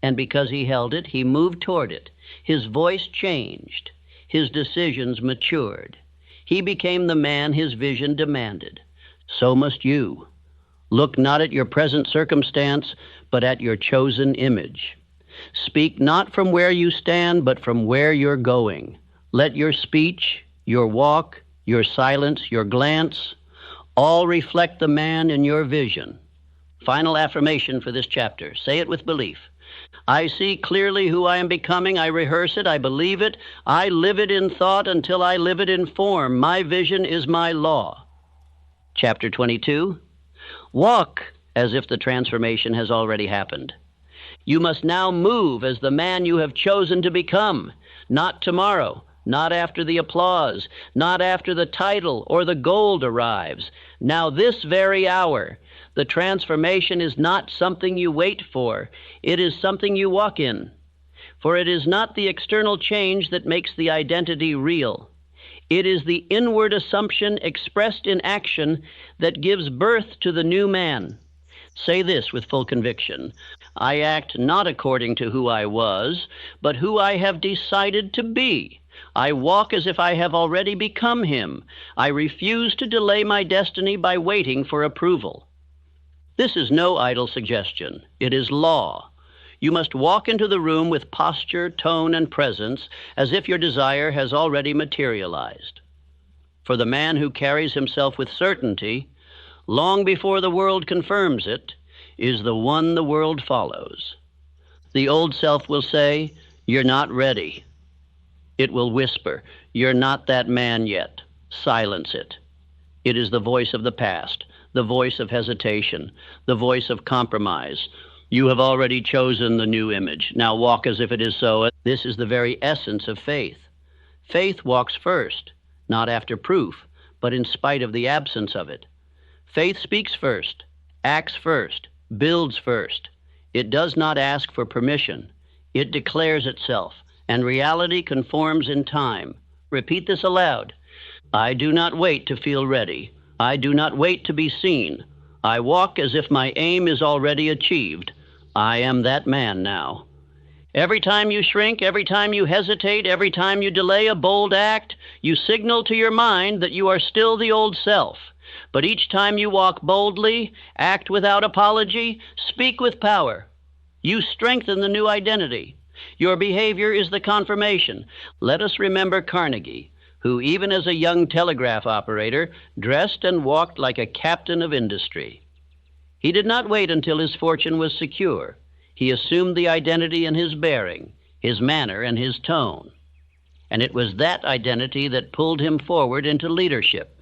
And because he held it, he moved toward it. His voice changed. His decisions matured. He became the man his vision demanded. So must you. Look not at your present circumstance, but at your chosen image. Speak not from where you stand, but from where you're going. Let your speech, your walk, your silence, your glance, all reflect the man in your vision. Final affirmation for this chapter. Say it with belief. I see clearly who I am becoming. I rehearse it. I believe it. I live it in thought until I live it in form. My vision is my law. Chapter 22. Walk as if the transformation has already happened. You must now move as the man you have chosen to become. Not tomorrow. Not after the applause, not after the title or the gold arrives. Now this very hour. The transformation is not something you wait for. It is something you walk in. For it is not the external change that makes the identity real. It is the inward assumption expressed in action that gives birth to the new man. Say this with full conviction. I act not according to who I was, but who I have decided to be. I walk as if I have already become him. I refuse to delay my destiny by waiting for approval. This is no idle suggestion. It is law. You must walk into the room with posture, tone, and presence as if your desire has already materialized. For the man who carries himself with certainty, long before the world confirms it, is the one the world follows. The old self will say, "You're not ready." It will whisper, "You're not that man yet." Silence it. It is the voice of the past, the voice of hesitation, the voice of compromise. You have already chosen the new image. Now walk as if it is so. This is the very essence of faith. Faith walks first, not after proof, but in spite of the absence of it. Faith speaks first, acts first, builds first. It does not ask for permission. It declares itself, and reality conforms in time. Repeat this aloud. I do not wait to feel ready. I do not wait to be seen. I walk as if my aim is already achieved. I am that man now. Every time you shrink, every time you hesitate, every time you delay a bold act, you signal to your mind that you are still the old self. But each time you walk boldly, act without apology, speak with power, you strengthen the new identity. Your behavior is the confirmation. Let us remember Carnegie, who even as a young telegraph operator, dressed and walked like a captain of industry. He did not wait until his fortune was secure. He assumed the identity in his bearing, his manner, and his tone. and it was that identity that pulled him forward into leadership.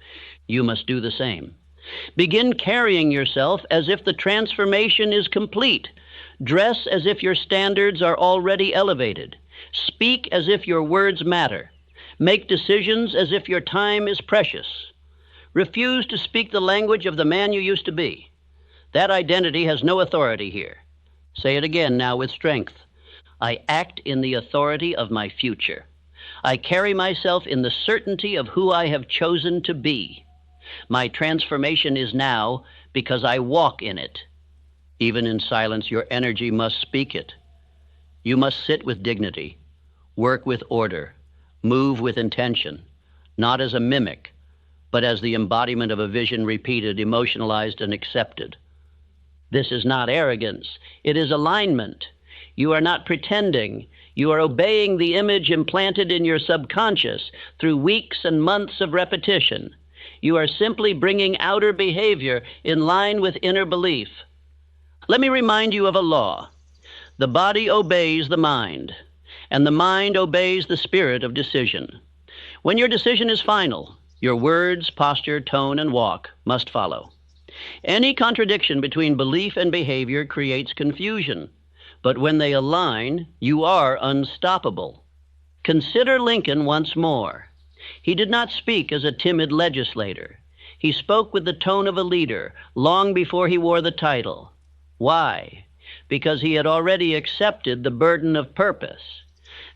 You must do the same. Begin carrying yourself as if the transformation is complete. Dress as if your standards are already elevated. Speak as if your words matter. Make decisions as if your time is precious. Refuse to speak the language of the man you used to be. That identity has no authority here. Say it again now with strength. I act in the authority of my future. I carry myself in the certainty of who I have chosen to be. My transformation is now because I walk in it. Even in silence, your energy must speak it. You must sit with dignity, work with order, move with intention, not as a mimic, but as the embodiment of a vision repeated, emotionalized, and accepted. This is not arrogance. It is alignment. You are not pretending. You are obeying the image implanted in your subconscious through weeks and months of repetition. You are simply bringing outer behavior in line with inner belief. Let me remind you of a law. The body obeys the mind, and the mind obeys the spirit of decision. When your decision is final, your words, posture, tone, and walk must follow. Any contradiction between belief and behavior creates confusion, but when they align, you are unstoppable. Consider Lincoln once more. He did not speak as a timid legislator. He spoke with the tone of a leader long before he wore the title. Why? Because he had already accepted the burden of purpose,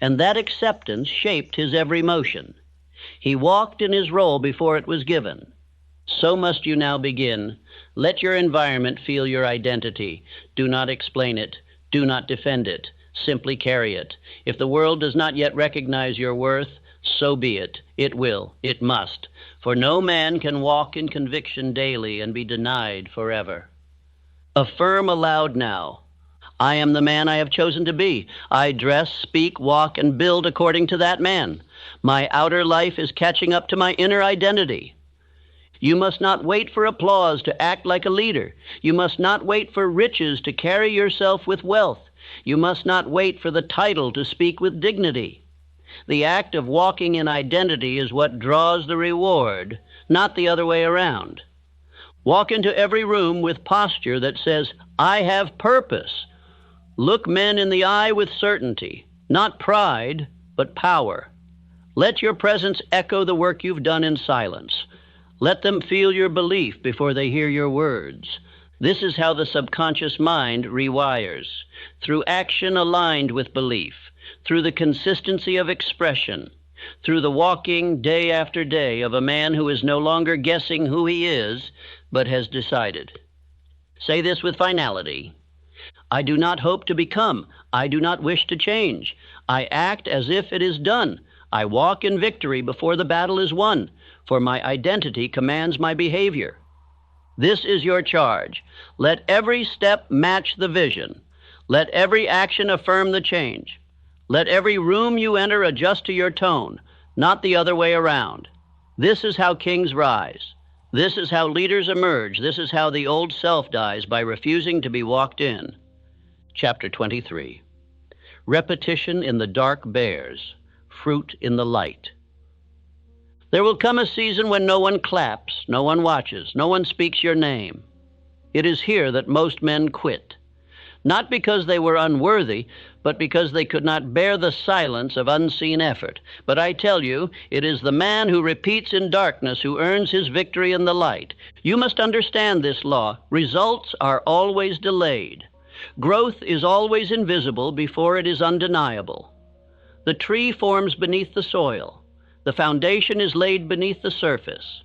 and that acceptance shaped his every motion. He walked in his role before it was given. So must you now begin. Let your environment feel your identity. Do not explain it. Do not defend it. Simply carry it. If the world does not yet recognize your worth, so be it. It will. It must. For no man can walk in conviction daily and be denied forever. Affirm aloud now. I am the man I have chosen to be. I dress, speak, walk, and build according to that man. My outer life is catching up to my inner identity. You must not wait for applause to act like a leader. You must not wait for riches to carry yourself with wealth. You must not wait for the title to speak with dignity. The act of walking in identity is what draws the reward, not the other way around. Walk into every room with posture that says, I have purpose. Look men in the eye with certainty, not pride, but power. Let your presence echo the work you've done in silence. Let them feel your belief before they hear your words. This is how the subconscious mind rewires, through action aligned with belief, through the consistency of expression, through the walking day after day of a man who is no longer guessing who he is, but has decided. Say this with finality. I do not hope to become. I do not wish to change. I act as if it is done. I walk in victory before the battle is won, for my identity commands my behavior. This is your charge. Let every step match the vision. Let every action affirm the change. Let every room you enter adjust to your tone, not the other way around. This is how kings rise. This is how leaders emerge. This is how the old self dies, by refusing to be walked in. Chapter 23. Repetition in the dark bears, fruit in the light. There will come a season when no one claps, no one watches, no one speaks your name. It is here that most men quit, not because they were unworthy, but because they could not bear the silence of unseen effort. But I tell you, it is the man who repeats in darkness who earns his victory in the light. You must understand this law. Results are always delayed. Growth is always invisible before it is undeniable. The tree forms beneath the soil. The foundation is laid beneath the surface.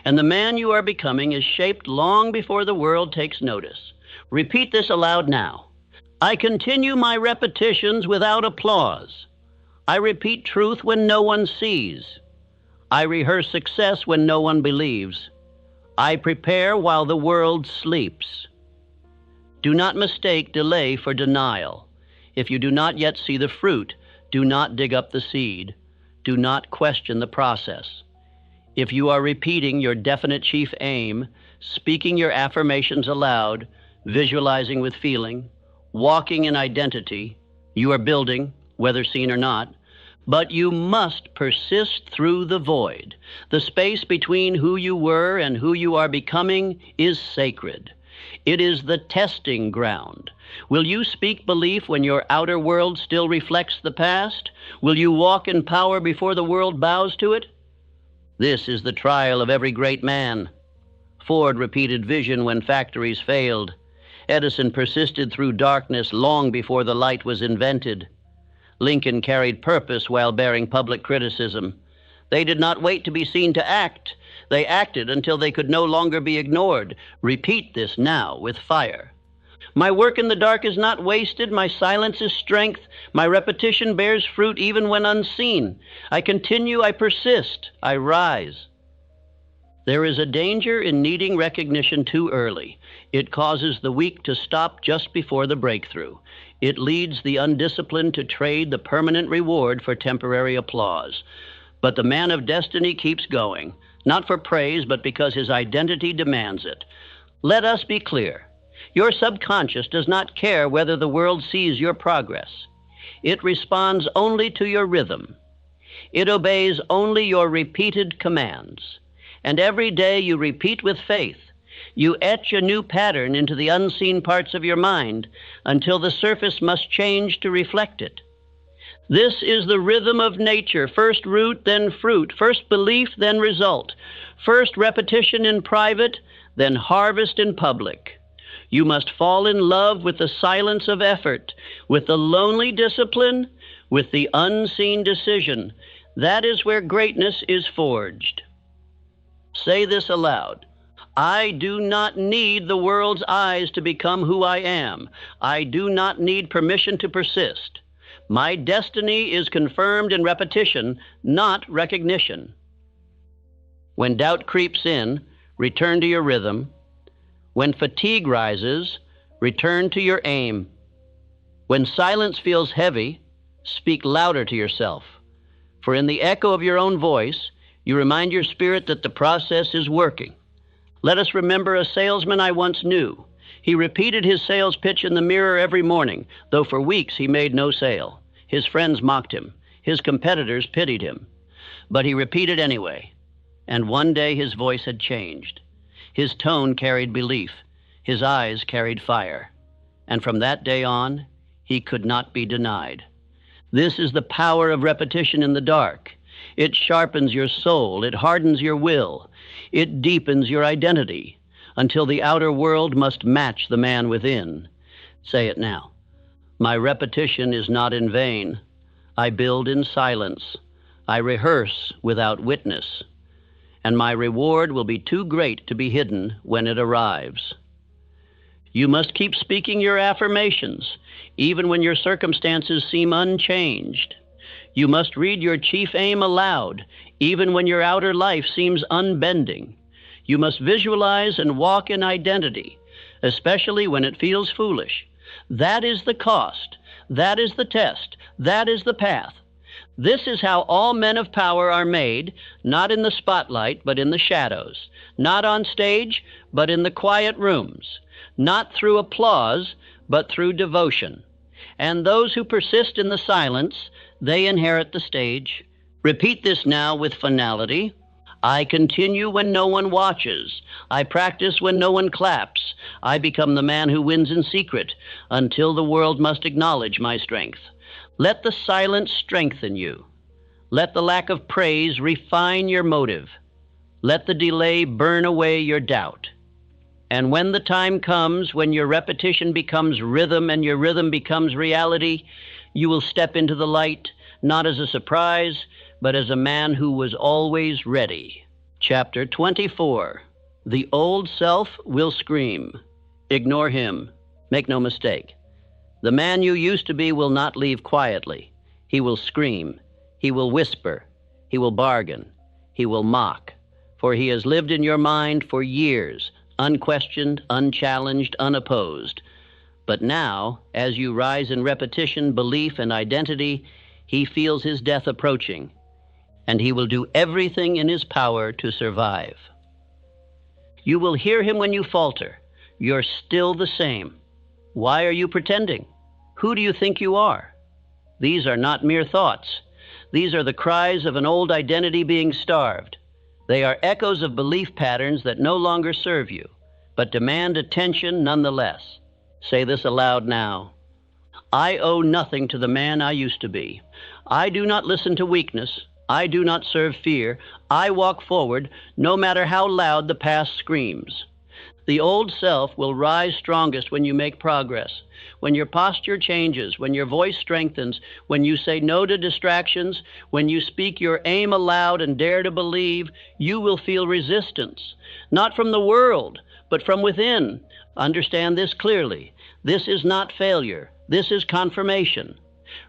And the man you are becoming is shaped long before the world takes notice. Repeat this aloud now. I continue my repetitions without applause. I repeat truth when no one sees. I rehearse success when no one believes. I prepare while the world sleeps. Do not mistake delay for denial. If you do not yet see the fruit, do not dig up the seed. Do not question the process. If you are repeating your definite chief aim, speaking your affirmations aloud, visualizing with feeling, walking in identity, you are building, whether seen or not, But you must persist through the void. The space between who you were and who you are becoming is sacred. It is the testing ground. Will you speak belief when your outer world still reflects the past? Will you walk in power before the world bows to it? This is the trial of every great man. Ford repeated vision when factories failed. Edison persisted through darkness long before the light was invented. Lincoln carried purpose while bearing public criticism. They did not wait to be seen to act. They acted until they could no longer be ignored. Repeat this now with fire. My work in the dark is not wasted. My silence is strength. My repetition bears fruit even when unseen. I continue, I persist, I rise. There is a danger in needing recognition too early. It causes the weak to stop just before the breakthrough. It leads the undisciplined to trade the permanent reward for temporary applause. But the man of destiny keeps going, not for praise, but because his identity demands it. Let us be clear. Your subconscious does not care whether the world sees your progress. It responds only to your rhythm. It obeys only your repeated commands. And every day you repeat with faith. You etch a new pattern into the unseen parts of your mind until the surface must change to reflect it. This is the rhythm of nature. First root, then fruit. First belief, then result. First repetition in private, then harvest in public. You must fall in love with the silence of effort, with the lonely discipline, with the unseen decision. That is where greatness is forged. Say this aloud. I do not need the world's eyes to become who I am. I do not need permission to persist. My destiny is confirmed in repetition, not recognition. When doubt creeps in, return to your rhythm. When fatigue rises, return to your aim. When silence feels heavy, speak louder to yourself. For in the echo of your own voice, you remind your spirit that the process is working. Let us remember a salesman I once knew. He repeated his sales pitch in the mirror every morning, though for weeks he made no sale. His friends mocked him. His competitors pitied him. But he repeated anyway. And one day his voice had changed. His tone carried belief. His eyes carried fire. And from that day on, he could not be denied. This is the power of repetition in the dark. It sharpens your soul. It hardens your will. It deepens your identity until the outer world must match the man within. Say it now. My repetition is not in vain. I build in silence. I rehearse without witness. And my reward will be too great to be hidden when it arrives. You must keep speaking your affirmations, even when your circumstances seem unchanged. You must read your chief aim aloud, even when your outer life seems unbending. You must visualize and walk in identity, especially when it feels foolish. That is the cost. That is the test. That is the path. This is how all men of power are made, not in the spotlight, but in the shadows, not on stage, but in the quiet rooms, not through applause, but through devotion. And those who persist in the silence, they inherit the stage. Repeat this now with finality. I continue when no one watches. I practice when no one claps. I become the man who wins in secret until the world must acknowledge my strength. Let the silence strengthen you. Let the lack of praise refine your motive. Let the delay burn away your doubt. And when the time comes, when your repetition becomes rhythm and your rhythm becomes reality, you will step into the light, not as a surprise, but as a man who was always ready. Chapter 24. The old self will scream. Ignore him. Make no mistake. The man you used to be will not leave quietly. He will scream. He will whisper. He will bargain. He will mock. For he has lived in your mind for years, unquestioned, unchallenged, unopposed. But now, as you rise in repetition, belief, and identity, he feels his death approaching, and he will do everything in his power to survive. You will hear him when you falter. You're still the same. Why are you pretending? Who do you think you are? These are not mere thoughts. These are the cries of an old identity being starved. They are echoes of belief patterns that no longer serve you, but demand attention nonetheless. Say this aloud now. I owe nothing to the man I used to be. I do not listen to weakness. I do not serve fear. I walk forward, no matter how loud the past screams. The old self will rise strongest when you make progress, when your posture changes, when your voice strengthens, when you say no to distractions, when you speak your aim aloud and dare to believe. You will feel resistance, not from the world, but from within. Understand this clearly. This is not failure. This is confirmation.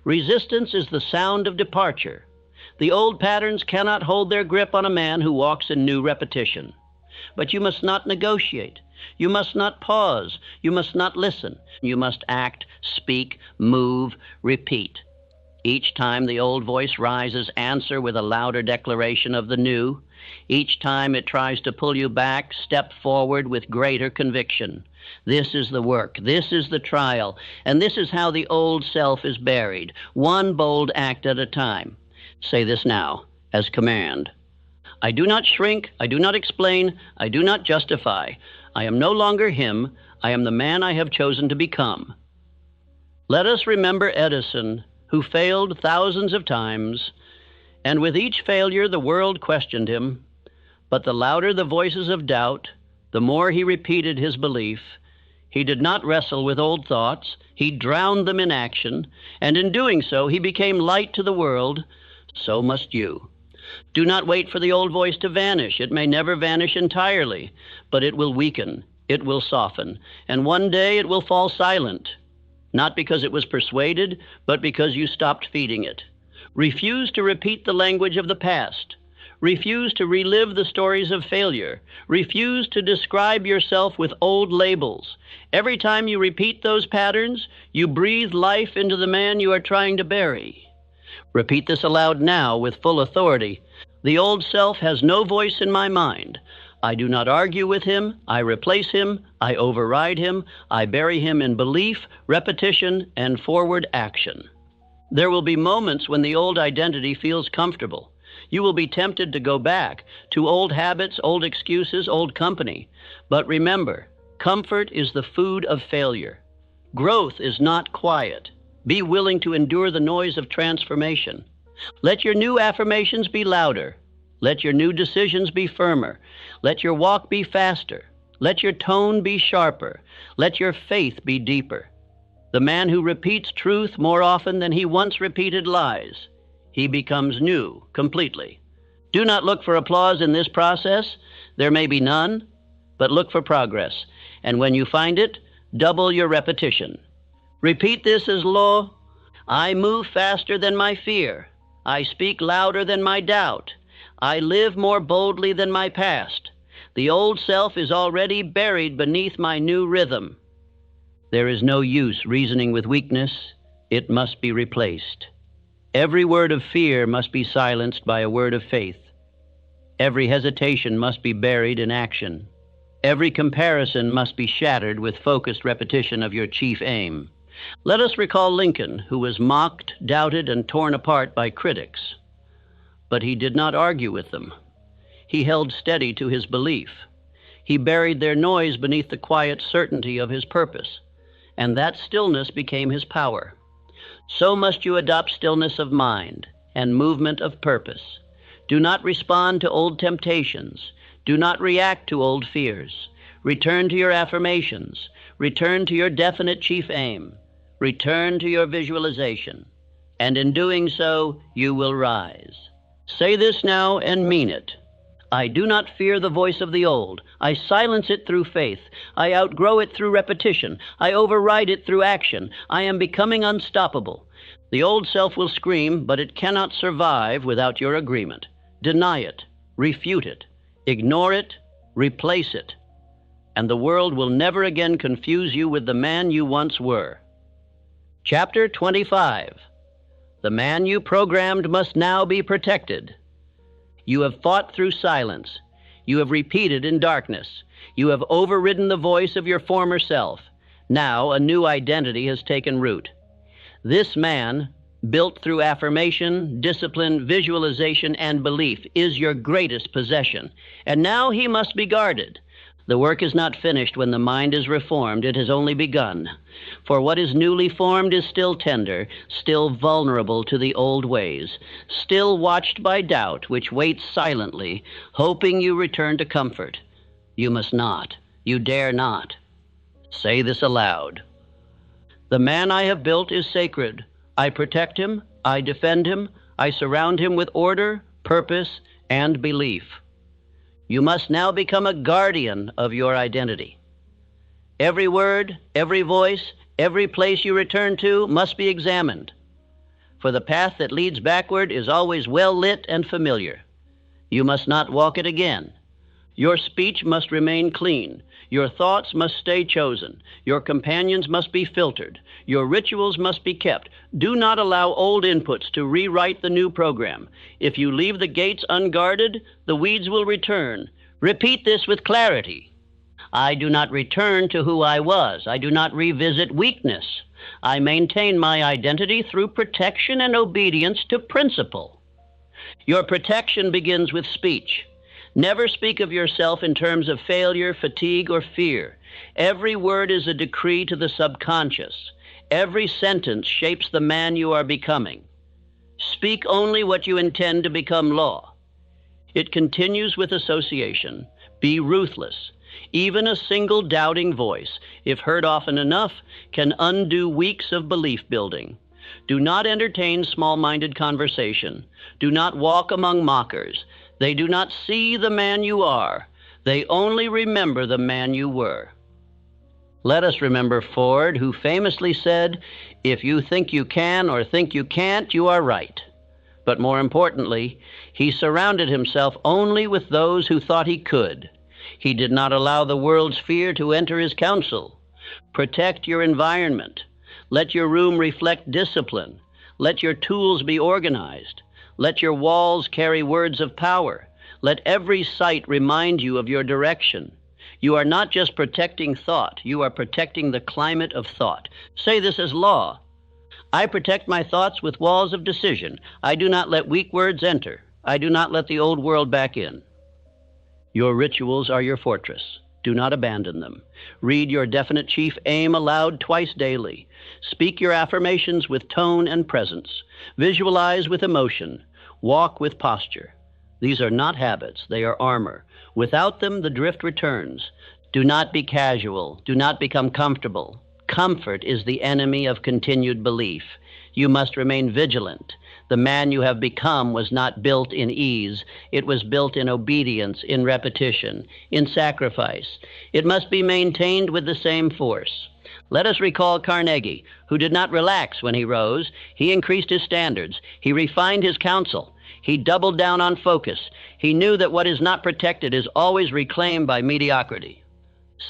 Resistance is the sound of departure. The old patterns cannot hold their grip on a man who walks in new repetition. But you must not negotiate. You must not pause. You must not listen. You must act, speak, move, repeat. Each time the old voice rises, answer with a louder declaration of the new. Each time it tries to pull you back, step forward with greater conviction. This is the work. This is the trial. And this is how the old self is buried, one bold act at a time. Say this now, as command. I do not shrink. I do not explain. I do not justify. I am no longer him. I am the man I have chosen to become. Let us remember Edison, who failed thousands of times, and with each failure the world questioned him. But the louder the voices of doubt, the more he repeated his belief. He did not wrestle with old thoughts. He drowned them in action, and in doing so he became light to the world. So must you. Do not wait for the old voice to vanish. It may never vanish entirely, but it will weaken, it will soften, and one day it will fall silent, not because it was persuaded, but because you stopped feeding it. Refuse to repeat the language of the past. Refuse to relive the stories of failure. Refuse to describe yourself with old labels. Every time you repeat those patterns, you breathe life into the man you are trying to bury. Repeat this aloud now with full authority. The old self has no voice in my mind. I do not argue with him. I replace him. I override him. I bury him in belief, repetition, and forward action. There will be moments when the old identity feels comfortable. You will be tempted to go back to old habits, old excuses, old company. But remember, comfort is the food of failure. Growth is not quiet. Be willing to endure the noise of transformation. Let your new affirmations be louder. Let your new decisions be firmer. Let your walk be faster. Let your tone be sharper. Let your faith be deeper. The man who repeats truth more often than he once repeated lies, he becomes new completely. Do not look for applause in this process. There may be none, but look for progress. And when you find it, double your repetition. Repeat this as law. I move faster than my fear. I speak louder than my doubt. I live more boldly than my past. The old self is already buried beneath my new rhythm. There is no use reasoning with weakness. It must be replaced. Every word of fear must be silenced by a word of faith. Every hesitation must be buried in action. Every comparison must be shattered with focused repetition of your chief aim. Let us recall Lincoln, who was mocked, doubted, and torn apart by critics. But he did not argue with them. He held steady to his belief. He buried their noise beneath the quiet certainty of his purpose, and that stillness became his power. So must you adopt stillness of mind and movement of purpose. Do not respond to old temptations. Do not react to old fears. Return to your affirmations. Return to your definite chief aim. Return to your visualization, and in doing so, you will rise. Say this now and mean it. I do not fear the voice of the old. I silence it through faith. I outgrow it through repetition. I override it through action. I am becoming unstoppable. The old self will scream, but it cannot survive without your agreement. Deny it, refute it, ignore it, replace it, and the world will never again confuse you with the man you once were. Chapter 25. The man you programmed must now be protected. You have fought through silence. You have repeated in darkness. You have overridden the voice of your former self. Now a new identity has taken root. This man, built through affirmation, discipline, visualization, and belief, is your greatest possession. And now he must be guarded. The work is not finished when the mind is reformed. It has only begun. For what is newly formed is still tender, still vulnerable to the old ways, still watched by doubt, which waits silently, hoping you return to comfort. You must not. You dare not. Say this aloud. The man I have built is sacred. I protect him. I defend him. I surround him with order, purpose, and belief. You must now become a guardian of your identity. Every word, every voice, every place you return to must be examined. For the path that leads backward is always well lit and familiar. You must not walk it again. Your speech must remain clean. Your thoughts must stay chosen. Your companions must be filtered. Your rituals must be kept. Do not allow old inputs to rewrite the new program. If you leave the gates unguarded, the weeds will return. Repeat this with clarity. I do not return to who I was. I do not revisit weakness. I maintain my identity through protection and obedience to principle. Your protection begins with speech. Never speak of yourself in terms of failure, fatigue, or fear. Every word is a decree to the subconscious. Every sentence shapes the man you are becoming. Speak only what you intend to become law. It continues with association. Be ruthless. Even a single doubting voice, if heard often enough, can undo weeks of belief building. Do not entertain small-minded conversation. Do not walk among mockers. They do not see the man you are. They only remember the man you were. Let us remember Ford, who famously said, "If you think you can or think you can't, you are right." But more importantly, he surrounded himself only with those who thought he could. He did not allow the world's fear to enter his counsel. Protect your environment. Let your room reflect discipline. Let your tools be organized. Let your walls carry words of power. Let every sight remind you of your direction. You are not just protecting thought. You are protecting the climate of thought. Say this as law. I protect my thoughts with walls of decision. I do not let weak words enter. I do not let the old world back in. Your rituals are your fortress. Do not abandon them. Read your definite chief aim aloud twice daily. Speak your affirmations with tone and presence. Visualize with emotion. Walk with posture. These are not habits. They are armor. Without them, the drift returns. Do not be casual. Do not become comfortable. Comfort is the enemy of continued belief. You must remain vigilant. The man you have become was not built in ease. It was built in obedience, in repetition, in sacrifice. It must be maintained with the same force. Let us recall Carnegie, who did not relax when he rose. He increased his standards. He refined his counsel. He doubled down on focus. He knew that what is not protected is always reclaimed by mediocrity.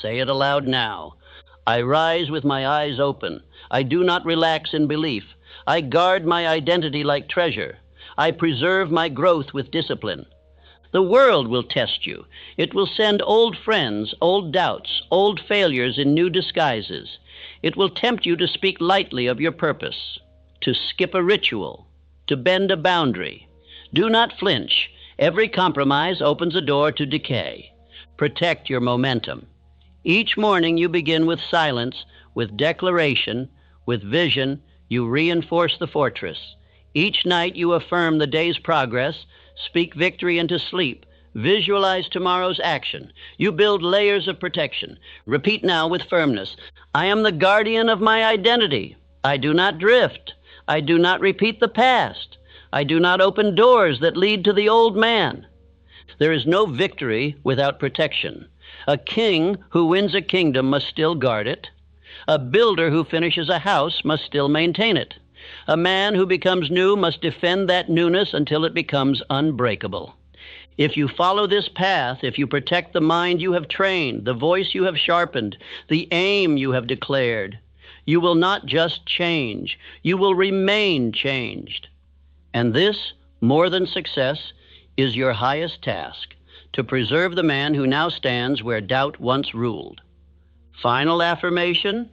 Say it aloud now. I rise with my eyes open. I do not relax in belief. I guard my identity like treasure. I preserve my growth with discipline. The world will test you. It will send old friends, old doubts, old failures in new disguises. It will tempt you to speak lightly of your purpose, to skip a ritual, to bend a boundary. Do not flinch. Every compromise opens a door to decay. Protect your momentum. Each morning you begin with silence, with declaration, with vision. You reinforce the fortress. Each night you affirm the day's progress, speak victory into sleep, visualize tomorrow's action. You build layers of protection. Repeat now with firmness. I am the guardian of my identity. I do not drift. I do not repeat the past. I do not open doors that lead to the old man. There is no victory without protection. A king who wins a kingdom must still guard it. A builder who finishes a house must still maintain it. A man who becomes new must defend that newness until it becomes unbreakable. If you follow this path, if you protect the mind you have trained, the voice you have sharpened, the aim you have declared, you will not just change, you will remain changed. And this, more than success, is your highest task, to preserve the man who now stands where doubt once ruled. Final affirmation.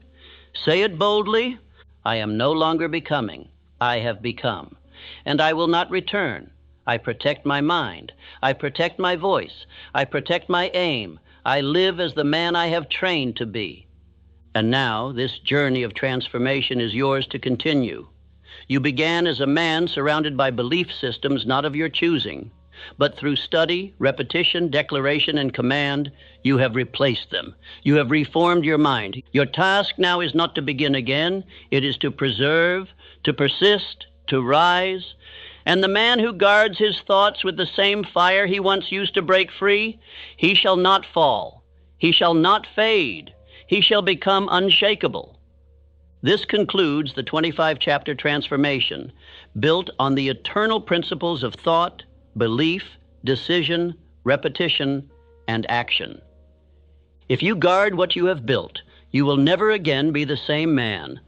Say it boldly. I am no longer becoming. I have become. And I will not return. I protect my mind. I protect my voice. I protect my aim. I live as the man I have trained to be. And now this journey of transformation is yours to continue. You began as a man surrounded by belief systems not of your choosing, but through study, repetition, declaration, and command, you have replaced them. You have reformed your mind. Your task now is not to begin again. It is to preserve, to persist, to rise. And the man who guards his thoughts with the same fire he once used to break free, he shall not fall. He shall not fade. He shall become unshakable. This concludes the 25-chapter transformation, built on the eternal principles of thought, belief, decision, repetition, and action. If you guard what you have built, you will never again be the same man,